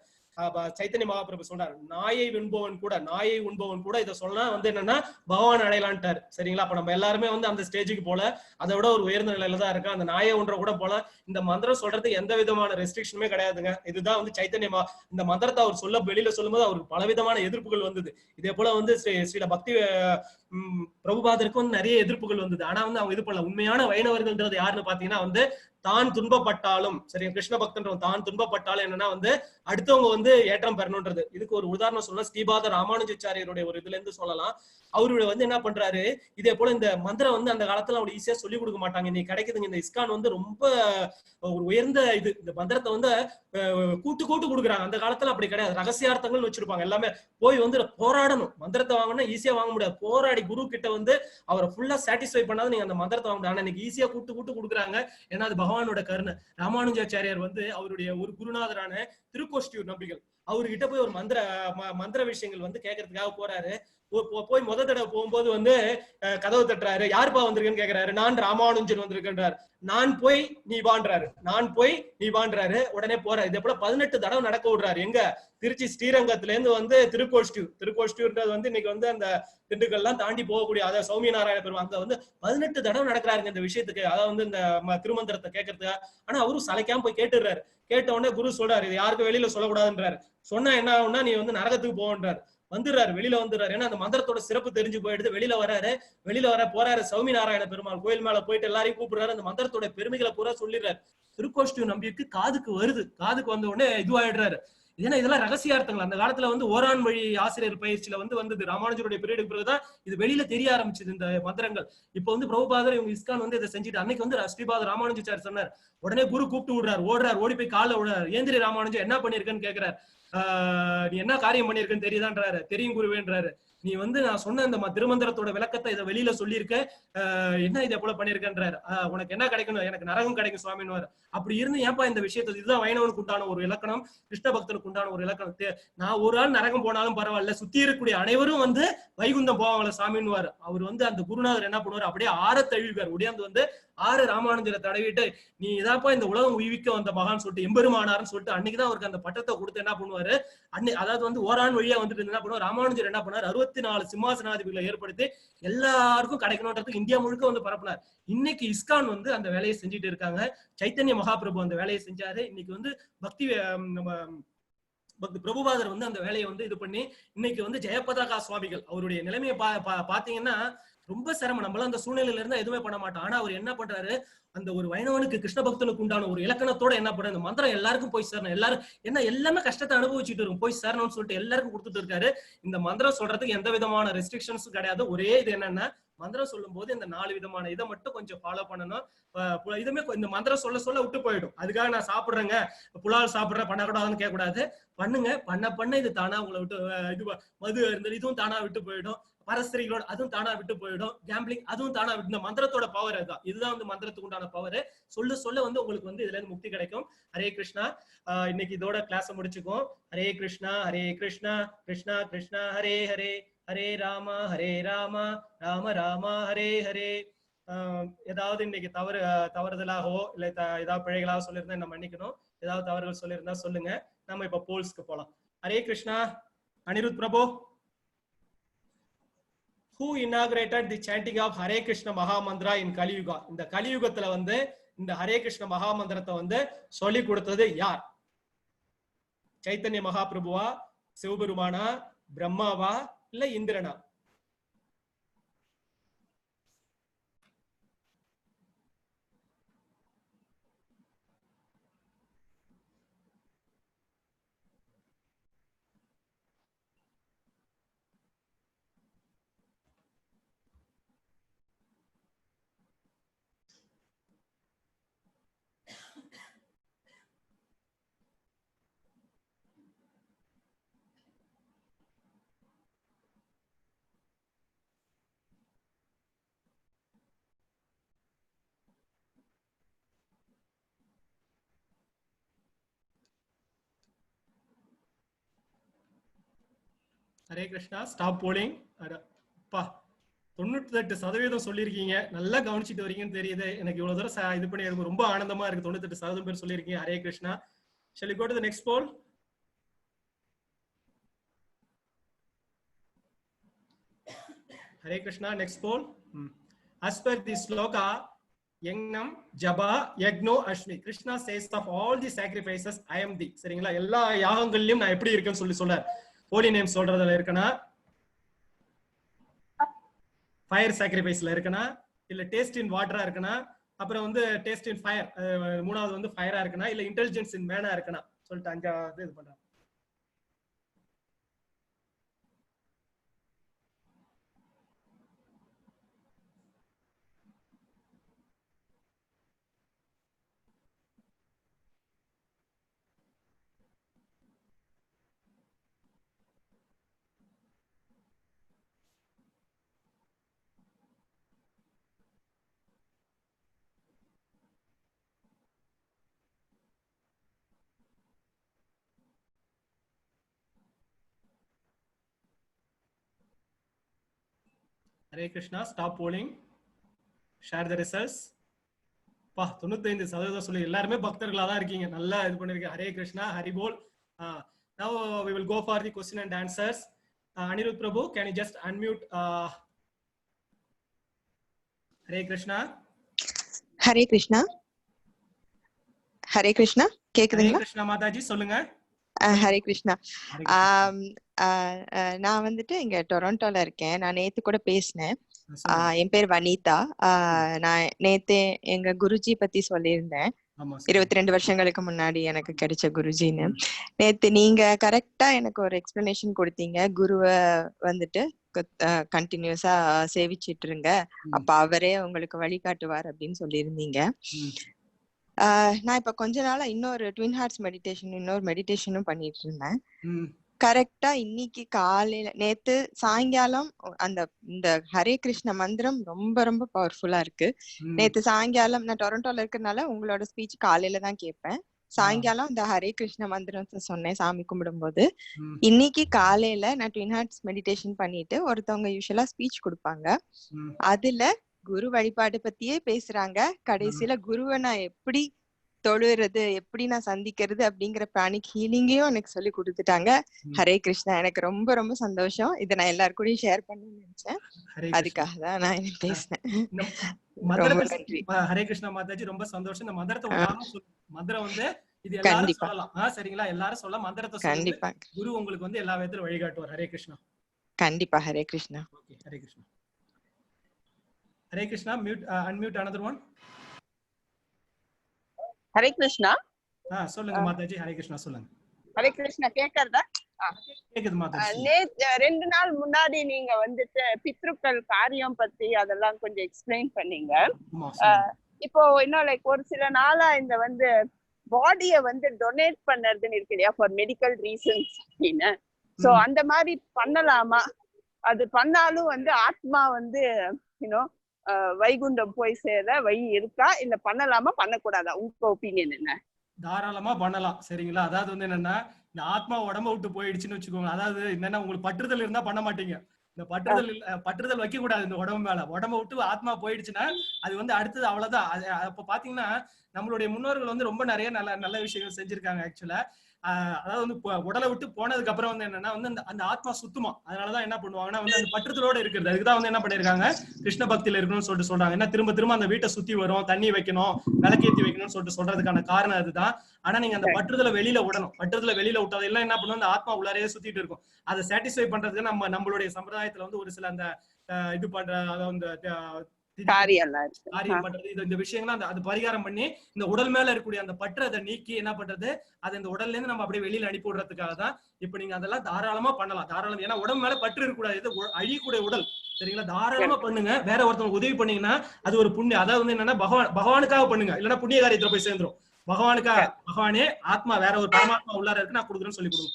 சைத்தன்ய மகாபிரபு சொல்றாரு, நாயை உண்பவன் கூட இதை சொன்னா வந்து என்னன்னா பகவான் அடையலான்ட்டாரு சரிங்களா. அப்ப நம்ம எல்லாருமே வந்து அந்த ஸ்டேஜுக்கு போல, அதை விட ஒரு உயர்ந்த நிலையில தான் இருக்கு. அந்த நாயை ஒன்ற கூட போல இந்த மந்திரம் சொல்றது எந்த விதமான ரெஸ்ட்ரிக்ஷனுமே கிடையாதுங்க. இதுதான் வந்து சைத்தன்யமா இந்த மந்திரத்தை அவர் சொல்ல வெளியில சொல்லும்போது அவருக்கு பலவிதமான எதிர்ப்புகள் வந்தது. இதே போல வந்து ஸ்ரீல பக்தி பிரபுபாதருக்கு வந்து நிறைய எதிர்ப்புகள் வந்தது. ஆனா வந்து அவங்க இது பண்ணல. உண்மையான வைணவர்கள்ன்றது யாருன்னு பாத்தீங்கன்னா வந்து தான் துன்பப்பட்டாலும் சரி, கிருஷ்ண பக்தன் தான் துன்பப்பட்டாலும் என்னன்னா வந்து அடுத்தவங்க வந்து ஏற்றம் பெறணும்ன்றது. இதுக்கு ஒரு உதாரணம் சொல்ல ஸ்ரீபாத ராமானுஜாச்சாரியருடைய ஒரு இதுல இருந்து சொல்லலாம். அவரு வந்து என்ன பண்றாரு, இதே போல இந்த மந்திரம் வந்து அந்த காலத்துல அவங்க ஈஸியா சொல்லி கொடுக்க மாட்டாங்க. இன்னைக்கு கிடைக்குதுங்க. இந்த இஸ்கான் வந்து ரொம்ப ஒரு உயர்ந்த இது, இந்த மந்திரத்தை வந்து கூட்டு கொடுக்குறாங்க. அந்த காலத்துல அப்படி கிடையாது, ரகசியார்த்தங்கள் வச்சிருப்பாங்க. எல்லாமே போய் வந்து போராடணும். மந்திரத்தை வாங்கினா ஈஸியா வாங்க முடியாது, போராடி குரு கிட்ட வந்து அவரை ஃபுல்லா சாட்டிஸ்ஃபை பண்ணாத நீங்க அந்த மந்திரத்தை வாங்க முடியாது. ஆனா இன்னைக்கு ஈஸியா கூட்டு கொடுக்குறாங்க. ஏன்னா அது பகவானோட கருணை. ராமானுஜாச்சாரியார் வந்து அவருடைய ஒரு குருநாதரான திருக்கோஷ்டியூர் நம்பிகள் அவர்கிட்ட போய் ஒரு மந்திர விஷயங்கள் வந்து கேட்கறதுக்காக போறாரு. போய் முத தடவை போகும்போது வந்து கதவு தட்டுறாரு. யாருப்பா வந்திருக்குன்னு கேக்குறாரு. நான் ராமானுஜன் வந்திருக்கின்றார். நான் போய் நீ வான்றாரு. உடனே போறாரு. இதே போல 18 தடவை நடக்க விடுறாரு. எங்க திருச்சி ஸ்ரீரங்கத்துல இருந்து வந்து திருக்கோஷ்டியூர்ன்றது வந்து இன்னைக்கு வந்து அந்த திண்டுக்கல் எல்லாம் தாண்டி போகக்கூடிய, அதாவது சௌமிய நாராயண பெருமாள் அங்க வந்து 18 தடவை நடக்கிறாருங்க இந்த விஷயத்துக்கு, அதாவது வந்து இந்த திருமந்திரத்தை கேட்கறதுக்கு. ஆனா அவரும் சளைக்காம போய் கேட்டுறாரு. கேட்ட உடனே குரு சொல்றாரு, இது யாருக்கு வெளியில சொல்லக்கூடாதுன்றாரு. சொன்னா என்ன ஆகும்னா நீ வந்து நரகத்துக்கு போன்றாரு. வெளியில வந்துடுறாரு. ஏன்னா அந்த மந்திரத்தோட சிறப்பு தெரிஞ்சு போயிடுது. வெளியில போறாரு. சௌமி நாராயண பெருமாள் கோயில் மேல போயிட்டு எல்லாரையும் கூப்பிடுறாரு. அந்த மந்திரத்தோட பெருமைகளை பூரா சொல்லிடுறாரு. திருக்கோஷ்டியூர் நம்பிக்கு காதுக்கு வருது. காதுக்கு வந்த உடனே இதுவாயிடுறாரு. ஏன்னா இதெல்லாம் ரகசியார்த்தங்கள். அந்த காலத்துல வந்து ஓரான் வழி ஆசிரியர் பயிற்சியில வந்து வந்தது. ராமானுஜருடைய பீரியடுக்கு பிறகுதான் இது வெளியில தெரிய ஆரம்பிச்சது இந்த மந்திரங்கள். இப்ப வந்து பிரபுபாதர் இவங்க இஸ்கான் வந்து இதை செஞ்சுட்டு அன்னைக்கு வந்து ஸ்ரீபாத ராமானுஜாச்சார் சொன்னார். உடனே குரு கூப்பிட்டு விடுறாரு. ஓடி போய் கால விடுறாரு. ஏந்திரி ராமானுஜம் என்ன பண்ணிருக்கேன்னு கேட்கிறாரு. நீ என்ன காரியம் பண்ணிருக்கன்னு தெரியுதான்றாரு. தெரியும் குருவேன்றாரு. நீ வந்து நான் சொன்ன இந்த திருமந்திரத்தோட விளக்கத்தை இதை வெளியில சொல்லியிருக்க, என்ன இதை போல பண்ணிருக்கன்றாரு. உனக்கு என்ன கிடைக்கணும், எனக்கு நரகம் கிடைக்கும் சுவாமின்னு. அப்படி இருந்து ஏன்பா இந்த விஷயத்தை, இதுதான் வைணவனுக்கு உண்டான ஒரு இலக்கணம், கிருஷ்ண பக்தனுக்கு உண்டான ஒரு இலக்கணம். நான் ஒரு ஆள் நரகம் போனாலும் பரவாயில்ல, சுத்தி இருக்கக்கூடிய அனைவரும் வந்து வைகுந்தம் போவாங்கள சாமின்னு. அவர் வந்து அந்த குருநாதர் என்ன பண்ணுவார், அப்படியே ஆற தழுவிப்பார். உடையாந்து வந்து 6 ராமானுஜரை தடவிட்டு நீ இதாப்பா இந்த உலகம் உய்விக்க வந்த மகான்னு சொல்லிட்டு எம்பெருமானார்னு சொல்லிட்டு அன்னைக்குதான் அவருக்கு அந்த பட்டத்தை கொடுத்து என்ன பண்ணுவாரு, அதாவது வந்து ஓரான் வழியா வந்துட்டு என்ன பண்ணுவார், ராமானுஜர் என்ன பண்ணார், 64 சிம்மாசனாதிபதிகளை ஏற்படுத்தி எல்லாருக்கும் கிடைக்கணும்ன்றதுக்கு இந்தியா முழுக்க வந்து பரப்பினார். இன்னைக்கு இஸ்கான் வந்து அந்த வேலையை செஞ்சுட்டு இருக்காங்க. சைத்தன்ய மகாபிரபு அந்த வேலையை செஞ்சாரு. இன்னைக்கு வந்து பக்தி பிரபுபாதர் வந்து அந்த வேலையை வந்து இது பண்ணி இன்னைக்கு வந்து ஜெயபதாகா சுவாமிகள் அவருடைய நிலைமையை பாத்தீங்கன்னா ரொம்ப சிரமம். நம்மளாம் அந்த சூழ்நிலையில இருந்தா எதுவுமே பண்ண மாட்டோம். ஆனா அவர் என்ன பண்றாரு, அந்த ஒரு வைணவனுக்கு கிருஷ்ண பக்தனுக்கு உண்டான ஒரு இலக்கணத்தோட என்ன பண்றாரு, இந்த மந்திரம் எல்லாருக்கும் போய் சேரணும், எல்லாரும் என்ன எல்லாமே கஷ்டத்தை அனுபவிச்சுட்டு இருக்கும், போய் சேரணும்னு சொல்லிட்டு எல்லாருக்கும் கொடுத்துட்டு இருக்காரு. இந்த மந்திரம் சொல்றதுக்கு எந்த விதமான ரெஸ்ட்ரிக்ஷன்ஸும் கிடையாது. ஒரே இது என்னன்னா, மந்திரம் சொல்லும் போது இந்த 4 விதமான இதை மட்டும் கொஞ்சம் ஃபாலோ பண்ணணும். இதுமே இந்த மந்திரம் சொல்ல விட்டு போயிடும். அதுக்காக நான் சாப்பிடுறேங்க, புலால் சாப்பிடுறேன் பண்ணக்கூடாதுன்னு கேட்கக்கூடாது. பண்ணுங்க, பண்ண இது தானா உங்களை விட்டு, இது மது இருந்தது இதுவும் தானா விட்டு போயிடும், பரஸ்திரிகளோட அதுவும் தானா விட்டு போயிடும், கேம்பிளிங் அதுவும் தானா விட்டு. இந்த மந்திரத்தோட பவர் அதுதான். இதுதான் வந்து மந்திரத்துக்கு உண்டான பவர். சொல்ல வந்து உங்களுக்கு வந்து இதுல இருந்து முக்தி கிடைக்கும். ஹரே கிருஷ்ணா. இன்னைக்கு இதோட கிளாஸ் முடிச்சுக்கோம். ஹரே கிருஷ்ணா கிருஷ்ணா கிருஷ்ணா ஹரே ஹரே, ஹரே ராமா ராம ராமா ஹரே ஹரே. ஏதாவது இன்னைக்கு தவறுதலாகவோ இல்ல ஏதாவது பிழைகளாக சொல்லியிருந்தா என்ன மன்னிக்கணும். ஏதாவது தவறுகள் சொல்லியிருந்தா சொல்லுங்க. நம்ம இப்ப போல்ஸ்க்கு போலாம். ஹரே கிருஷ்ணா. அனிருத் பிரபு, who inaugurated the chanting of Hare Krishna Maha Mantra in Kali Yuga? இந்த கலியுகத்துல வந்து இந்த ஹரே கிருஷ்ண மகா மந்திரத்தை வந்து சொல்லி கொடுத்தது யார்? சைத்தன்ய மகாபிரபுவா, சிவபெருமானா, பிரம்மாவா, இல்ல இந்திரனா? Hare Krishna, stop polling. அப்பா 98% சொல்லியிருக்கீங்க. நல்லா கவனிச்சுட்டு வரீங்கன்னு தெரியுது. எனக்கு இவ்வளவு தூரம் இது பண்ணி எனக்கு ரொம்ப ஆனந்தமா இருக்கு. 98% பேர் சொல்லியிருக்கீங்க. Hare Krishna. Shall we go to the next poll? Hare Krishna, next poll. As per the sloka, Yangnam, Jaba, Yagno, Ashmi. Krishna says of all the sacrifices, I am thee. சரிங்களா? எல்லா யாகங்கள்லயும் நான் எப்படி இருக்கேன்னு சொல்றார். ஹோலி நேம் சொல்றதுல இருக்கனா, ஃபயர் சாக்ரிஃபைஸ்ல இருக்கனா, இல்ல டேஸ்ட் இன் வாட்டரா இருக்கனா, அப்புறம் வந்து டேஸ்ட் இன் ஃபயர், மூணாவது வந்து ஃபயரா இருக்கனா, இல்ல இன்டெலிஜென்ஸ் இன் மேனா இருக்கனா சொல்லிட்டு அஞ்சாவது இது பண்றாங்க. Hare Krishna, stop polling. Share the results. 95% சொல்லி எல்லாருமே பக்தர்களா தான் இருக்கீங்க. நல்லா இது பண்ணிருக்கீங்க. ஹரே கிருஷ்ணா, ஹரி போல். Now we will go for the question and answers. Anirudh Prabhu, can you just unmute? Hare Krishna. Hare Krishna. Hare Krishna, கேக்குதுங்களா? ஹரே கிருஷ்ணா மாதாஜி, சொல்லுங்க. ஹரே கிருஷ்ணா. நான் வந்துட்டு இங்க டொரண்டோல இருக்கேன். நான் நேத்து கூட பேசினேன். என் பேர் வனிதா. நான் நேத்து எங்க குருஜி பத்தி சொல்லியிருந்தேன். 22 வருஷங்களுக்கு முன்னாடி எனக்கு கிடைச்ச குருஜின்னு. நேத்து நீங்க கரெக்டா எனக்கு ஒரு எக்ஸ்பிளனேஷன் கொடுத்தீங்க. குருவை வந்துட்டு கண்டினியூஸா சேவிச்சிட்டு இருங்க, அப்ப அவரே உங்களுக்கு வழிகாட்டுவார் அப்படின்னு சொல்லியிருந்தீங்க. நான் இப்ப கொஞ்ச நாளா இன்னொரு ட்வின் ஹார்ட்ஸ் மெடிடேஷன், இன்னொரு மெடிடேஷனும் பண்ணிட்டு இருந்தேன். கரெக்டா இன்னைக்கு காலையில, நேத்து சாயங்காலம் இந்த ஹரே கிருஷ்ண மந்திரம் ரொம்ப ரொம்ப பவர்ஃபுல்லா இருக்கு. நேத்து சாயங்காலம் நான் டொரண்டோல இருக்கறனால உங்களோட ஸ்பீச் காலையில தான் கேட்பேன். சாயங்காலம் இந்த ஹரே கிருஷ்ண மந்திரத்தை சொன்னேன் சாமி கும்பிடும் போது. இன்னைக்கு காலையில நான் ட்வின் ஹார்ட்ஸ் மெடிடேஷன் பண்ணிட்டு ஒருத்தவங்க யூசுவலா ஸ்பீச் கொடுப்பாங்க. அதுல குரு வழிபாடு பத்தியே பேசுறாங்க. கடைசியில குருவை நான் எப்படி தொழுறது, எப்படி நான் சந்திக்கிறது அப்படிங்கிற பிராணிக் ஹீலிங்கையும் எனக்கு சொல்லி கொடுத்துட்டாங்க. ஹரே கிருஷ்ணா, எனக்கு ரொம்ப ரொம்ப சந்தோஷம். இதை நான் எல்லாரு கூடயும் ஷேர் பண்ணணும்னு நினைச்சேன். அதுக்காக தான் நான் பேசினேன். ரொம்ப நன்றி. ஹரே கிருஷ்ணா மாதாஜி, ரொம்ப சந்தோஷம். இந்த மந்திரத்தை மந்திரம் வந்து இது எல்லாரும் சொல்லலாம். சரிங்களா? எல்லாரும் சொல்ல மந்திரத்தை கண்டிப்பா குரு உங்களுக்கு வந்து எல்லா விதத்திலும் வழிகாட்டுவார். ஹரே கிருஷ்ணா. கண்டிப்பா. Hare Krishna. Okay, Hare Krishna. Hare Krishna, mute, unmute another one. Hare Krishna. சொல்லுங்க மாதாஜி. ஹரே கிருஷ்ணா, சொல்லுங்க. ஹரே கிருஷ்ணா, கேக்குறதா? கேக்குது மாதாஜி. ரெண்டு நாள் முன்னாடி நீங்க வந்துட்டு பித்ருக்கள் காரியம் பத்தி அதெல்லாம் கொஞ்சம் எக்ஸ்பிளைன் பண்ணீங்க. இப்போ இன்னும் லைக் ஒரு சில நாளா இந்த வந்து பாடிய வந்து டொனேட் பண்ணறதுன்னு இருக்கு இல்லையா, ஃபார் மெடிக்கல் ரீசன்ஸ் அப்படின்னு. சோ அந்த மாதிரி பண்ணலாமா? அது பண்ணாலும் வந்து ஆத்மா வந்து யூனோ வைகுண்டம் போய் சேர வழி இருக்கா, இல்ல பண்ணலாமா பண்ணக்கூடாதா? உங்க ஒப்பீனியன் என்ன? தாராளமா பண்ணலாம். சரிங்களா? அதாவது வந்து என்னன்னா, இந்த ஆத்மா உடம்ப விட்டு போயிடுச்சுன்னு வச்சுக்கோங்க. அதாவது என்னன்னா, உங்களுக்கு பற்றுதல் இருந்தா பண்ண மாட்டீங்க. இந்த பற்றுதல் வைக்க கூடாது இந்த உடம்பு மேல. உடம்ப விட்டு ஆத்மா போயிடுச்சுன்னா அது வந்து அடுத்தது அவ்வளவுதான். அப்ப பாத்தீங்கன்னா நம்மளுடைய முன்னோர்கள் வந்து ரொம்ப நிறைய நல்ல நல்ல விஷயங்கள் செஞ்சிருக்காங்க. ஆக்சுவலா அதாவது வந்து உடலை விட்டு போனதுக்கு அப்புறம் வந்து என்னன்னா வந்து அந்த ஆத்மா சுத்தமா. அதனாலதான் என்ன பண்ணுவாங்கன்னா வந்து அந்த பற்றுதலோட இருக்கிறது. அதுக்குதான் வந்து என்ன பண்ணிருக்காங்க, கிருஷ்ண பக்தியில இருக்கணும்னு சொல்லிட்டு சொல்றாங்க. என்ன திரும்ப திரும்ப அந்த வீட்டை சுத்தி வரும், தண்ணி வைக்கணும், விளக்கேத்தி வைக்கணும்னு சொல்லிட்டு சொல்றதுக்கான காரணம் அதுதான். ஆனா நீங்க அந்த பற்றுதலை வெளியில விடணும். பற்றுதலை வெளியில விட்டதெல்லாம் என்ன பண்ணும், அந்த ஆத்மா உள்ளாரையே சுத்திட்டு இருக்கும். அதை சாட்டிஸ்ஃபை பண்றதுக்கு நம்மளுடைய சம்பிரதாயத்துல வந்து ஒரு சில அந்த இது பண்ற அதாவது காரியம் பண்றது, இந்த விஷயங்கள்லாம் அது பரிகாரம் பண்ணி இந்த உடல் மேல இருக்கக்கூடிய அந்த பற்று அதை நீக்கி என்ன பண்றது, அது இந்த உடல்ல இருந்து நம்ம அப்படியே வெளியில அனுப்பி விடுறதுக்காக தான். இப்ப நீங்க அதெல்லாம் தாராளமா பண்ணலாம். தாராளம். ஏன்னா உடம்பு மேல பற்று இருக்கக்கூடாது. இது அழியக்கூடிய உடல். சரிங்களா? தாராளமா பண்ணுங்க. வேற ஒருத்தவங்க உதவி பண்ணீங்கன்னா அது ஒரு புண்ணியம். அதாவது வந்து என்னன்னா பகவானுக்காக பண்ணுங்க, இல்லைன்னா புண்ணிய காரியத்துல போய் சேர்ந்துரும். பகவானுக்காக, பகவானே ஆத்மா வேற ஒரு பரமாத்மா உள்ளார இருக்கு, நான் கொடுக்குறேன்னு சொல்லி கொடுங்க.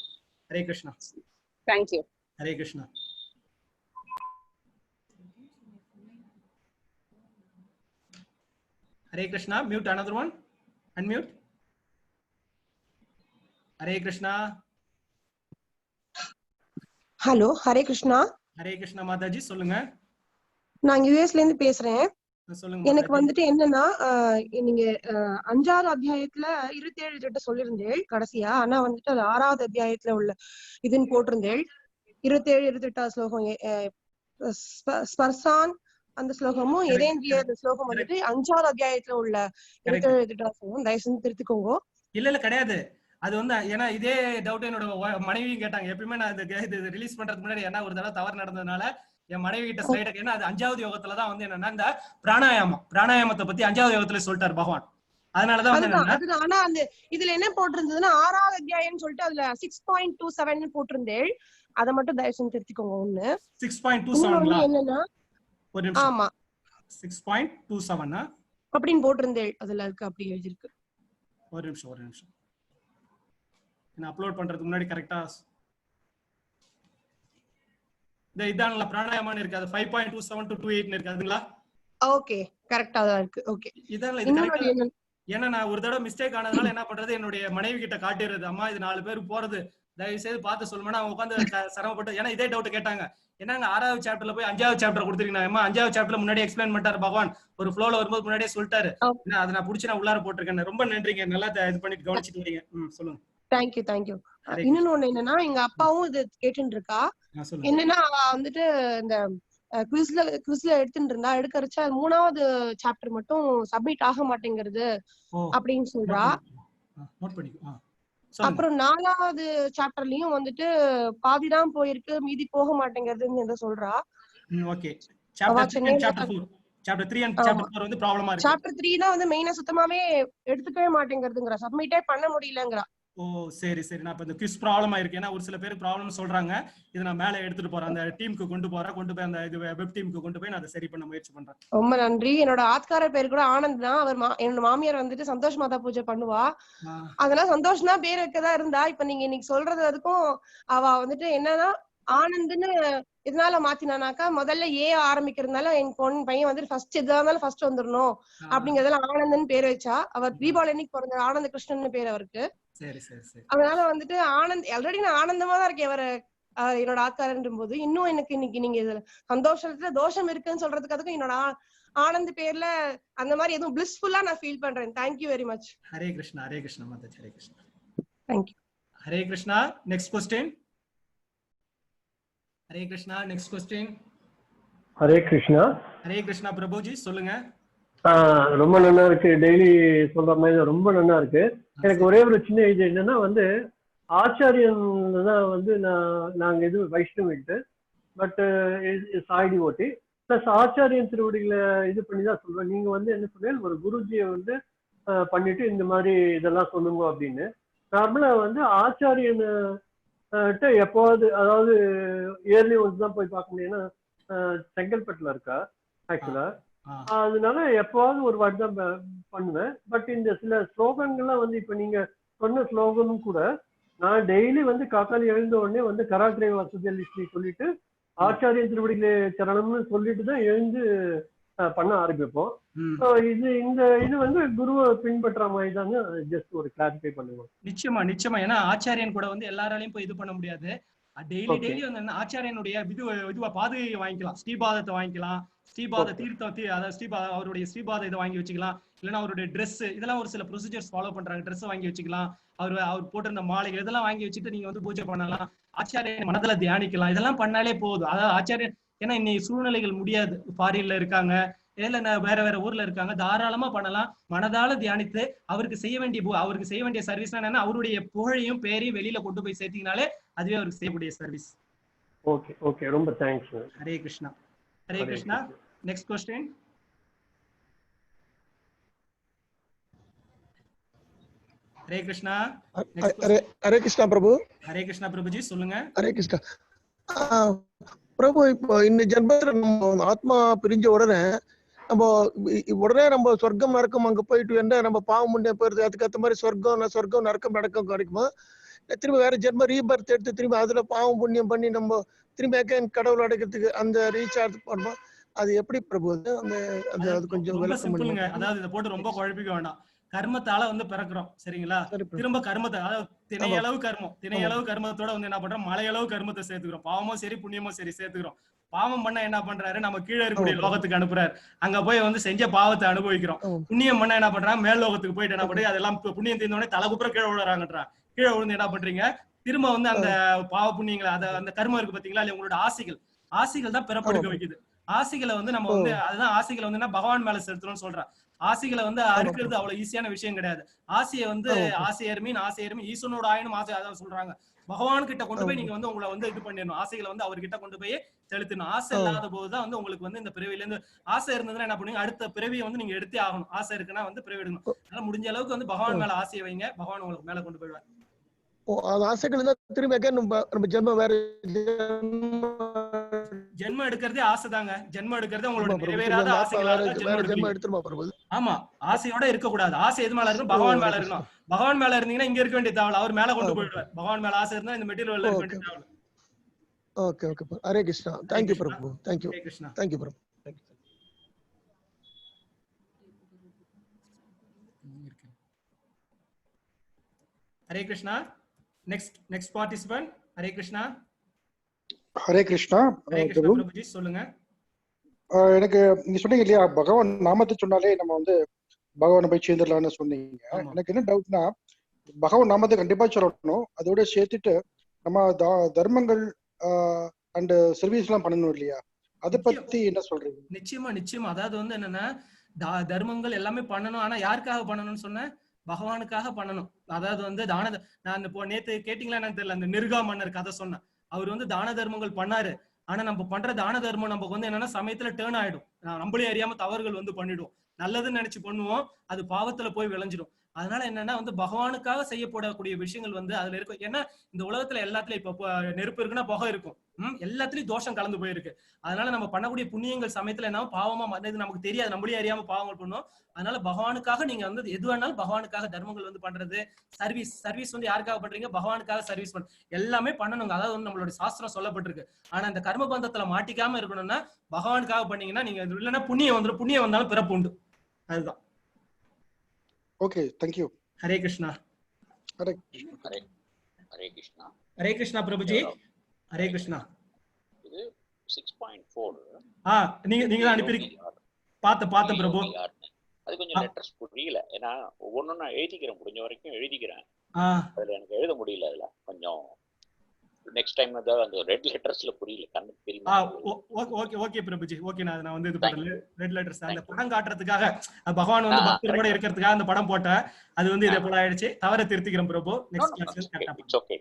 Hare Krishna. Thank you. Hare Krishna. Hare Krishna. Mute another one. Unmute. Hare Krishna. Hello, Hare Krishna. Hare Krishna மாதாஜி, சொல்லுங்க. நான் யுஎஸ்ல இருந்து பேசுறேன். சொல்லுங்க. எனக்கு வந்துட்டு என்னன்னா, நீங்க 5வது அத்தியாயத்துல 27 சொல்லிருந்தேன் கடைசியா. ஆனா வந்துட்டு அது 6வது அத்தியாயத்துல உள்ள இதுன்னு போட்டிருந்தேன். 27, 28 ஸ்லோகம் ஸ்பர்சான் அந்த ஸ்லோகமும் எதேந்திய அந்த ஸ்லோகம் வந்துட்டு 5வது அத்தியாயத்துல உள்ள 27, 28 ஸ்லோகம். தயவு செஞ்சு திருத்திக்கோங்க. இல்ல கிடையாது. அது வந்து ஏன்னா இதே டவுட் என்னோட மனைவியும் கேட்டாங்க. எப்பயுமே நான் இது ரிலீஸ் பண்றதுக்கு முன்னாடி ஏன்னா ஒரு தடவை தவறு நடந்ததுனால என் மனைவி கிட்ட ஸ்லைட ஏன்னா அது 5வது யோகத்துலதான் வந்து என்னன்னா இந்த பிராணாயாமத்தை பத்தி 5வது யோகத்துல சொல்லிட்டாரு பகவான். அதனாலதான் ஆனா அந்த இதுல என்ன போட்டிருந்ததுன்னா 6வது அத்தியாயம் சொல்லிட்டு அதுல 6.27 போட்டிருந்தேன். அதை மட்டும் தயவு செஞ்சு திருத்திக்கோங்க. ஒண்ணு 6.27 என்னன்னா, ஆமா 6.27 அப்படின்னு போட்டிருந்தேன். அதுல இருக்கு, அப்படி எழுதிருக்கு. ஒரு நிமிஷம் நான் அப்லோட் பண்றதுக்கு முன்னாடி கரெக்டா இந்த இதானல பிராணாயாமம் இருக்கு. அது 5.27 to 28 இருக்கு. அதுங்களா? ஓகே, கரெக்ட்டா தான் இருக்கு. ஓகே, இதானல இது கரெக்ட்டா. ஏன்னா நான் ஒரு தடவை மிஸ்டேக் ஆனதுனால என்ன பண்றது, என்னுடைய மனைவி கிட்ட காட்டிடுறது. அம்மா இது 4 பேர் போறது, தயவு செய்து பார்த்து சொல்லுமா. அவங்க உட்காந்து சிரமப்பட்டு ஏன்னா இதே டவுட் கேட்டாங்க. என்னங்க 6வது சாப்டர்ல போய் 5வது சாப்டர் கொடுத்துருக்கீங்க. அம்மா 5வது சாப்டர்ல முன்னாடி எக்ஸ்பிளைன் பண்ணிட்டாரு பகவான். ஒரு ஃப்ளோல வரும்போது முன்னாடியே சொல்லிட்டாரு. அதை நான் புடிச்சு நான் உள்ளார போட்டிருக்கேன். ரொம்ப நன்றிங்க, நல்லா இது பண்ணிட்டு கவனிச்சிட்டு வரீங்க. சொல்லுங்க. தேங்க்யூ. இன்னொன்னு ஒண்ணு என்னன்னா, எங்க அப்பாவும் இது கேட்டுட்டு இருக்கா. என்னன்னா அவ வந்துட்டு இந்த குவிஸ்ல எடுத்துட்டு இருந்தா, எடுக்கறச்ச 3வது சாப்டர் மட்டும் சப்மிட் ஆக மாட்டேங்கிறது அப்படின்னு சொல்றா. அப்புறம் 4வது சாப்டர்லயும் வந்துட்டு பாதிதான் போயிருக்கு, மீதி போக மாட்டேங்கிறதுன்னு சொல்றா. ஓகே. சாப்டர் 3 and சாப்டர் 4 வந்து ப்ராப்ளமா இருக்கு. சாப்டர் 3 தான் வந்து மெயினா சுத்தமாவே எடுத்துக்கவே மாட்டேங்கிறதுங்கறா, சப்மிட்டே பண்ண முடியலங்கறா. ஓ சரி. நான் இப்ப இந்த குவிஸ் ப்ராப்ளமா இருக்கு. ஏன்னா ஒரு சில பேர் ப்ராப்ளம் சொல்றாங்க. இதை நான் மேல எடுத்துட்டு போறேன், அந்த டீமுக்கு கொண்டு போய் அந்த இது வெப் டீமுக்கு கொண்டு போய் நான் அதை சரி பண்ண முயற்சி பண்றேன். ரொம்ப நன்றி. என்னோட ஆத்கார பேர் கூட ஆனந்த் தான். அவர் என்னோட மாமியார் வந்துட்டு சந்தோஷ் மாதா பூஜை பண்ணுவா. அதெல்லாம் சந்தோஷ் தான் பேர் வைக்கதான் இருந்தா. இப்ப நீங்க இன்னைக்கு சொல்றது அதுக்கும் அவ வந்துட்டு என்னன்னா ஆனந்த்னு இதனால மாத்தினானாக்கா, முதல்ல ஆரம்பிக்கிறதுனால என் பையன் வந்துட்டு ஃபர்ஸ்ட் எதா இருந்தாலும் ஃபர்ஸ்ட் வந்துடணும் அப்படிங்கறதுல ஆனந்த்னு பேர் வச்சா. அவர் தீபாவளி அன்னைக்கு பிறந்த ஆனந்த கிருஷ்ணன் பேர் அவருக்கு. சரி. அதனால வந்துட்டு ஆனந்த் ஆல்ரெடி நான் ஆனந்தமா தான் இருக்கேன். அவரை என்னோட ஆத்காரன்ற போது இன்னும் எனக்கு இன்னைக்கு நீங்க இதுல சந்தோஷத்துல தோஷம் இருக்குன்னு சொல்றதுக்கு அதுக்கும் என்னோட ஆனந்த் பேர்ல அந்த மாதிரி எதுவும் பிளிஸ்ஃபுல்லா நான் ஃபீல் பண்றேன். Thank you very much. Hare Krishna Mataji. Hare Krishna. Thank you. Hare Krishna. Next question. Hare Krishna. Next question. Hare Krishna. Hare Krishna பிரபுஜி, சொல்லுங்க. ரொம்ப நல்லா இருக்கு. டெய்லி சொல்ற மாதிரி ரொம்ப நல்லா இருக்கு. எனக்கு ஒரே ஒரு சின்ன இது என்னன்னா வந்து ஆச்சாரியன் தான் வந்து நாங்க இது வைஷ்ணவிட்டு, பட் சாய்டி ஓட்டி பிளஸ் ஆச்சாரியன் திருவடிகளை இது பண்ணி தான் சொல்றோம். நீங்க வந்து என்ன சொல்றீங்க, ஒரு குருஜியை வந்து பண்ணிட்டு இந்த மாதிரி இதெல்லாம் சொல்லுங்க அப்படின்னு. நார்மலா வந்து ஆச்சாரியன் எப்போவாது, அதாவது இயர்லி ஒன்ஸ் தான் போய் பார்க்க முடியும். ஏன்னா செங்கல்பட்டுல இருக்கா ஆக்சுவலா, அதனால எப்பவாவது ஒரு வாட்டி தான் பண்ணுவேன். பட் இந்த சில ஸ்லோகங்கள்லாம் வந்து இப்ப நீங்க சொன்ன ஸ்லோகமும் கூட நான் டெய்லி வந்து காத்தாலி எழுந்த உடனே வந்து கராட்ரே வசதி சொல்லிட்டு ஆச்சாரிய திருவடிகளே சரணம்னு சொல்லிட்டு தான் எழுந்து பண்ண ஆரம்பிப்போம். இது வந்து குருவை பின்பற்ற மாதிரி தாங்க. ஜஸ்ட் ஒரு கிளாரிஃபை பண்ணுவோம். நிச்சயமா. ஏன்னா ஆச்சாரியன் கூட வந்து எல்லாராலையும் போய் இது பண்ண முடியாது. டெய்லி வந்து ஆச்சாரியனுடைய இதுவா பாதுகையை வாங்கிக்கலாம், ஸ்ரீபாதத்தை வாங்கிக்கலாம், ஸ்ரீபாத தீர்த்தம் அதாவது அவருடைய ஸ்ரீபாத இதை வாங்கி வச்சுக்கலாம். இல்லைன்னா அவருடைய ட்ரெஸ், இதெல்லாம் ஒரு சில ப்ரொசீஜர்ஸ் ஃபாலோ பண்றாங்க. ட்ரெஸ் வாங்கி வச்சுக்கலாம், அவர் போட்டிருந்த மாலைகள் இதெல்லாம் வாங்கி வச்சுட்டு நீங்க வந்து பூஜை பண்ணலாம். ஆச்சாரியன் மனதுல தியானிக்கலாம். இதெல்லாம் பண்ணாலே போதும். அதாவது ஆச்சாரியன், ஏன்னா இன்னைக்கு சூழ்நிலைகள் முடியாது, ஃபாரின்ல இருக்காங்க, இல்ல வேற ஊர்ல இருக்காங்க, தாராளமா பண்ணலாம். மனதால தியானித்து அவருக்கு செய்ய வேண்டிய சர்வீஸ் என்னன்னா அவருடைய புகழையும் பேரையும் வெளியில கொண்டு போய் சேர்த்தீங்கனாலே அதுவே அவருக்கு செய்யக்கூடிய சர்வீஸ். ஓகே ரொம்ப thanks. Hare Krishna. Hare Krishna. Next question. Hare Krishna. Hare Krishna பிரபு. ஹரே கிருஷ்ணா பிரபுஜி, சொல்லுங்க. ஹரே கிருஷ்ணா பிரபு. இப்போ இந்த ஜென்மத்துல நம்ம ஆத்மா பிரிஞ்ச உடனே நம்ம சொர்க்கம் நரக்கம் அங்க போயிட்டு என்ன நம்ம பாவம் முன்னே போயிருது, அதுக்கேற்ற மாதிரி சொர்க்கம் நரக்கம் நடக்கம் கிடைக்குமா? திரும்ப வேற ஜென்ம ரீபர்த் எடுத்து திரும்ப அதுல பாவம் புண்ணியம் பண்ணி நம்ம திரும்ப கடவுள் அடைக்கிறதுக்கு அந்த ரீசார்ஜ் பண்ணுமா? அது எப்படி பிரபு? அது கொஞ்சம் விளக்கம் பண்ணுங்க. அதாவது இதை போட்டு ரொம்ப குழப்பிக்க வேண்டாம். கர்மத்தால வந்து பிறக்கிறோம், சரிங்களா? திரும்ப கர்மத்தை, அதாவது திணையளவு கர்மத்தோட வந்து என்ன பண்றோம், மலையளவு கர்மத்தை சேர்த்துக்கிறோம். பாவமும் சரி புண்ணியமும் சரி சேர்த்துக்கிறோம். பாவம் பண்ண என்ன பண்றாரு, நம்ம கீழே இருக்கக்கூடிய லோகத்துக்கு அனுப்புறாரு. அங்க போய் வந்து செஞ்ச பாவத்தை அனுபவிக்கிறோம். புண்ணியம் பண்ண என்ன பண்றாங்க, மேல் லோகத்துக்கு போயிட்டு என்ன பண்றது, அதெல்லாம் புண்ணியம் தீர்ந்தோடனே தலைகுப்புற கீழே விழுறாங்கன்றான். கீழே விழுந்து என்ன பண்றீங்க, திரும்ப வந்து அந்த பாவ புண்ணியங்களை அந்த கர்மம் இருக்கு பாத்தீங்களா, இல்ல உங்களோட ஆசைகள் தான் பிறப்படுக்க வைக்குது. ஆசைகளை வந்து நம்ம வந்து அதுதான் ஆசைகளை வந்து பகவான் மேல செலுத்தணும்னு சொல்றேன். ஆசைகளை வந்து அறுக்கிறது அவ்வளவு ஈஸியான விஷயம் கிடையாது. ஆசையை வந்து ஆசையர்மீன் ஈசனோட ஆயனும் ஆசை, அதான் சொல்றாங்க. பகவான் கிட்ட கொண்டு போய் நீங்க வந்து உங்களை வந்து இது பண்ணிடணும். ஆசைகளை வந்து அவர்கிட்ட கொண்டு போய் செலுத்தணும். ஆசை இல்லாத போதுதான் வந்து உங்களுக்கு வந்து இந்த பிறவில இருந்து, ஆசை இருந்ததுன்னா என்ன பண்ணுவீங்க, அடுத்த பிறவியை வந்து நீங்க எடுத்தே ஆகணும். ஆசை இருக்குன்னா வந்து பிறவி எடுக்கணும். அதனால முடிஞ்ச அளவுக்கு வந்து பகவான் மேல ஆசையை வைங்க, பகவான் உங்களுக்கு மேல கொண்டு போயிடுவார். ஆசைகள் திரும்ப நம்ம ஜென்மம் எடுக்கிறதே ஆசைதாங்க. ஜென்மம் எடுக்கிறதே உங்களோட நிறைவேறாத ஆசைகளால. ஆமா, ஆசையோட இருக்க கூடாது. ஆசை எது மேல இருக்கணும், பகவான் மேல இருக்கணும். பகவான் மேல இருந்தீங்கன்னா இங்க இருக்க வேண்டிய தேவை, அவர் மேல கொண்டு போயிடுவார். பகவான் மேல ஆசை இருந்தா இந்த மெட்டீரியல் இருக்க வேண்டிய தேவை. Okay Hare Krishna. Thank you Prabhu. Thank you. Hare Krishna. Thank you Prabhu. Hare Krishna. Next participant. Hare Krishna. Hare Krishna. பிரபுஜி சொல்லுங்க. எனக்கு நீங்க சொன்னீங்க இல்லையா, பகவான் நாமத்தை சொன்னாலே நம்ம வந்து பகவானை போய் சேர்ந்துடலாம்னு சொன்னீங்க. எனக்கு என்ன டவுட்னா, பகவான் நாமத்தை கண்டிப்பா சொல்லணும், அதோட சேர்த்துட்டு நம்ம தர்மங்கள் அண்ட் சர்வீஸ் எல்லாம் பண்ணணும் இல்லையா? அதை பத்தி என்ன சொல்றீங்க? நிச்சயமா. அதாவது வந்து என்னன்னா, தர்மங்கள் எல்லாமே பண்ணணும். ஆனா யாருக்காக பண்ணணும்னு சொன்ன, பகவானுக்காக பண்ணணும். அதாவது வந்து நான் நேத்து கேட்டீங்களா எனக்கு தெரியல, அந்த நிர்கா மன்னர் கதை சொன்னேன். அவர் வந்து தான தர்மங்கள் பண்ணாரு. ஆனா நம்ம பண்ற தான தர்மம் நமக்கு வந்து என்னன்னா சமயத்துல டேர்ன் ஆயிடும். நம்மளே அறியாம தவறுகள் வந்து பண்ணிடுவோம். நல்லதுன்னு நினைச்சு பண்ணுவோம், அது பாவத்துல போய் விளைஞ்சிடும். அதனால என்னன்னா வந்து பகவானுக்காக செய்யப்படக்கூடிய விஷயங்கள் வந்து அதுல இருக்கும். ஏன்னா இந்த உலகத்துல எல்லாத்துலயும் இப்ப நெருப்பு இருக்குன்னா புகை இருக்கும், எல்லாத்துலயும் தோஷம் கலந்து போயிருக்கு. அதனால நம்ம பண்ணக்கூடிய புண்ணியங்கள் சமயத்துல என்ன பாவமா மறது நமக்கு தெரியாது, நம்மளே அறியாம பாவங்கள் பண்ணுவோம். அதனால பகவானுக்காக நீங்க வந்து எது வேணாலும் பகவானுக்காக தர்மங்கள் வந்து பண்றது, சர்வீஸ் வந்து யாருக்காக பண்றீங்க, பகவானுக்காக சர்வீஸ் பண்ண எல்லாமே பண்ணணுங்க. அதாவது வந்து நம்மளோட சாஸ்திரம் சொல்லப்பட்டிருக்கு. ஆனா இந்த கர்ம பந்தத்துல மாட்டிக்காம இருக்கணும்னா பகவானுக்காக பண்ணீங்கன்னா நீங்க இல்லைன்னா புண்ணியம் வந்துடும். புண்ணியம் வந்தாலும் பிறப்பு உண்டு. அதுதான். Okay, thank you. Hare Krishna. Hare Krishna. Hare Krishna Prabhuji. Hare Krishna. இது 6.4 நீங்க தான் அனுப்பிருக்கீங்க. பார்த்தேன் பிரபு. அது கொஞ்சம் லெட்டர்ஸ் புரியல. ஏன்னா ஒவ்வொன்றும் நான் எழுதிக்கிறேன், முடிஞ்ச வரைக்கும் எழுதிக்கிறேன். அதுல எனக்கு எழுத முடியல. அதுல கொஞ்சம் நெக்ஸ்ட் டைம் ஏதாவது அந்த ரெட் லெட்டர்ஸ்ல புரியல, கண்ணுக்கு தெரியுமா? ஓகே பிரபுஜி. ஓகே, நான் வந்து இது பண்ணல. ரெட் லெட்டர்ஸ் அந்த படம் காட்டுறதுக்காக, பகவான் வந்து பக்தரோட இருக்கிறதுக்காக அந்த படம் போட்டேன். அது வந்து இதே போல ஆயிடுச்சு. தவற திருத்திக்கிறேன் பிரபு. நெக்ஸ்ட் கிளாஸ் கரெக்ட்டா. It's okay.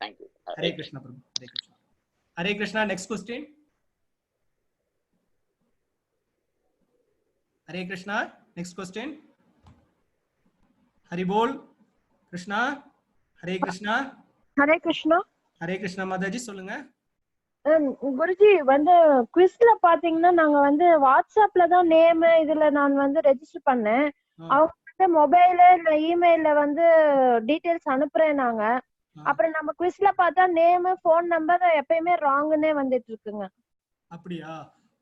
Thank you. Hare Krishna பிரபு. Hare Krishna. Hare Krishna. Next question. Hare Krishna. Next question. Hari போல் கிருஷ்ணா. ஹரே கிருஷ்ணா. ஹரே கிருஷ்ணா. ஹரே கிருஷ்ணா மாதாஜி சொல்லுங்க. குருஜி வந்து குவிஸ்ல பாத்தீங்கன்னா நாங்க வந்து வாட்ஸ்அப்ல தான் நேம் இதுல நான் வந்து ரெஜிஸ்டர் பண்ணேன். அவங்க வந்து மொபைல்ல இல்ல இமெயில்ல வந்து டீடைல்ஸ் அனுப்புறேன் நாங்க. அப்புறம் நம்ம குவிஸ்ல பார்த்தா நேம் போன் நம்பர் எப்பயுமே ராங்னே வந்துட்டு இருக்குங்க. அப்படியா?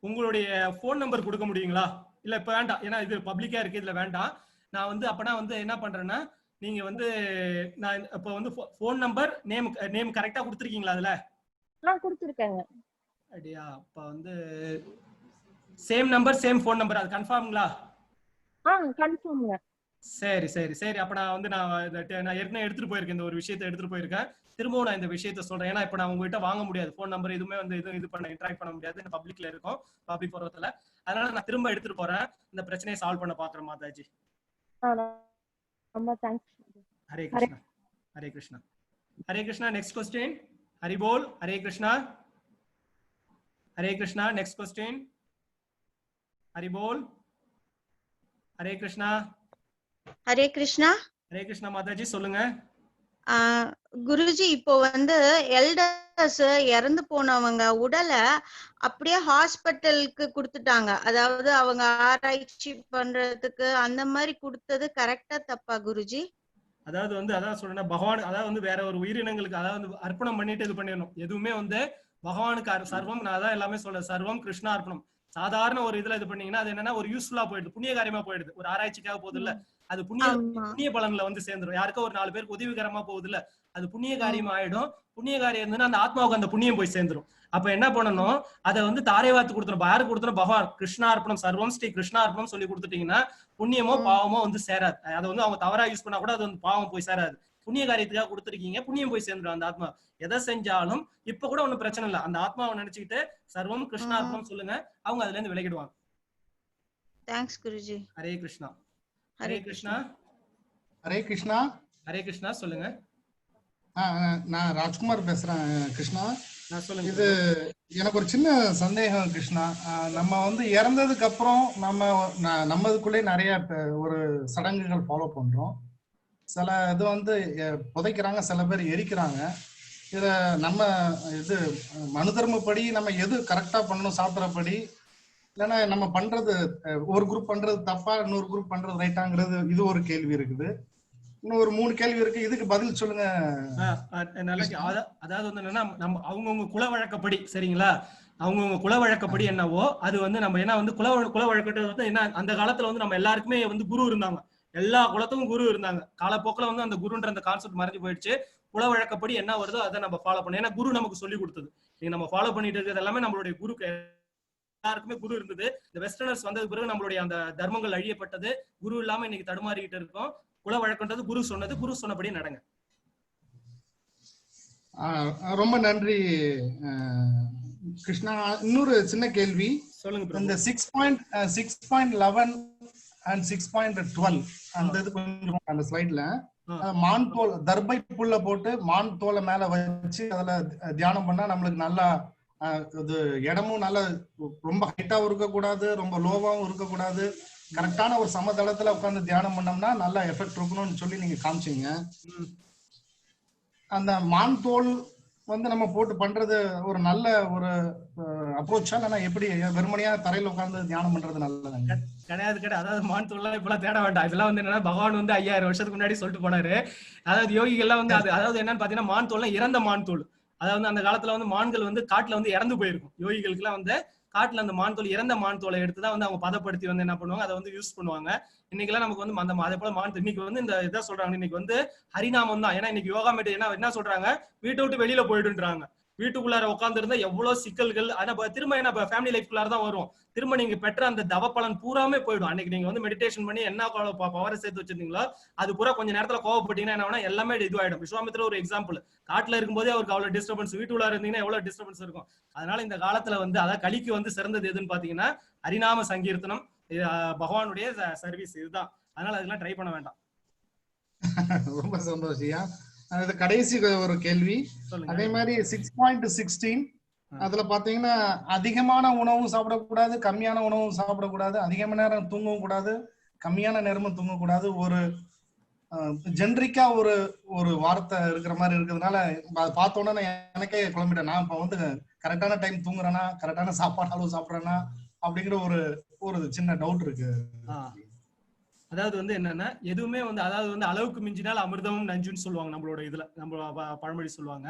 உங்களுடைய போன் நம்பர் கொடுக்க முடியுங்களா? இல்ல இப்ப வேண்டாம், ஏன்னா இது பப்ளிக்கா இருக்கு, இதுல வேண்டாம். நான் வந்து அப்பனா வந்து என்ன பண்றேன்னா, நீங்க வந்து நான் இப்ப வந்து போன் நம்பர் நேம் கரெக்டா கொடுத்துருக்கீங்களா? அதுல கொடுத்துருக்கேங்க. அப்படியா? அப்ப வந்து same number same phone number, அது கன்ஃபார்ம்ங்களா? கன்ஃபார்ம்ங்க. சரி சரி சரி. அப்ப நான் வந்து நான் ஏற்கனவே எடுத்துட்டு போயிருக்கேன், இந்த ஒரு விஷயத்தை எடுத்துட்டு போயிருக்கேன். திரும்பவும் நான் இந்த விஷயத்த சொல்றேன். ஏன்னா இப்ப நான் உங்ககிட்ட வாங்க முடியாது, ஃபோன் நம்பர் எதுவுமே வந்து இது பண்ண இன்டராக்ட் பண்ண முடியாது, இந்த பப்ளிக்ல இருக்கும், பப்ளிக் பருவத்துல. அதனால நான் திரும்ப எடுத்துட்டு போறேன், இந்த பிரச்சனையை சால்வ் பண்ண பாக்குறேன் மாதாஜி. ரொம்ப thanks. Hare Krishna. Hare Krishna. Hare Krishna. Next question. Hari போல். ஹரே கிருஷ்ணா. ஹரே கிருஷ்ணா. Next question. ஹரி போல். ஹரே கிருஷ்ணா. ஹரே கிருஷ்ணா. ஹரே கிருஷ்ணா மாதாஜி, சொல்லுங்க. குருஜி, இப்போ வந்து எல்டர்ஸ் இறந்து போனவங்க உடலை அப்படியே ஹாஸ்பிட்டலுக்கு கொடுத்துட்டாங்க, அதாவது அவங்க ஆராய்ச்சி பண்றதுக்கு அந்த மாதிரி கொடுத்தது கரெக்டா தப்பா குருஜி? அதாவது வந்து அதான் சொல்றேன், பகவான் அதாவது வந்து வேற ஒரு உயிரினங்களுக்கு அதாவது அர்ப்பணம் பண்ணிட்டு இது பண்ணிடணும். எதுவுமே வந்து பகவானுக்கு சர்வம், நான் அதான் எல்லாமே சொல்றேன், சர்வம் கிருஷ்ணா அர்ப்பணம். சாதாரண ஒரு இதுல இது பண்ணீங்கன்னா அது என்னன்னா ஒரு யூஸ்ஃபுல்லா போயிடுது, புண்ணிய காரியமா போயிடுது. ஒரு ஆராய்ச்சிக்காக போகுது இல்ல, அது புண்ணிய பலன்ல வந்து சேர்ந்துடும். யாருக்கோ ஒரு 4 பேருக்கு உதவிகரமா போகுது இல்ல, அது புண்ணிய காரியம் ஆயிடும். புண்ணிய காரியம் இருந்ததுன்னா அந்த ஆத்மாவுக்கு அந்த புண்ணியம் போய் சேர்ந்துடும். அப்ப என்ன பண்ணணும், அதை வந்து தாரை வாத்து கொடுத்துரும். யாருக்கு கொடுத்துரும்? பகவான். கிருஷ்ணார்ப்பணம், சர்வம் ஸ்ரீ கிருஷ்ணார்ப்பணம் சொல்லி கொடுத்துட்டீங்கன்னா புண்ணியமோ பாவமோ வந்து சேராது. அதை வந்து அவங்க தவறா யூஸ் பண்ணா கூட அது வந்து பாவம் போய் சேராது. புண்ணிய காரியத்துக்காக கொடுத்துருக்கீங்க, புண்ணியம் போய் சேர்ந்துடும் அந்த ஆத்மா. எதை செஞ்சாலும் இப்ப கூட ஒண்ணும் பிரச்சனை இல்லை, அந்த ஆத்மாவை நினைச்சுக்கிட்டு சர்வம் கிருஷ்ணார்ப்பணம் சொல்லுங்க, அவங்க அதுல இருந்து விலகிடுவாங்க. தேங்க்ஸ் குருஜி. ஹரே கிருஷ்ணா. ஹரே கிருஷ்ணா. ஹரே கிருஷ்ணா. ஹரே கிருஷ்ணா. சொல்லுங்க. நான் ராஜ்குமார் பேசுறேன் கிருஷ்ணா. சொல்லுங்க. இது எனக்கு ஒரு சின்ன சந்தேகம் கிருஷ்ணா. நம்ம வந்து இறந்ததுக்கு அப்புறம் நம்மதுக்குள்ளே நிறைய ஒரு சடங்குகள் ஃபாலோ பண்றோம். சில இது வந்து புதைக்கிறாங்க, சில பேர் எரிக்கிறாங்க. இத நம்ம இது மனு தர்மப்படி நம்ம எது கரெக்டா பண்ணணும் சாப்பிட்றபடி, இல்லைன்னா நம்ம பண்றது ஒரு குரூப் பண்றது தப்பா, இன்னொரு குரூப் பண்றது ரைட்டாங்கிறது இது ஒரு கேள்வி இருக்குது. இன்னும் ஒரு 3 கேள்வி இருக்கு, இதுக்கு பதில் சொல்லுங்க. அதாவது வந்து என்னன்னா நம்ம அவங்கவுங்க குல வழக்கப்படி, சரிங்களா, அவங்கவுங்க குல வழக்கப்படி என்னவோ அது வந்து நம்ம ஏன்னா வந்து குல வழக்கத்தை வந்து என்ன, அந்த காலத்துல வந்து நம்ம எல்லாருக்குமே வந்து குரு இருந்தாங்க, எல்லா குலத்துக்கும் குரு இருந்தாங்க. காலப்போக்கில் வந்து அந்த குருன்ற அந்த கான்செப்ட் மறைஞ்சு போயிடுச்சு. குல வழக்கப்படி என்ன வருதோ அதை நம்ம ஃபாலோ பண்ணணும். ஏன்னா குரு நமக்கு சொல்லி கொடுத்தது. நீங்க நம்ம ஃபாலோ பண்ணிட்டு இருக்கிறது எல்லாமே நம்மளுடைய குரு, எல்லாருக்குமே குரு இருந்தது. இந்த வெஸ்டர்னர்ஸ் வந்தது பிறகு நம்மளுடைய அந்த தர்மங்கள் அழியப்பட்டது. குரு இல்லாம இன்னைக்கு தடுமாறிக்கிட்டு இருக்கோம். குல வழக்கன்றது குரு சொன்னது, குரு சொன்னபடி நடங்க. ரொம்ப நன்றி கிருஷ்ணா. இன்னொரு சின்ன கேள்வி சொல்லுங்க. இந்த 6.11 and 6.12 அந்த இது கொஞ்சம் அந்த ஸ்லைட்ல மான் தோல் தர்பை புல்ல போட்டு மான் தோலை மேல வச்சு அதுல தியானம் பண்ணா நம்மளுக்கு நல்லா இது இடமும் நல்ல ரொம்ப ஹைட்டாவும் இருக்கக்கூடாது, ரொம்ப லோவாவும் இருக்கக்கூடாது, கரெக்டான ஒரு சமதளத்துல உட்காந்து தியானம் பண்ணோம்னா நல்ல எஃபெக்ட் இருக்கணும்னு சொல்லி நீங்க காமிச்சீங்க. அந்த மான் தோல் வந்து நம்ம போட்டு பண்றது ஒரு நல்ல ஒரு அப்ரோச்சா, இல்லைன்னா எப்படி வெறுமனையா தரையில உட்கார்ந்து தியானம் பண்றது நல்லதுங்க? கிடையாது. அதாவது மான் தோல்லாம் இப்பெல்லாம் தேட வேண்டாம். இதெல்லாம் வந்து என்னன்னா பகவான் வந்து 5000 வருஷத்துக்கு முன்னாடி சொல்லிட்டு போனாரு. அதாவது யோகிகள்லாம் வந்து அதாவது என்னன்னு பாத்தீங்கன்னா மான் தோல்லாம் இறந்த மான் தோல். அதாவது அந்த காலத்துல வந்து மான்கள் வந்து காட்டுல வந்து இறந்து போயிருக்கும். யோகிகளுக்கு எல்லாம் வந்து காட்டுல அந்த மான் தோல், இறந்த மான் தோலை எடுத்துதான் வந்து அவங்க பதப்படுத்தி வந்து என்ன பண்ணுவாங்க, அதை வந்து யூஸ் பண்ணுவாங்க. இன்னைக்கு எல்லாம் நமக்கு வந்து அந்த அதே போல மான் இன்னைக்கு வந்து இந்த இதை சொல்றாங்க, இன்னைக்கு வந்து ஹரிநாமம் தான். ஏன்னா இன்னைக்கு யோகா மெடி என்ன சொல்றாங்க, வீட்டை விட்டு வெளியில போயிடுன்றாங்க. வீட்டுக்குள்ளார உட்கார்ந்து இருந்தா எவ்வளவு சிக்கல்கள், ஆனா திரும்ப என்ன ஃபேமிலி லைஃப்குள்ளார தான் வரும். திரும்ப நீங்க பெற்ற அந்த தவ பலன் பூராமே போயிடும். அன்னைக்கு நீங்க வந்து மெடிடேஷன் பண்ணி என்ன பவரை சேர்த்து வச்சிருந்தீங்களோ அது பூரா கொஞ்ச நேரத்துல கோவப்பட்டீங்கன்னா என்ன ஆகும், எல்லாமே இதுவாயிடும். விஸ்வாமித்திர ஒரு எக்ஸாம்பிள், காட்டுல இருக்கும்போதே அவருக்கு அவ்வளவு டிஸ்டர்பன்ஸ், வீட்டுக்குள்ளார இருந்தீங்கன்னா எவ்வளவு டிஸ்டர்பன்ஸ் இருக்கும். அதனால இந்த காலத்துல வந்து அதாவது கலிக்கு வந்து சிறந்தது எதுன்னு பாத்தீங்கன்னா ஹரிநாம சங்கீர்த்தனம், பகவானுடைய சர்வீஸ், இதுதான். அதனால அதெல்லாம் ட்ரை பண்ண வேண்டாம். ரொம்ப சந்தோஷம். அது கடைசி ஒரு கேள்வி. அதே மாதிரி 6.16 அதுல பாத்தீங்கன்னா அதிகமான உணவும் சாப்பிடக்கூடாது, கம்மியான உணவும் சாப்பிடக்கூடாது, அதிகமான நேரம் தூங்கவும் கூடாது, கம்மியான நேரமும் தூங்கக்கூடாது. ஒரு ஜென்ரிக்கா ஒரு வார்த்தை இருக்கிற மாதிரி இருக்கிறதுனால அதை பார்த்தோன்னா எனக்கே குழம்பிட்டேன். நான் இப்ப வந்து கரெக்டான டைம் தூங்குறேன்னா, கரெக்டான சாப்பாடு அளவு சாப்பிட்றேன்னா அப்படிங்கிற ஒரு சின்ன டவுட் இருக்கு. அதாவது வந்து என்னன்னா எதுவுமே வந்து அதாவது வந்து அளவுக்கு மிஞ்சினால் அமிர்தமும் நஞ்சுன்னு சொல்லுவாங்க நம்மளோட இதுல, நம்ம பழமொழி சொல்லுவாங்க.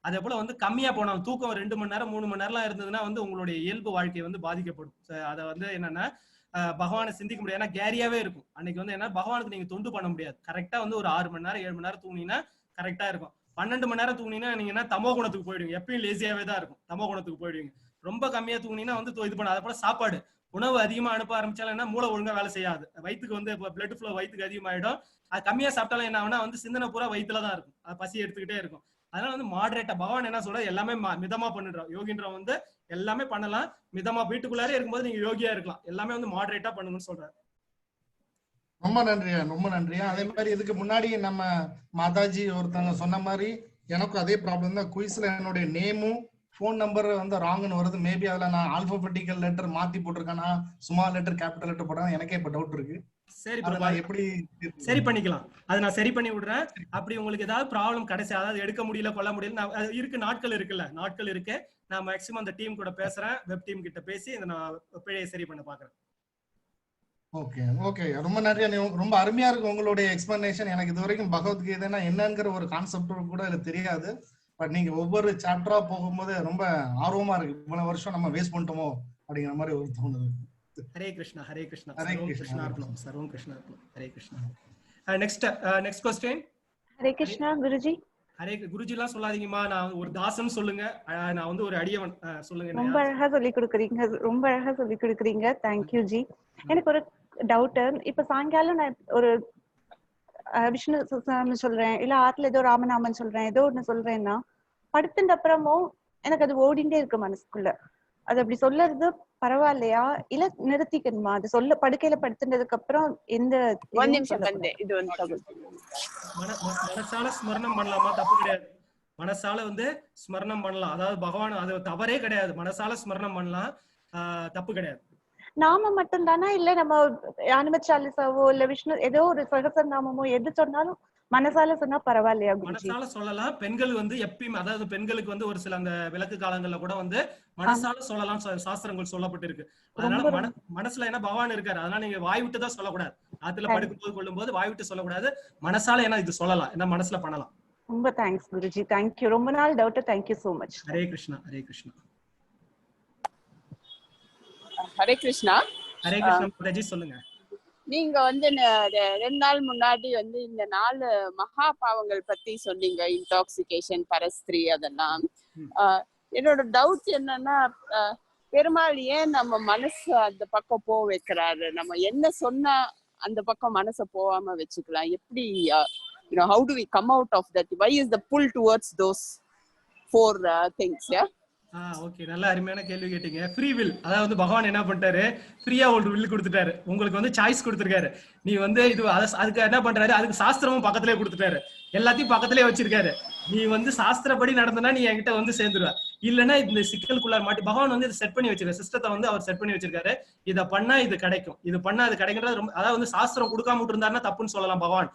அதே போல வந்து கம்மியா போன தூக்கம் 2 மணி நேரம் 3 மணி நேரம்லாம் இருந்ததுன்னா வந்து உங்களுடைய இயல்பு வாழ்க்கை வந்து பாதிக்கப்படும். அதை வந்து என்னன்னா பகவானை சிந்திக்க முடியாது. ஏன்னா கேரியாவே இருக்கும். அன்னைக்கு வந்து என்ன, பகவானுக்கு நீங்க தொண்டு பண்ண முடியாது. கரெக்டா வந்து ஒரு 6 மணி நேரம் 7 மணி நேரம் தூங்கினீங்கன்னா கரெக்டா இருக்கும். 12 மணி நேரம் தூங்குனீங்கன்னா நீங்க என்ன தமோ குணத்துக்கு போயிடுவீங்க. எப்பயும் லேசியாவே தான் இருக்கும், தமோ குணத்துக்கு போயிடுவீங்க. ரொம்ப கம்மியா தூங்குனீங்கன்னா வந்து இது பண்ண. அதே போல சாப்பாடு உணவு அதிகமா அனுப்ப ஆரம்பிச்சாலும் என்ன மூளை ஒழுங்கா வேலை செய்யாது. வயிற்றுக்கு வந்து பிளட் ஃப்ளோ வயிற்றுக்கு அதிகமாயிடும். அது கம்மியா சாப்பிட்டாலும் என்ன ஆகுனா வந்து சிந்தனை பூரா வயிற்றுல தான் இருக்கும், அது பசி எடுத்துக்கிட்டே இருக்கும். அதனால வந்து மாடரேட்டா பகவான் என்ன சொல்ற எல்லாமே மிதமா பண்ணிடுறோம். யோகின்ற வந்து எல்லாமே பண்ணலாம், மிதமா வீட்டுக்குள்ளாரே இருக்கும்போது நீங்க யோகியா இருக்கலாம். எல்லாமே வந்து மாடரேட்டா பண்ணுங்கன்னு சொல்றாரு. ரொம்ப நன்றியா, ரொம்ப நன்றியா. அதே மாதிரி இதுக்கு முன்னாடி நம்ம மாதாஜி ஒருத்தவங்க சொன்ன மாதிரி எனக்கும் அதே ப்ராப்ளம் தான். குயிஸ்ல என்னுடைய நேமும் ஃபோன் நம்பர் வந்து ராங்னு வருது. மேபி அதுல நான் ஆல்பபெட்டிக்கல் லெட்டர் மாத்தி போட்டிருக்கேனா, ஸ்மால் லெட்டர் கேபிட்டல் லெட்டர் போட்டா எனக்கே இப்ப டவுட் இருக்கு. சரி, எப்படி சரி பண்ணிக்கலாம், அதை நான் சரி பண்ணி விடுறேன். அப்படி உங்களுக்கு ஏதாவது ப்ராப்ளம் கடைசி அதாவது எடுக்க முடியல கொள்ள முடியல இருக்கு, நாட்கள் இருக்குல்ல, நாட்கள் இருக்கு. நான் மேக்ஸிமம் அந்த டீம் கூட பேசுறேன், வெப் டீம் கிட்ட பேசி இதை நான் பிழையை சரி பண்ண பாக்குறேன். ஓகே ஓகே, ரொம்ப நன்றி. ரொம்ப அருமையா இருக்கு உங்களுடைய எக்ஸ்பிளனேஷன். எனக்கு இது வரைக்கும் பகவத்கீதைனா என்னங்கிற ஒரு கான்செப்ட் கூட எனக்கு தெரியாது. பட் நீங்க ஒவ்வொரு சாப்டரா போகும்போது ரொம்ப ஆர்வமா இருக்கு. இவ்வளவு வருஷம் நம்ம வேஸ்ட் பண்ணிட்டோமோ அப்படிங்கிற மாதிரி ஒரு தோணுது. ஹரே கிருஷ்ணா, ஹரே கிருஷ்ணா, ஹரே சர்வம் கிருஷ்ணா, கிருஷ்ணார்ப்பணம், சர்வம் கிருஷ்ணார்ப்பணம். ஹரே கிருஷ்ணா. Next question. ஹரே கிருஷ்ணா குருஜி. ஹரே குருஜி எல்லாம் சொல்லாதீங்கம்மா, நான் ஒரு தாசன் சொல்லுங்க. நான் வந்து ஒரு அடியவன் சொல்லுங்க. ரொம்ப அழகா சொல்லி கொடுக்குறீங்க, ரொம்ப அழகா சொல்லி கொடுக்குறீங்க. Thank you G. எனக்கு ஒரு டவுட். இப்ப சாயங்காலம் நான் ஒரு விஷ்ணு சொல்றேன், இல்ல ஆத்துல ஏதோ ராமநாமன் சொல்றேன், ஏதோ ஒண்ணு சொல்றேன்னா படுத்துட்ட அப்புறமும் எனக்கு அது ஓடிண்டே இருக்கு மனசுக்குள்ள. அது அப்படி சொல்லறது பரவாயில்லையா இல்ல நிறுத்திக்கணுமா? அது சொல்ல படுக்கையில படுத்துட்டதுக்கு அப்புறம் எந்த இது வந்து மனசால ஸ்மரணம் பண்ணலாமா? தப்பு கிடையாது. மனசால வந்து ஸ்மரணம் பண்ணலாம், அதாவது பகவான் அது தவறே கிடையாது. மனசால ஸ்மரணம் பண்ணலாம், தப்பு கிடையாது. நாம மட்டும் தானா இல்ல நம்ம அனுமத் சாலிசாவோ இல்ல விஷ்ணு ஏதோ ஒரு சகசரநாமமோ எது சொன்னாலும் மனசால சொன்னா பரவாயில்லையா? மனசால சொல்லலாம். பெண்கள் வந்து எப்பயும், அதாவது பெண்களுக்கு வந்து ஒரு சில அந்த விளக்கு காலங்கள்ல கூட வந்து மனசால சொல்லலாம், சாஸ்திரங்கள் சொல்லப்பட்டிருக்கு. அதனால மனசுல என்ன பகவான் இருக்காரு, அதனால நீங்க வாய் விட்டு தான் சொல்லக்கூடாது. ஆத்துல படுக்கும்போது கொள்ளும் போது வாய் விட்டு சொல்லக்கூடாது. மனசால என்ன இது சொல்லலாம், என்ன மனசுல பண்ணலாம். ரொம்ப தேங்க்ஸ் குருஜி, தேங்க்யூ. ரொம்ப நாள் doubt. Thank you so much. Hare Krishna, Hare Krishna. Hare Krishna. Hare Krishna பிரஜி சொல்லுங்க. நீங்க வந்து 2 நாள் முன்னாடி வந்து இந்த 4 மகா பாவங்கள் பத்தி சொன்னீங்க, இன்டாக்சிகேஷன், பரஸ்திரி, அதெல்லாம். என்னோட டவுட் என்னன்னா, பெருமாள் ஏன் நம்ம மனசு அந்த பக்கம் போக வைக்கிறாரு? நம்ம என்ன சொன்னா அந்த பக்கம் மனசை போகாம வச்சுக்கலாம்? எப்படி how do we come out of that? Why is the pull towards those 4 things? Yeah. Okay, நல்ல அருமையான கேள்வி கேட்டீங்க. ஃப்ரீ வில், அதாவது பகவான் என்ன பண்ணிட்டாரு, ஃப்ரீயா ஒரு வில் கொடுத்துட்டாரு. உங்களுக்கு வந்து சாய்ஸ் கொடுத்துருக்காரு. நீ வந்து இது அதுக்கு என்ன பண்றாரு, அதுக்கு சாஸ்திரமும் பக்கத்திலே கொடுத்துட்டாரு, எல்லாத்தையும் பக்கத்திலே வச்சிருக்காரு. நீ வந்து சாஸ்திரப்படி நடந்தனா நீ என்கிட்ட வந்து சேர்ந்துருவ, இல்லைன்னா இந்த சிக்கலுக்குள்ளார மாட்டி. பகவான் வந்து இதை செட் பண்ணி வச்சிருக்காரு, சிஸ்டத்தை வந்து அவர் செட் பண்ணி வச்சிருக்காரு. இதை பண்ணா இது கிடைக்கும், இது பண்ணா அது கிடைக்கிறது ரொம்ப, அதாவது வந்து சாஸ்திரம் கொடுக்காம இருந்தாருன்னா தப்புன்னு சொல்லலாம். பகவான்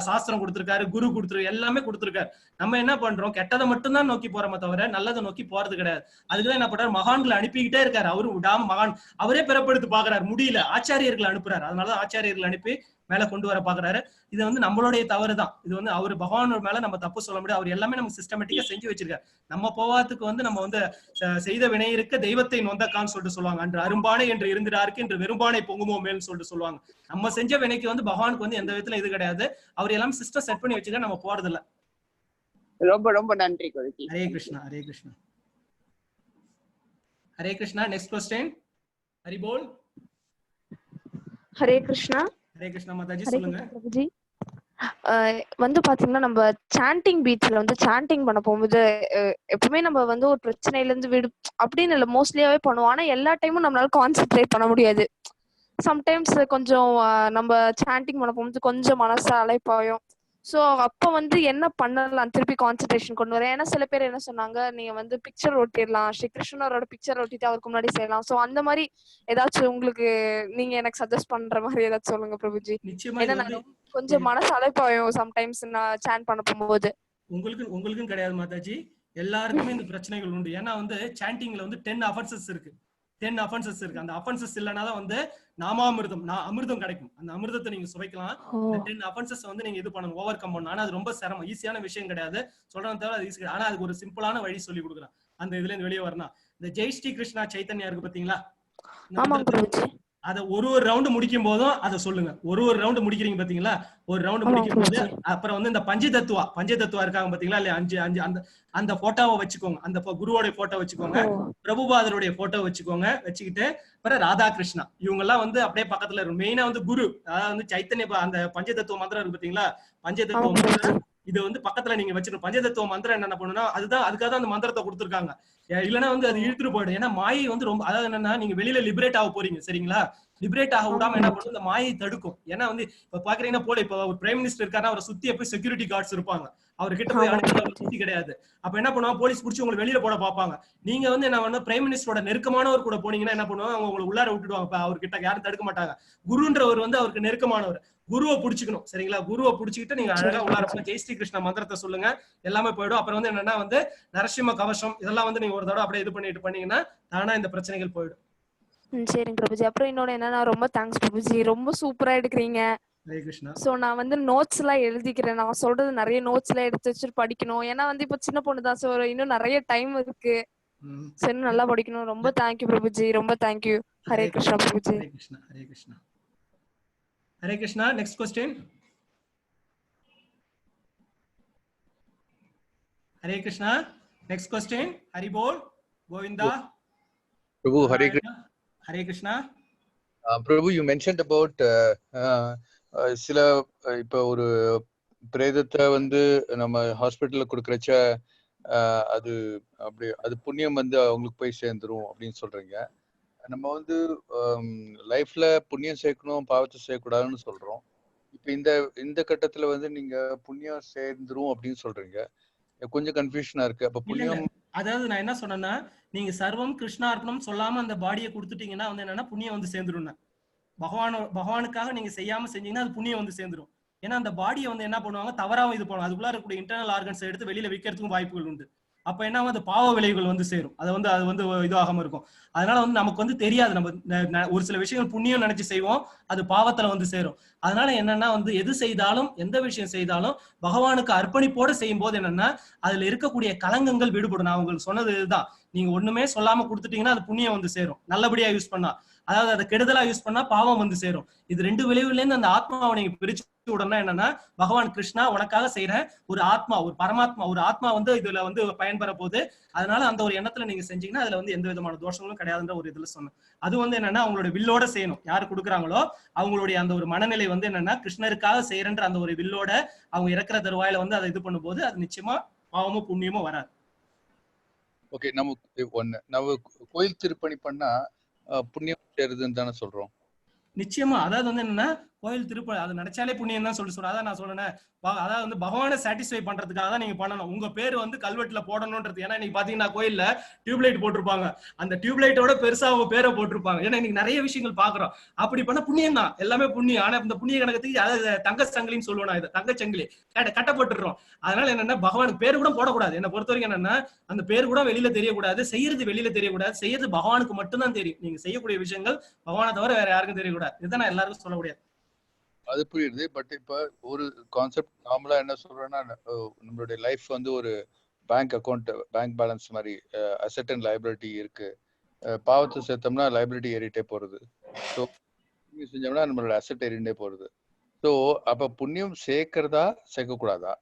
சாஸ்திரம் கொடுத்திருக்காரு, குரு கொடுத்துரு, எல்லாமே கொடுத்திருக்காரு. நம்ம என்ன பண்றோம், கெட்டதை மட்டும்தான் நோக்கி போறோமே தவிர நல்லதை நோக்கி போறது கிடையாது. அதுக்குதான் என்ன பண்றாரு, மகான்களை அனுப்பிக்கிட்டே இருக்காரு. அவரு விடாம மகான் அவரே பிறப்படுத்து பாக்குறாரு, முடியல, ஆச்சாரியர்களை அனுப்புறாரு. அதனால ஆச்சாரியர்கள் அனுப்பி மேல கொண்டு வர பாக்குறாரு. இது வந்து நம்மளுடைய தவறு தான். இது வந்து அவரு பகவான் மேல நம்ம தப்பு சொல்ல முடியாது. அவர் எல்லாமே நம்ம சிஸ்டமேட்டிக்கா செஞ்சு வச்சிருக்காரு. நம்ம போவாதுக்கு வந்து நம்ம வந்து செய்த வினை இருக்க தெய்வத்தை நொந்தக்கான்னு சொல்லிட்டு சொல்லுவாங்க. அன்று அரும்பானை என்று இருந்திராருக்கு என்று வெறும்பானை பொங்குமோ மேல்னு சொல்லிட்டு சொல்லுவாங்க. நம்ம செஞ்ச வினைக்கு வந்து பகவானுக்கு வந்து எந்த விதத்துல இது கிடையாது. அவர் எல்லாமே சிஸ்டம் செட் பண்ணி வச்சுக்க, நம்ம போறது இல்ல. ரொம்ப ரொம்ப நன்றி குருஜி. ஹரே கிருஷ்ணா, ஹரே கிருஷ்ணா, ஹரே கிருஷ்ணா. Next question. ஹரி போல். ஹரே கிருஷ்ணா. ஹரே கிருஷ்ணா மாதாஜி சொல்லுங்க. பிரபுஜி, வந்து பாத்தீங்கன்னா நம்ம சாண்டிங் பீட்ஸ்ல வந்து சாண்டிங் பண்ண போகும்போது எப்பவுமே நம்ம வந்து ஒரு பிரச்சனையில இருந்து விடு அப்படின்னு இல்ல, மோஸ்ட்லியாவே பண்ணுவோம். ஆனா எல்லா டைமும் நம்மளால கான்சென்ட்ரேட் பண்ண முடியாது. சம்டைம்ஸ் கொஞ்சம் நம்ம சாண்டிங் பண்ண போகும்போது கொஞ்சம் மனசு அலைப்பாயும். சோ அப்ப வந்து என்ன பண்ணலாம் திருப்பி கான்சென்ட்ரேஷன் கொண்டு வரேன்? ஏன்னா சில பேர் என்ன சொன்னாங்க, நீங்க வந்து பிக்சர் ஒட்டிடலாம், ஸ்ரீ கிருஷ்ணரோட பிக்சர் ஒட்டிட்டு அவருக்கு முன்னாடி செய்யலாம். சோ அந்த மாதிரி ஏதாச்சும் உங்களுக்கு நீங்க எனக்கு சஜஸ்ட் பண்ற மாதிரி ஏதாச்சும் சொல்லுங்க பிரபுஜி. ஏன்னா நான் கொஞ்சம் மனசு அலைப்பாயும் சம்டைம்ஸ் நான் சாண்ட் பண்ண போகும்போது. உங்களுக்கும் கிடையாது மாதாஜி, எல்லாருக்குமே இந்த பிரச்சனைகள் உண்டு. ஏன்னா வந்து சாண்டிங்ல வந்து 10 அஃபென்சஸ் இருக்கு. 10 அஃபென்சஸ் இருக்கு. அந்த அஃபென்சஸ் இல்லைனாதான் வந்து நாமாமிர்தம் அமிர்தம் கிடைக்கும். அந்த அமிர்தத்தை நீங்க சுவைக்கலாம். 10 அஃபென்சஸ் வந்து நீங்க இது பண்ணணும், ஓவர் கம் பண்ணணும். ஆனா அது ரொம்ப சிரமம், ஈஸியான விஷயம் கிடையாது. சொல்றத தவிர அது ஈஸி. ஆனா அதுக்கு ஒரு சிம்பிளான வழி சொல்லி கொடுக்குறேன். அந்த இதுல இருந்து வெளியே வரணும். இந்த ஜெய் ஸ்ரீ கிருஷ்ணா சைத்தன்யா இருக்கு பாத்தீங்களா, அத ஒரு ரவுண்ட் முடிக்கும் போதும் அதை சொல்லுங்க. ஒரு ரவுண்ட் முடிக்கிறீங்க பாத்தீங்களா, ஒரு ரவுண்ட் முடிக்கும் போது அப்புறம் வந்து இந்த பஞ்சதத்துவா இருக்காங்க பாத்தீங்களா இல்லையா, 5 அந்த போட்டோவை வச்சுக்கோங்க. அந்த குருவோட போட்டோ வச்சுக்கோங்க, பிரபுபாதருடைய போட்டோ வச்சுக்கோங்க. வச்சுக்கிட்டு அப்புறம் ராதாகிருஷ்ணா இவங்க எல்லாம் வந்து அப்படியே பக்கத்துல இருக்கும். மெயினா வந்து குரு, அதாவது வந்து சைத்தன்ய அந்த பஞ்சதத்துவ மந்திரம் இருக்கு பாத்தீங்களா, பஞ்சதத்துவ மந்திரம் இது வந்து பக்கத்துல நீங்க வச்சிருக்கணும். பஞ்சதத்துவ மந்திரம் என்ன பண்ணுன்னா அதுக்காக தான் அந்த மந்திரத்தை கொடுத்துருக்காங்க. இல்லைன்னா வந்து அது இழுத்துட்டு போயிடும். ஏன்னா மாயை வந்து ரொம்ப, அதாவது என்னன்னா நீங்க வெளியில லிபரேட் ஆக போறீங்க சரிங்களா, லிபரேட் ஆக விடாம என்ன பண்ணும், இந்த மாயை தடுக்கும். ஏன்னா வந்து இப்ப பாக்குறீங்கன்னா போல இப்ப ஒரு பிரைம் மினிஸ்டர் இருக்காருன்னா அவரை சுத்தி போய் செக்யூரிட்டி கார்ட்ஸ் இருப்பாங்க, அவர் கிட்ட போய் அனுப்பி சுத்தி கிடையாது. அப்ப என்ன பண்ணுவாங்க, போலீஸ் புடிச்சு உங்களை வெளியில போட பாப்பாங்க. நீங்க வந்து என்ன பண்ண, பிரைம் மினிஸ்டரோட நெருக்கமானவர் கூட போனீங்கன்னா என்ன பண்ணுவாங்க, அவங்க உங்களை உள்ளார விட்டுடுவாங்க. அவர்கிட்ட யாரும் தடுக்க மாட்டாங்க. குருன்றவர் வந்து அவருக்கு நெருக்கமானவர். குருவை புடிச்சுக்கணும் சரிங்களா, குருவை புடிச்சுக்கிட்டு நீங்க அழகா உள்ளார ஜெய் ஸ்ரீ கிருஷ்ணா மந்திரத்தை சொல்லுங்க, எல்லாமே போயிடும். அப்புறம் வந்து என்னன்னா வந்து நரசிம்ம கவசம் இதெல்லாம் வந்து நீங்க ஒரு தடவை அப்படியே இது பண்ணிட்டு பண்ணீங்கன்னா தானா இந்த பிரச்சனைகள் போயிடும். சரிங்க பிரபுஜி. அப்புறம் இன்னொன்னு என்னன்னா, ரொம்ப தேங்க்ஸ் பிரபுஜி, ரொம்ப சூப்பரா எடுக்கிறீங்க. ஹரே கிருஷ்ணா. சோ நான் வந்து நோட்ஸ் எல்லாம் எழுதிக்கிறேன். நான் சொல்றது நிறைய நோட்ஸ் எல்லாம் எடுத்து வச்சுட்டு படிக்கணும். ஏன்னா வந்து இப்ப சின்ன பொண்ணு தான், சோ இன்னும் நிறைய டைம் இருக்கு. சரி நல்லா படிக்கணும். ரொம்ப தேங்க்யூ பிரபுஜி, ரொம்ப thank you. Hare Krishna Prabhuji. Hare Krishna. Hare Krishna. Hare Krishna. Next question. Hare Krishna. Next question. Hari போல் Govinda. Prabhu Hare Krishna. Hare Krishna. Prabhu you mentioned about சில இப்ப ஒரு பிரேதத்தை வந்து நம்ம ஹாஸ்பிட்டல்ல கொடுக்கறச்ச அது அப்படி அது புண்ணியம் வந்து அவங்களுக்கு போய் சேர்ந்துரும் அப்படின்னு சொல்றீங்க. நம்ம வந்து லைஃப்ல புண்ணியம் சேர்க்கணும் பாவத்தை சேர்க்கக்கூடாதுன்னு சொல்றோம். இப்ப இந்த கட்டத்துல வந்து நீங்க புண்ணியம் சேர்ந்துரும் அப்படின்னு சொல்றீங்க, கொஞ்சம் கன்ஃபியூஷனா இருக்கு. அப்ப புண்ணியம், அதாவது நான் என்ன சொன்னேன்னா, நீங்க சர்வம் கிருஷ்ணார்ப்பணம் சொல்லாம அந்த பாடியை கொடுத்துட்டீங்கன்னா வந்து என்னன்னா புண்ணியம் வந்து சேர்ந்துரும். பகவானுக்காக நீங்க செய்யாம செஞ்சீங்கன்னா அது புண்ணியம் வந்து சேர்ந்துரும். ஏன்னா அந்த பாடியை வந்து என்ன பண்ணுவாங்க, தவறாம இது பண்ணுவாங்க. அதுக்குள்ள இருக்கக்கூடிய இன்டர்னல் ஆர்கன்ஸ் எடுத்து வெளியில விற்கிறதுக்கும் வாய்ப்புகள் உண்டு. அப்ப என்ன அது பாவ விளைவுகள் வந்து சேரும். அது வந்து இதுவாகாம இருக்கும். அதனால வந்து நமக்கு வந்து தெரியாது, நம்ம ஒரு சில விஷயங்கள் புண்ணியம் நினைச்சு செய்வோம், அது பாவத்துல வந்து சேரும். அதனால என்னன்னா வந்து எது செய்தாலும் எந்த விஷயம் செய்தாலும் பகவானுக்கு அர்ப்பணிப்போட செய்யும் போது என்னன்னா அதுல இருக்கக்கூடிய கலங்கங்கள் விடுபடும். நான் உங்களுக்கு சொன்னது இதுதான், நீங்க ஒண்ணுமே சொல்லாம கொடுத்துட்டீங்கன்னா அது புண்ணியம் வந்து சேரும். நல்லபடியா யூஸ் பண்ணா, அதாவது அதை கெடுதலா யூஸ் பண்ணா பாவம் வந்து சேரும். இது ரெண்டு விளைவுல இருந்து அந்த ஆத்மாவை நீங்க பிரிச்சு விடணும். என்னன்னா பகவான் கிருஷ்ணா உனக்காக செய்யற ஒரு ஆத்மா, ஒரு பரமாத்மா, ஒரு ஆத்மா வந்து இதுல வந்து பயன்பெற போகுது. அதனால அந்த ஒரு எண்ணத்துல நீங்க செஞ்சீங்கன்னா அதுல வந்து எந்த விதமான தோஷங்களும் கிடையாதுன்ற ஒரு இதுல சொன்னேன். அது வந்து என்னன்னா அவங்களோட வில்லோட செய்யணும். யாரு கொடுக்குறாங்களோ அவங்களுடைய அந்த ஒரு மனநிலை வந்து என்னன்னா கிருஷ்ணருக்காக செய்யறன்ற அந்த ஒரு வில்லோட அவங்க இறக்குற தருவாயில வந்து அதை இது பண்ணும்போது அது நிச்சயமா பாவமும் புண்ணியமும் வராது. ஓகே, நம்ம கோயில் திருப்பணி பண்ணா புண்ணியம் சேருதுன்னு தானே சொல்றோம். நிச்சயமா, அதாவது வந்து என்னன்னா கோயில் திருப்பணி அது நினைச்சாலே புண்ணியம் தான் சொல்றேன். அதான் நான் சொல்றேன், அதாவது வந்து பகவானை சாட்டிஸ்ஃபை பண்றதுக்காக தான் நீங்க பண்ணணும். உங்க பேர் வந்து கல்வெட்டுல போடணும்ன்றது. ஏன்னா நீங்க பாத்தீங்கன்னா கோயில்ல டியூப்லைட் போட்டிருப்பாங்க, அந்த டியூப்லைட்டோட பெருசா அவங்க பேரை போட்டிருப்பாங்க. ஏன்னா இன்னைக்கு நிறைய விஷயங்கள் பாக்குறோம். அப்படி பண்ண புண்ணியம் தான், எல்லாமே புண்ணியம். ஆனா இந்த புண்ணிய கணக்கத்துக்கு அதாவது தங்க சங்கிலின்னு சொல்லுவோம், இது தங்க சங்கிலி கட்டப்பட்டுறோம். அதனால என்னன்னா பகவானுக்கு பேரு கூட போடக்கூடாது. என்னை பொறுத்த வரைக்கும் என்னன்னா அந்த பேர் கூட வெளியில தெரியக்கூடாது, செய்யறது வெளியில தெரியக்கூடாது, செய்யறது பகவானுக்கு மட்டும்தான் தெரியும். நீங்க செய்யக்கூடிய விஷயங்கள் பகவானை தவிர வேற யாருக்கும் தெரியக்கூடாது. இதுதான் நான் எல்லாருக்கும் சொல்ல முடியாது. அது புரியுது. பட் இப்ப ஒரு கான்செப்ட் நார்மலா என்ன சொல்றேன்னா, நம்மளுடைய லைஃப் வந்து ஒரு பேங்க் அக்கௌண்ட், பேங்க் பேலன்ஸ் மாதிரி அசெட் அண்ட் லைபிலிட்டி இருக்கு. பாவத்தை சேர்த்தோம்னா லைபிலிட்டி ஏறிட்டே போறது. ஸோ புண்ணியம் செஞ்சோம்னா நம்மளோட அசெட் ஏறிண்டே போறது. ஸோ அப்ப புண்ணியம் சேர்க்கிறதா சேர்க்கக்கூடாதா?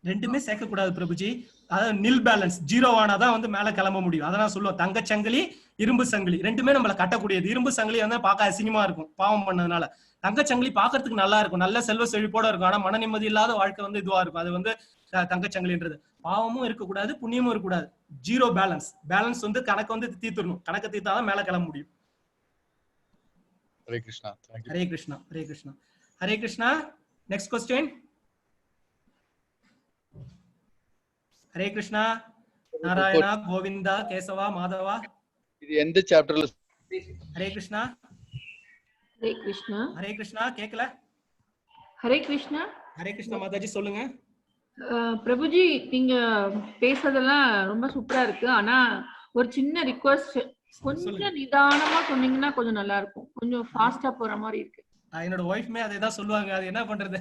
ரெண்டுமே சேர்க்கக்கூடாது பிரபுஜி. அதாவது நில் பேலன்ஸ் ஜீரோ ஆனாதான் வந்து மேல கிளம்ப முடியும். அதான் சொல்லுவோம், தங்க சங்கிலி இரும்பு சங்கிலி ரெண்டுமே நம்மள கட்டக்கூடியது. இரும்பு சங்கிலி வந்து பார்க்க அசிங்கமா இருக்கும் பாவம் பண்ணதுனால. தங்க சங்கிலி பாக்குறதுக்கு நல்லா இருக்கும், நல்ல செல்வ செழிப்போட இருக்கும். ஆனா மன நிம்மதி இல்லாத வாழ்க்கை வந்து இதுவா இருக்கும். அது வந்து தங்க சங்கிலின்றது. பாவமும் இருக்கக்கூடாது புண்ணியமும் இருக்கக்கூடாது. Zero balance. பேலன்ஸ் வந்து கணக்கு வந்து தீர்த்துடணும். கணக்கு தீர்த்தாதான் மேல கிளம்ப முடியும். ஹரே கிருஷ்ணா. ஹரே கிருஷ்ணா. ஹரே கிருஷ்ணா. ஹரே கிருஷ்ணா. Next question. ஹரே கிருஷ்ணா. நாராயணா, கோவிந்தா, கேசவா, மாதவா. இது எந்த சாப்டர்ல? ஹரே கிருஷ்ணா. ஹரே கிருஷ்ணா. ஹரே கிருஷ்ணா. கேக்கல? ஹரே கிருஷ்ணா. ஹரே கிருஷ்ணா மாதாஜி சொல்லுங்க. பிரபுஜி, நீங்க பேசுறதெல்லாம் ரொம்ப சூப்பரா இருக்கு. ஆனா ஒரு சின்ன ரிக்வெஸ்ட், கொஞ்சம் நிதானமா சொன்னீங்கன்னா கொஞ்சம் நல்லா இருக்கும். கொஞ்சம் ஃபாஸ்டா போற மாதிரி இருக்கு. என்னோட ஒய்ஃப்மே அதே தான் சொல்லுவாங்க. அது என்ன பண்றது,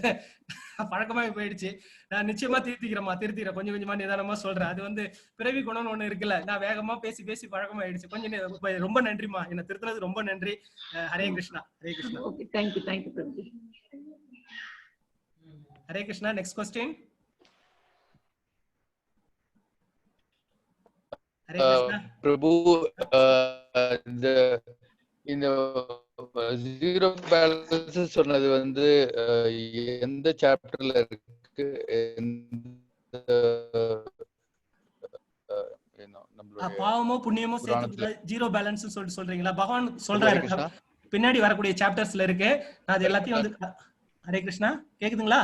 பழக்கமாகி போயிடுச்சு. நான் நிச்சயமா திருத்திக்கிறேன், கொஞ்சம் கொஞ்சமா நிதானமா சொல்றேன். அது வந்து பிறவி குணம்னு ஒண்ணு இருக்குல்ல, நான் வேகமா பேசி பேசி பழக்கமாயிடுச்சு. கொஞ்சம் ரொம்ப நன்றிமா, என்ன திருத்தினது ரொம்ப நன்றி. ஹரே கிருஷ்ணா. ஹரே கிருஷ்ணா. ஓகே, தேங்க்யூ பிரபுஜி. ஹரே கிருஷ்ணா. Next question. ஹரே கிருஷ்ணா. பிரபு, இந்த ஜீரோ பேலன்ஸ் சொன்னது வந்து எந்த சாப்டர்ல இருக்கு? பாவமோ புண்ணியமோ சேர்த்து ஜீரோ பேலன்ஸ் சொல்லிட்டு சொல்றீங்களா? பகவான் சொல்றாரு, பின்னாடி வரக்கூடிய சாப்டர்ஸ்ல இருக்கு. நான் அது எல்லாத்தையும் வந்து ஹரே கிருஷ்ணா கேக்குதுங்களா?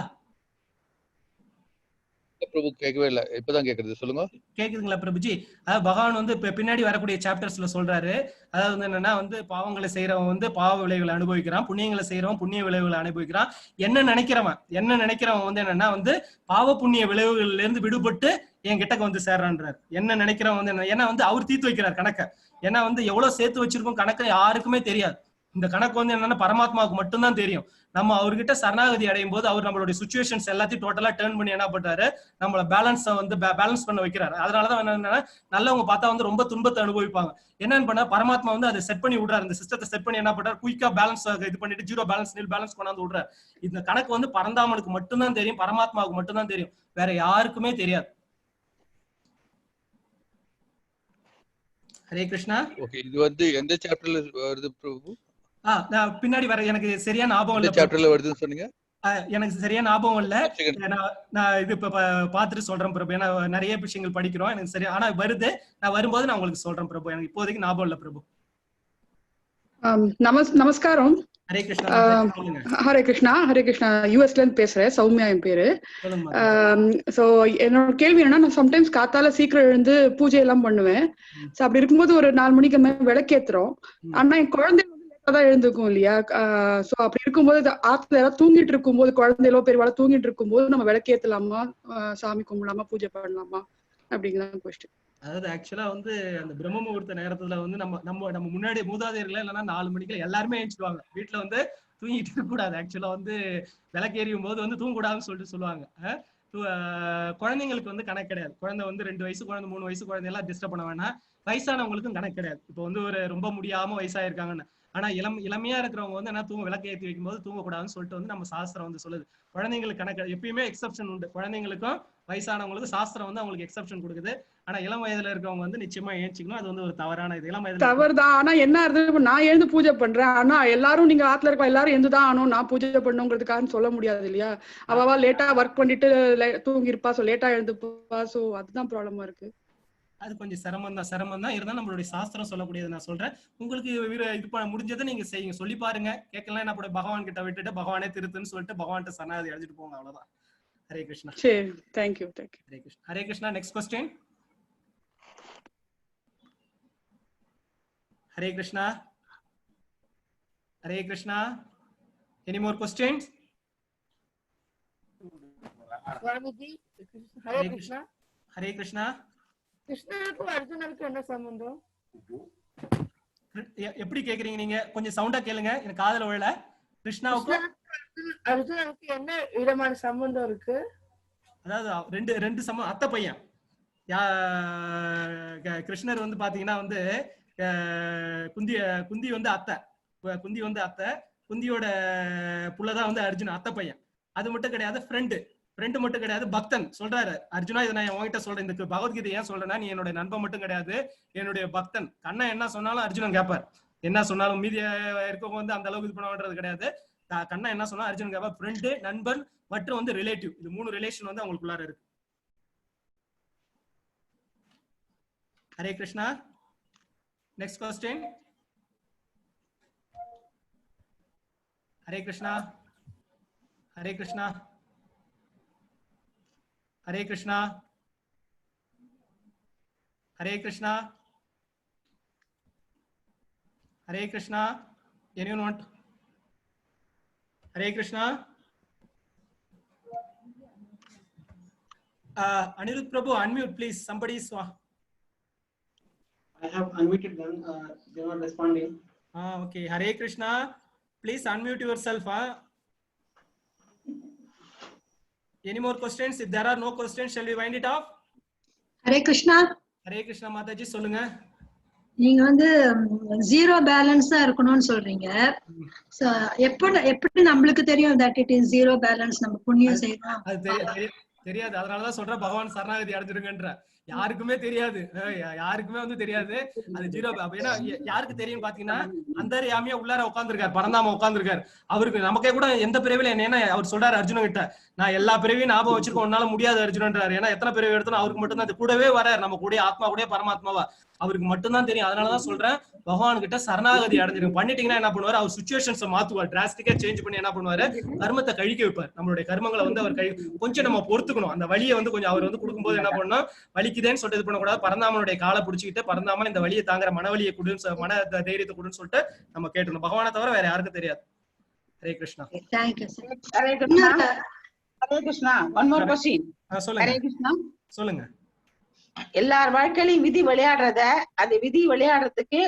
பிரபு கேட்கவே இல்ல, இப்பதான் கேக்குது, சொல்லுங்க. கேக்குதுங்களா பிரபுஜி? அதாவது பகவான் வந்து பின்னாடி வரக்கூடிய சாப்டர்ஸ்ல சொல்றாரு, அதாவது வந்து என்னன்னா வந்து பாவங்களை செய்யறவன் வந்து பாவ விளைவுகளை அனுபவிக்கிறான், புண்ணியங்களை செய்யறவன் புண்ணிய விளைவுகளை அனுபவிக்கிறான். என்ன நினைக்கிறவன் வந்து என்னன்னா வந்து பாவ புண்ணிய விளைவுகள்ல இருந்து விடுபட்டு என் கிட்டக்கு வந்து சேர்றான்றார். என்ன நினைக்கிறவன் வந்து ஏன்னா வந்து அவர் தீர்த்து வைக்கிறார் கணக்க. ஏன்னா வந்து எவ்வளவு சேர்த்து வச்சிருக்கோம் கணக்கு யாருக்குமே தெரியாது. இந்த கணக்கு வந்து என்னன்னா பரமாத்மாவுக்கு மட்டும்தான் தெரியும். நம்ம அவர்கிட்ட சரணாகதி அடையும் போது அவர் நம்மளுடைய சிச்சுவேஷன்ஸ் எல்லாத்தையும் டோட்டலா டர்ன் பண்ணி என்ன பண்றாரு, நம்மள பேலன்ஸ் பண்ண வைக்கிறாரு. அதனாலதான் என்னன்னா நல்லவங்க பார்த்தா வந்து ரொம்ப துன்பத்தை அனுபவிப்பாங்க. என்னன்னு பண்ணா பரமாத்மா வந்து அதை செட் பண்ணி விடுறாரு, இந்த சிஸ்டத்தை செட் பண்ணி என்ன பண்றாரு, குயிக்கா பேலன்ஸ் இது பண்ணிட்டு ஜீரோ பேலன்ஸ் நில் பேலன்ஸ் கொண்டாந்து விடுறாரு. இந்த கணக்கு வந்து பரந்தாமனுக்கு மட்டும்தான் தெரியும், பரமாத்மாவுக்கு மட்டும்தான் தெரியும், வேற யாருக்குமே தெரியாது. ஹரே கிருஷ்ணா. ஓகே, இது வந்து எந்த சாப்டர்ல வருது பிரபு? நான் பின்னாடி வர எனக்கு சரியா ஞாபகம் இல்ல. சாப்டர்ல வருதுன்னு சொன்னீங்க? எனக்கு சரியா ஞாபகம் இல்ல. நான் இது இப்ப பாத்துட்டு சொல்றேன் பிரபு. ஏன்னா நிறைய விஷயங்கள் படிக்கிறோம், எனக்கு சரியா ஆனா வருது. நான் வரும்போது நான் உங்களுக்கு சொல்றேன் பிரபு. எனக்கு இப்போதைக்கு ஞாபகம் இல்ல பிரபு. நமஸ்காரம். ஹரே கிருஷ்ணா. ஹரே கிருஷ்ணா. ஹரே கிருஷ்ணா. யூஎஸ்ல இருந்து பேசுறேன், சௌமியா என் பேரு. சோ என்னோட கேள்வி என்னன்னா, நான் சம்டைம்ஸ் காத்தால சீக்கிரம் எழுந்து பூஜை எல்லாம் பண்ணுவேன். சோ அப்படி இருக்கும்போது ஒரு 4 மணிக்கு மேல விளக்கேத்துறோம். ஆனா என் குழந்தை தான் எழுந்துக்கும் இல்லையா? சோ அப்படி இருக்கும்போது ஆத்துல யாராவது தூங்கிட்டு இருக்கும்போது, குழந்தைகளோ பெரியவாளோ தூங்கிட்டு இருக்கும்போது நம்ம விளக்கேத்தலாமா, சாமி கும்பிடலாமா, பூஜை பண்ணலாமா அப்படிங்கிறதான் கொஸ்டின். அதாவது ஆக்சுவலா வந்து அந்த பிரம்ம முகூர்த்த நேரத்துல வந்து நம்ம முன்னாடி மூதாதையர்கள் இல்லைன்னா 4 மணிக்கு எல்லாருமே எழுந்துருவாங்க. வீட்டுல வந்து தூங்கிட்டு இருக்க கூடாது. ஆக்சுவலா வந்து விளக்கேறியும் போது வந்து தூங்கக்கூடாதுன்னு சொல்லிட்டு சொல்லுவாங்க. குழந்தைங்களுக்கு வந்து கணக்கு கிடையாது. குழந்தை வந்து 2 வயசு குழந்தை 3 வயசு குழந்தை எல்லாம் டிஸ்டர்ப் பண்ண வேணாம். வயசானவங்களுக்கும் கணக்கு கிடையாது. இப்போ வந்து ஒரு ரொம்ப முடியாம வயசாயிருக்காங்கன்னு, ஆனா இளமையா இருக்கிறவங்க வந்து என்ன விளக்கு ஏற்றி வைக்கும் போது தூங்கக்கூடாதுன்னு சொல்லிட்டு வந்து நம்ம சாஸ்திரம் வந்து சொல்லுது. குழந்தைங்களுக்கு கணக்கு எப்பயுமே எக்ஸப்ஷன் உண்டு. குழந்தைங்களுக்கும் வயசானவங்களுக்கும் சாஸ்திரம் வந்து அவங்களுக்கு எக்ஸப்ஷன் கொடுக்குது. ஆனா இளம் வயதுல இருக்கவங்க வந்து நிச்சயமா ஏஞ்சிக்கணும். அது வந்து ஒரு தவறான இது. இளம் வயதுல தவறுதான். ஆனா என்ன அர்த்தம், நான் எழுந்து பூஜை பண்றேன், ஆனா எல்லாரும் நீங்க ஆத்துல இருக்க எல்லாரும் எழுந்துதான் ஆனும், நான் பூஜை பண்ணுங்கிறதுக்காக சொல்ல முடியாது இல்லையா? அவவா லேட்டா ஒர்க் பண்ணிட்டு தூங்கி இருப்பா, சோ லேட்டா எழுந்துப்பா. சோ அதுதான் ப்ராப்ளமா இருக்கு. அது கொஞ்சம் சிரமம் தான் இருந்தா நம்மளுடைய சாஸ்திரம் சொல்லக்கூடியது நான் சொல்றேன். உங்களுக்கு இது முடிஞ்சதை நீங்க செய்யுங்க, சொல்லி பாருங்க. கேட்கலாம் என்ன பகவான் கிட்ட விட்டுட்டு பகவானே திருத்துன்னு சொல்லிட்டு பகவான்கிட்ட சரணாகதி அடைஞ்சிட்டு போங்க, அவ்வளவுதான். ஹரே கிருஷ்ணா. சரி, thank you. Hare Krishna. Hare Krishna. Next question. Hare Krishna. Hare Krishna. Any more questions? स्वामीजी हरे कृष्णा. ஹரே கிருஷ்ணா. கிருஷ்ணனுக்கும் அர்ஜுனனுக்கும் என்ன சம்பந்தம்? எப்படி கேக்குறீங்க நீங்க? கொஞ்சம் சவுண்டா கேளுங்க, எனக்கு காதுல விழல. கிருஷ்ணாவுக்கும் அர்ஜுனனுக்கு என்ன விதமான சம்பந்தம் இருக்கு? அதாவது ரெண்டு சம்பந்தம். அத்தை பையன் கிருஷ்ணர் வந்து பாத்தீங்கன்னா வந்து குந்தி வந்து அத்தை, குந்தியோட புள்ளதான் வந்து அர்ஜுன், அத்தை பையன். அது மட்டும் கிடையாது, ஃப்ரெண்டு மட்டும் கிடையாது, பக்தன். சொல்றாரு அர்ஜுனா, இதை நான் உங்ககிட்ட சொல்றேன், இந்த பகவத்கீதை ஏன் சொல்றேன்னா, நீ என்னுடைய நண்பன் மட்டும் கிடையாது, என்னுடைய பக்தன். கண்ணன் என்ன சொன்னாலும் அர்ஜுனன் கேட்பார். என்ன சொன்னாலும் மீதி இருக்கவங்க வந்து அந்த அளவுக்கு இது பண்ணுறது கிடையாது. கண்ணன் என்ன சொன்னா அர்ஜுனன் கேட்பார். ஃப்ரெண்டு, நண்பன் மற்றும் வந்து ரிலேட்டிவ், இது 3 ரிலேஷன் வந்து அவங்களுக்குள்ளார இருக்கு. Hare Krishna. Next question. Hare Krishna. Hare Krishna. Hare Krishna. Hare Krishna. Hare Krishna. anyone want? Hare Krishna. Anirudh Prabhu, unmute please. Somebody is I have unmuted them. They are not responding. Okay. Hare Krishna. Please unmute yourself. Any more questions? If there are no questions, shall we wind it off? Hare Krishna. Hare Krishna மாதாஜி, சொல்லுங்க. நீங்க வந்து zero பேலன்ஸா இருக்கணும்னு சொல்றீங்க. எப்படி நம்மளுக்கு தெரியும் that it is zero balance? நம்ம புண்ணியம் செய்யறோம் அது தெரியாது. அதனாலதான் சொல்றேன் பகவான் சரணாகதி அடைஞ்சிருங்கன்ற. யாருக்குமே தெரியாது, யாருக்குமே வந்து தெரியாது அது ஜீரோ. ஏன்னா யாருக்கு தெரியும் பாத்தீங்கன்னா அந்தர்யாமியா உள்ளார உட்கார்ந்துருக்காரு, பரந்தாம உட்கார்ந்துருக்காரு. அவருக்கு நமக்கே கூட எந்த பிறவில என்ன அவர் சொல்றாரு அர்ஜுனன் கிட்ட, நான் எல்லா பிறவியும் ஞாபகம் வச்சிருக்கோம், உன்னால முடியாது அர்ஜுனன்றாரு. ஏன்னா எத்தனை பிறவி எடுத்தோம் அவருக்கு மட்டும் தான் கூடவே வராரு, நம்ம கூட ஆத்மா கூட பரமாத்மாவா அவருக்கு மட்டும்தான் தெரியும். அதனாலதான் சொல்றேன் பகவான் கிட்ட சரணாகதி அடைஞ்சிருக்கும். பண்ணிட்டீங்கன்னா என்ன பண்ணுவாரு, அவர் சிச்சுவேஷன்ஸை மாத்துவார், டிராஸ்டிக்கா சேஞ்ச் பண்ணி என்ன பண்ணுவாரு, கர்மத்தை கழிக்க வைப்பார். நம்மளுடைய கர்மங்களை வந்து அவர் கொஞ்சம் நம்ம பொறுத்துக்கணும். அந்த வழியை வந்து கொஞ்சம் அவர் வந்து கொடுக்கும்போது என்ன பண்ணணும், வலிக்குதேன்னு சொல்லிட்டு இது பண்ணக்கூடாது. பரந்தாமனுடைய காலை பிடிச்சிக்கிட்டு பரந்தாமன் இந்த வழியை தாங்குற மனவலியை கொடுன்னு, மன தைரியத்தை கொடுன்னு சொல்லிட்டு நம்ம கேட்டணும். பகவானை தவிர வேற யாருக்கும் தெரியாது. Hare Krishna. Hare Krishna. Hare Krishna. One more question. சொல்லுங்க. ஹரே கிருஷ்ணா. சொல்லுங்க. எல்லார் வாழ்க்கையிலும் விதி விளையாடுறத, அந்த விதி விளையாடுறதுக்கு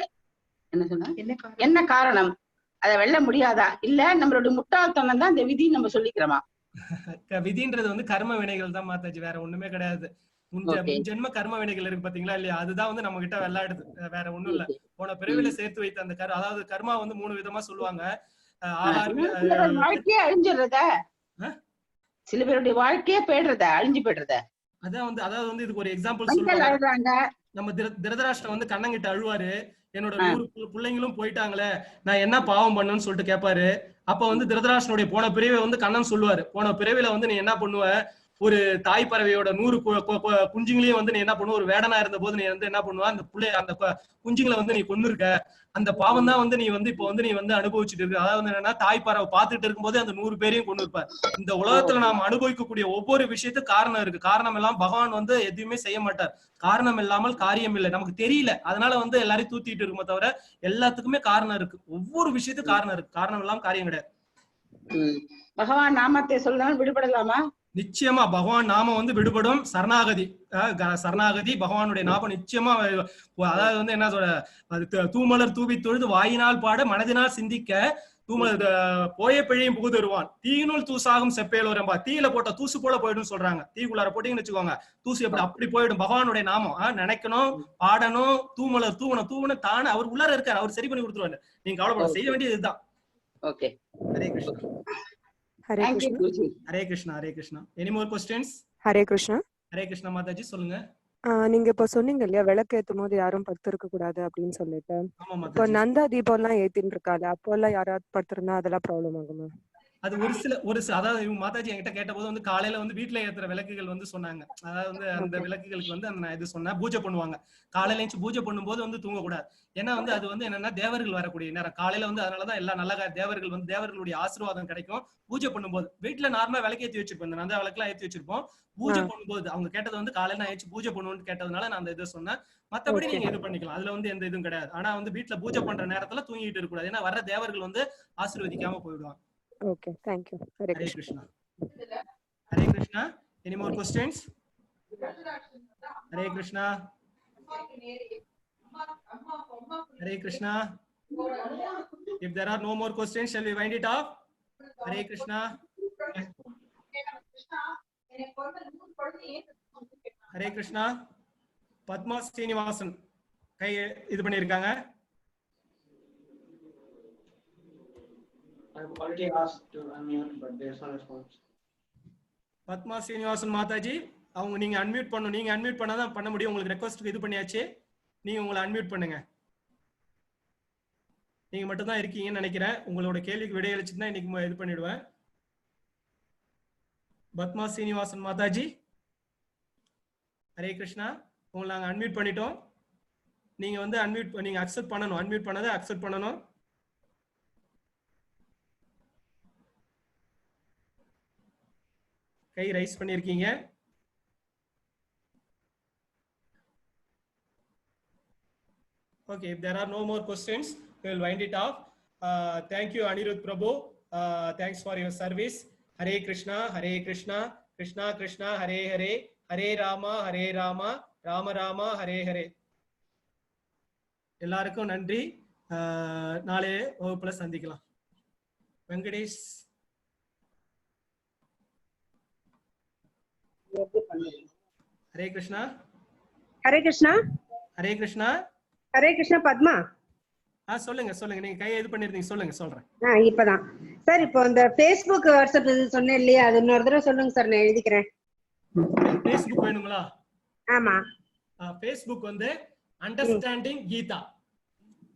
என்ன சொன்னா என்ன காரணம்? அதை வெல்ல முடியாதா, இல்ல நம்மளோட முட்டாள்தனம் தான் இந்த விதி நம்ம சொல்லிக்கிறோமா? விதின்றது வந்து கர்ம வினைகள் தான் மாதாஜி, வேற ஒண்ணுமே கிடையாது. ஜென்ம கர்ம வினைகள் இருக்கு பாத்தீங்களா இல்லையா, அதுதான் வந்து நம்ம கிட்ட விளையாடுது, வேற ஒண்ணும் இல்ல. போன பிறவில சேர்த்து வைத்த அந்த அதாவது கர்மா வந்து 3 விதமா சொல்லுவாங்க. வாழ்க்கையே அழிஞ்சிடுறத, சில பேருடைய வாழ்க்கையே போயிடுறத, அழிஞ்சு போயிடுறத. அதாவது வந்து இதுக்கு ஒரு எக்ஸாம்பிள் சொல்லுவாங்க. நம்ம திருதராஷ்டிரம் வந்து கண்ணங்கிட்ட அழுவாரு, என்னோட 100 பிள்ளைங்களும் போயிட்டாங்களே, நான் என்ன பாவம் பண்ணுன்னு சொல்லிட்டு கேட்பாரு. அப்ப வந்து திருதராஷ்டிரனுடைய போன பிறவை வந்து கண்ணன் சொல்லுவாரு, போன பிறவில வந்து நீ என்ன பண்ணுவ, ஒரு தாய் பறவையோட 100 குஞ்சுங்களையும் வந்து நீ என்ன பண்ணுவ, ஒரு வேடனா இருந்த போது நீ வந்து என்ன பண்ணுவ, அந்த அந்த குஞ்சுங்களை வந்து நீ கொன்னு இருக்க, அந்த பாவம் தான் வந்து நீ வந்து இப்போ வந்து நீ வந்து அனுபவிச்சுட்டு இருக்க. அதாவது என்னன்னா தாய் பறவை பார்த்துட்டு இருக்கும்போது அந்த 100 பேரையும் கொண்டு இருப்பார். இந்த உலகத்துல நாம் அனுபவிக்கக்கூடிய ஒவ்வொரு விஷயத்துக்கும் காரணம் இருக்கு. காரணம் எல்லாம் பகவான் வந்து எதுவுமே செய்ய மாட்டார். காரணம் இல்லாமல் காரியம் இல்லை, நமக்கு தெரியல, அதனால வந்து எல்லாரையும் தூத்திட்டு இருக்குமே தவிர எல்லாத்துக்குமே காரணம் இருக்கு. ஒவ்வொரு விஷயத்துக்கும் காரணம் இருக்கு, காரணம் எல்லாம் காரியம் கிடையாது. பகவான் நாமத்தை சொல்லாமல் விடுபடலாமா? நிச்சயமா பகவான் நாமம் வந்து விடுபடும். சரணாகதி, சரணாகதி பகவானுடைய நாமம் நிச்சயமா. அதாவது வந்து என்ன சொல்ற, தூமலர் தூவி தொழுது வாயினால் பாட மனதினால் சிந்திக்க தூமலர் போய பிழையும் புகு தருவான், தீயினுள் தூசாகும் செப்பேலோரம்பா. தீயில போட்ட தூசு போல போயிடும் சொல்றாங்க. தீக்குள்ளார போட்டீங்கன்னு வச்சுக்கோங்க, தூசு எப்படி அப்படி போயிடும். பகவானுடைய நாமம் நினைக்கணும், பாடணும், தூமலர் தூவணும் தானே அவர் உள்ளார இருக்காரு, அவர் சரி பண்ணி கொடுத்துருவாரு. நீங்க கவலைப்பட, செய்ய வேண்டியது இதுதான். Okay. Hare Krishna. Hare Krishna. Hare Krishna. Hare Krishna. Any more questions? Hare Krishna. Hare Krishna மாதாஜி, சொல்லுங்க. நீங்க இப்ப சொன்னீங்க இல்லையா, விளக்கு ஏத்தும் போது யாரும் படுத்திருக்க கூடாது அப்படின்னு சொல்லிட்டு. இப்போ நந்தா தீபம் எல்லாம் ஏத்தின்னு இருக்காது, அப்போ எல்லாம் யாராவது படுத்திருந்தா அதெல்லாம் ப்ராப்ளம் ஆகுமா? அது ஒரு சில அதாவது இவங்க மாதாஜி என்கிட்ட கேட்ட போது வந்து காலையில வந்து வீட்டுல ஏத்துற விளக்குகள் வந்து சொன்னாங்க. அதாவது வந்து அந்த விளக்குகளுக்கு வந்து நான் இது சொன்னேன், பூஜை பண்ணுவாங்க. காலையில எழுந்து பூஜை பண்ணும்போது வந்து தூங்கக்கூடாது. ஏன்னா வந்து அது வந்து என்னன்னா தேவர்கள் வரக்கூடிய நேரம் காலையில வந்து, அதனாலதான் எல்லா நல்ல தேவர்கள் வந்து தேவர்களுடைய ஆசீர்வாதம் கிடைக்கும் பூஜை பண்ணும்போது. வீட்டுல நார்மலா விளக்கு ஏற்றி வச்சிருப்போம், இந்த நந்தா விளக்கு எல்லாம் ஏற்றி வச்சிருப்போம். பூஜை பண்ணும்போது அவங்க கேட்டது வந்து காலையில நான் ஏற்றி பூஜை பண்ணுவோம்னு கேட்டதுனால நான் அந்த இதை சொன்னேன். மத்தபடி நீங்க இது பண்ணிக்கலாம், அதுல வந்து எந்த இதுவும் கிடையாது. ஆனா வந்து வீட்டுல பூஜை பண்ற நேரத்துல தூங்கிட்டு இருக்க கூடாது, ஏன்னா வர்ற தேவர்கள் வந்து ஆசீர்வதிக்காம போயிடுவாங்க. Okay, thank you. Hare Hare Krishna. Krishna. Hare Krishna. Any more questions? Hare Krishna. Hare Krishna. If there are no more questions, shall we wind it off? Hare Krishna. Hare Krishna. Padma Srinivasan கை இது பண்ணிருக்காங்க. I've already asked to unmute, but there's no response. Padma Srinivasan Mataji, அவங்க நீங்க unmute பண்ணணும். நீங்க unmute பண்ணாதான் பண்ண முடியும். உங்களுக்கு ரெக்வஸ்ட் இது பண்ணியாச்சு, நீங்க உங்களை அன்மியூட் பண்ணுங்க. நீங்க மட்டும் தான் இருக்கீங்கன்னு நினைக்கிறேன். உங்களோட கேள்விக்கு விடையளிச்சுதான் இன்னைக்கு இது பண்ணிடுவேன். பத்மா ஸ்ரீனிவாசன் மாதாஜி, ஹரே கிருஷ்ணா. உங்களை நாங்க அன்மியூட் பண்ணிட்டோம். நீங்க வந்து நீங்க அக்செப்ட் பண்ணணும். அன்மியூட் பண்ணதை அக்செப்ட் பண்ணணும். கை ரைஸ் பண்ணிருக்கீங்க. Okay, if there are no more questions, we will wind it off. Thank you Anirudh Prabhu, thanks for your service. Hare Krishna, Hare Krishna, Krishna Krishna, Hare Hare, Hare Rama, Hare Rama, Rama Rama, Hare Hare. எல்லாருக்கும் நன்றி. நாளை வகுப்புல சந்திக்கலாம். வெங்கடேஷ். ஹரே கிருஷ்ணா. ஹரே கிருஷ்ணா. ஹரே கிருஷ்ணா. ஹரே கிருஷ்ணா. பத்மா. சொல்லுங்க சொல்லுங்க, நீங்க கையை இது பண்ணிருந்தீங்க, சொல்லுங்க சொல்றேன். இப்பதான் சார், இப்போ இந்த Facebook வாட்ஸ்அப் இது சொன்னேன் இல்லையா, அது இன்னொரு தடவை சொல்லுங்க சார், நான் எழுதிக்கிறேன். Facebook வேணுங்களா? ஆமா. Facebook வந்து அண்டர்ஸ்டாண்டிங் கீதா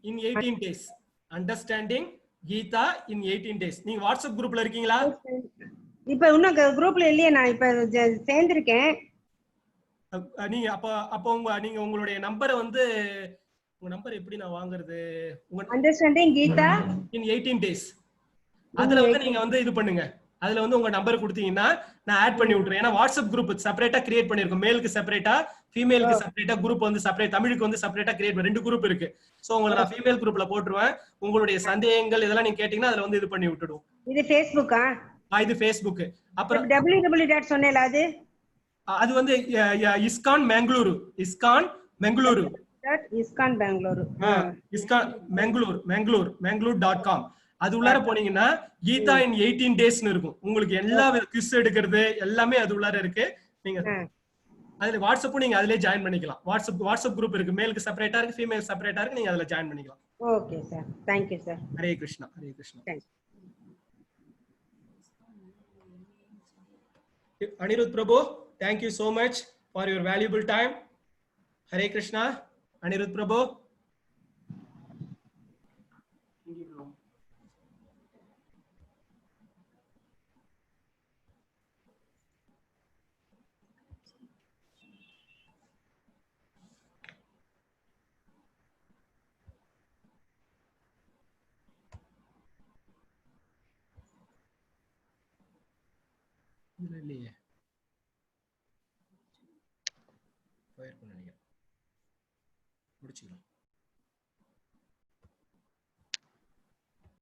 இன் 18 days. அண்டர்ஸ்டாண்டிங் கீதா இன் 18 days. நீங்க வாட்ஸ்அப் குரூப்ல இருக்கீங்களா? இப்ப இன்னும் குரூப்ல இல்லையே, நான் இப்ப சேர்ந்திருக்கேன். நீங்க அப்ப நீங்க உங்களுடைய நம்பரை வந்து, உங்க நம்பர் எப்படி நான் வாங்குறது? அண்டர்ஸ்டாண்டிங் கீதா இன் 18 days. அதுல வந்து நீங்க வந்து இது பண்ணுங்க, அதுல வந்து உங்க நம்பர் கொடுத்தீங்கன்னா நான் ஆட் பண்ணி விட்டுறேன். ஏன்னா வாட்ஸ்அப் குரூப் செப்பரேட்டா கிரியேட் பண்ணிருக்கோம். மேலுக்கு செப்பரேட்டா, ஃபீமேலுக்கு செப்பரேட்டா குரூப் வந்து செப்பரேட், தமிழுக்கு வந்து செப்பரேட்டா கிரியேட் பண்ணி 2 குரூப் இருக்கு. சோ உங்களை நான் ஃபீமேல் குரூப்ல போட்டுருவேன். உங்களுடைய சந்தேகங்கள் இதெல்லாம் நீங்க கேட்டீங்கன்னா அதுல வந்து இது பண்ணி விட்டுடுவோம். இது Facebookா? இது Facebook. அப்புறம் www. சொன்னேல அது வந்து இஸ்கான் பெங்களூரு. இஸ்கான் பெங்களூரு. இஸ்கான் பெங்களூரு. இஸ்கான் பெங்களூர்.com. அது உள்ளார போனீங்கன்னா கீதா இன் 18 daysனு இருக்கும். உங்களுக்கு எல்லா குவிஸ் எடுக்கிறது எல்லாமே அது உள்ளார இருக்கு. நீங்க அதுல வாட்ஸ்அப்பும் நீங்க அதிலே ஜாயின் பண்ணிக்கலாம். வாட்ஸ்அப் குரூப் இருக்கு, மேலுக்கு செப்பரேட்டா இருக்கு, ஃபீமேல் செப்பரேட்டா இருக்கு. நீங்க அதுல ஜாயின் பண்ணிக்கலாம். Okay sir, thank you sir. Hare Krishna. Hare Krishna. Anirudh Prabhu, thank you so much for your valuable time. Hare Krishna. Anirudh Prabhu. இல்லையே, போயிருக்கும் நினைக்கிறேன். முடிச்சுக்கலாம்.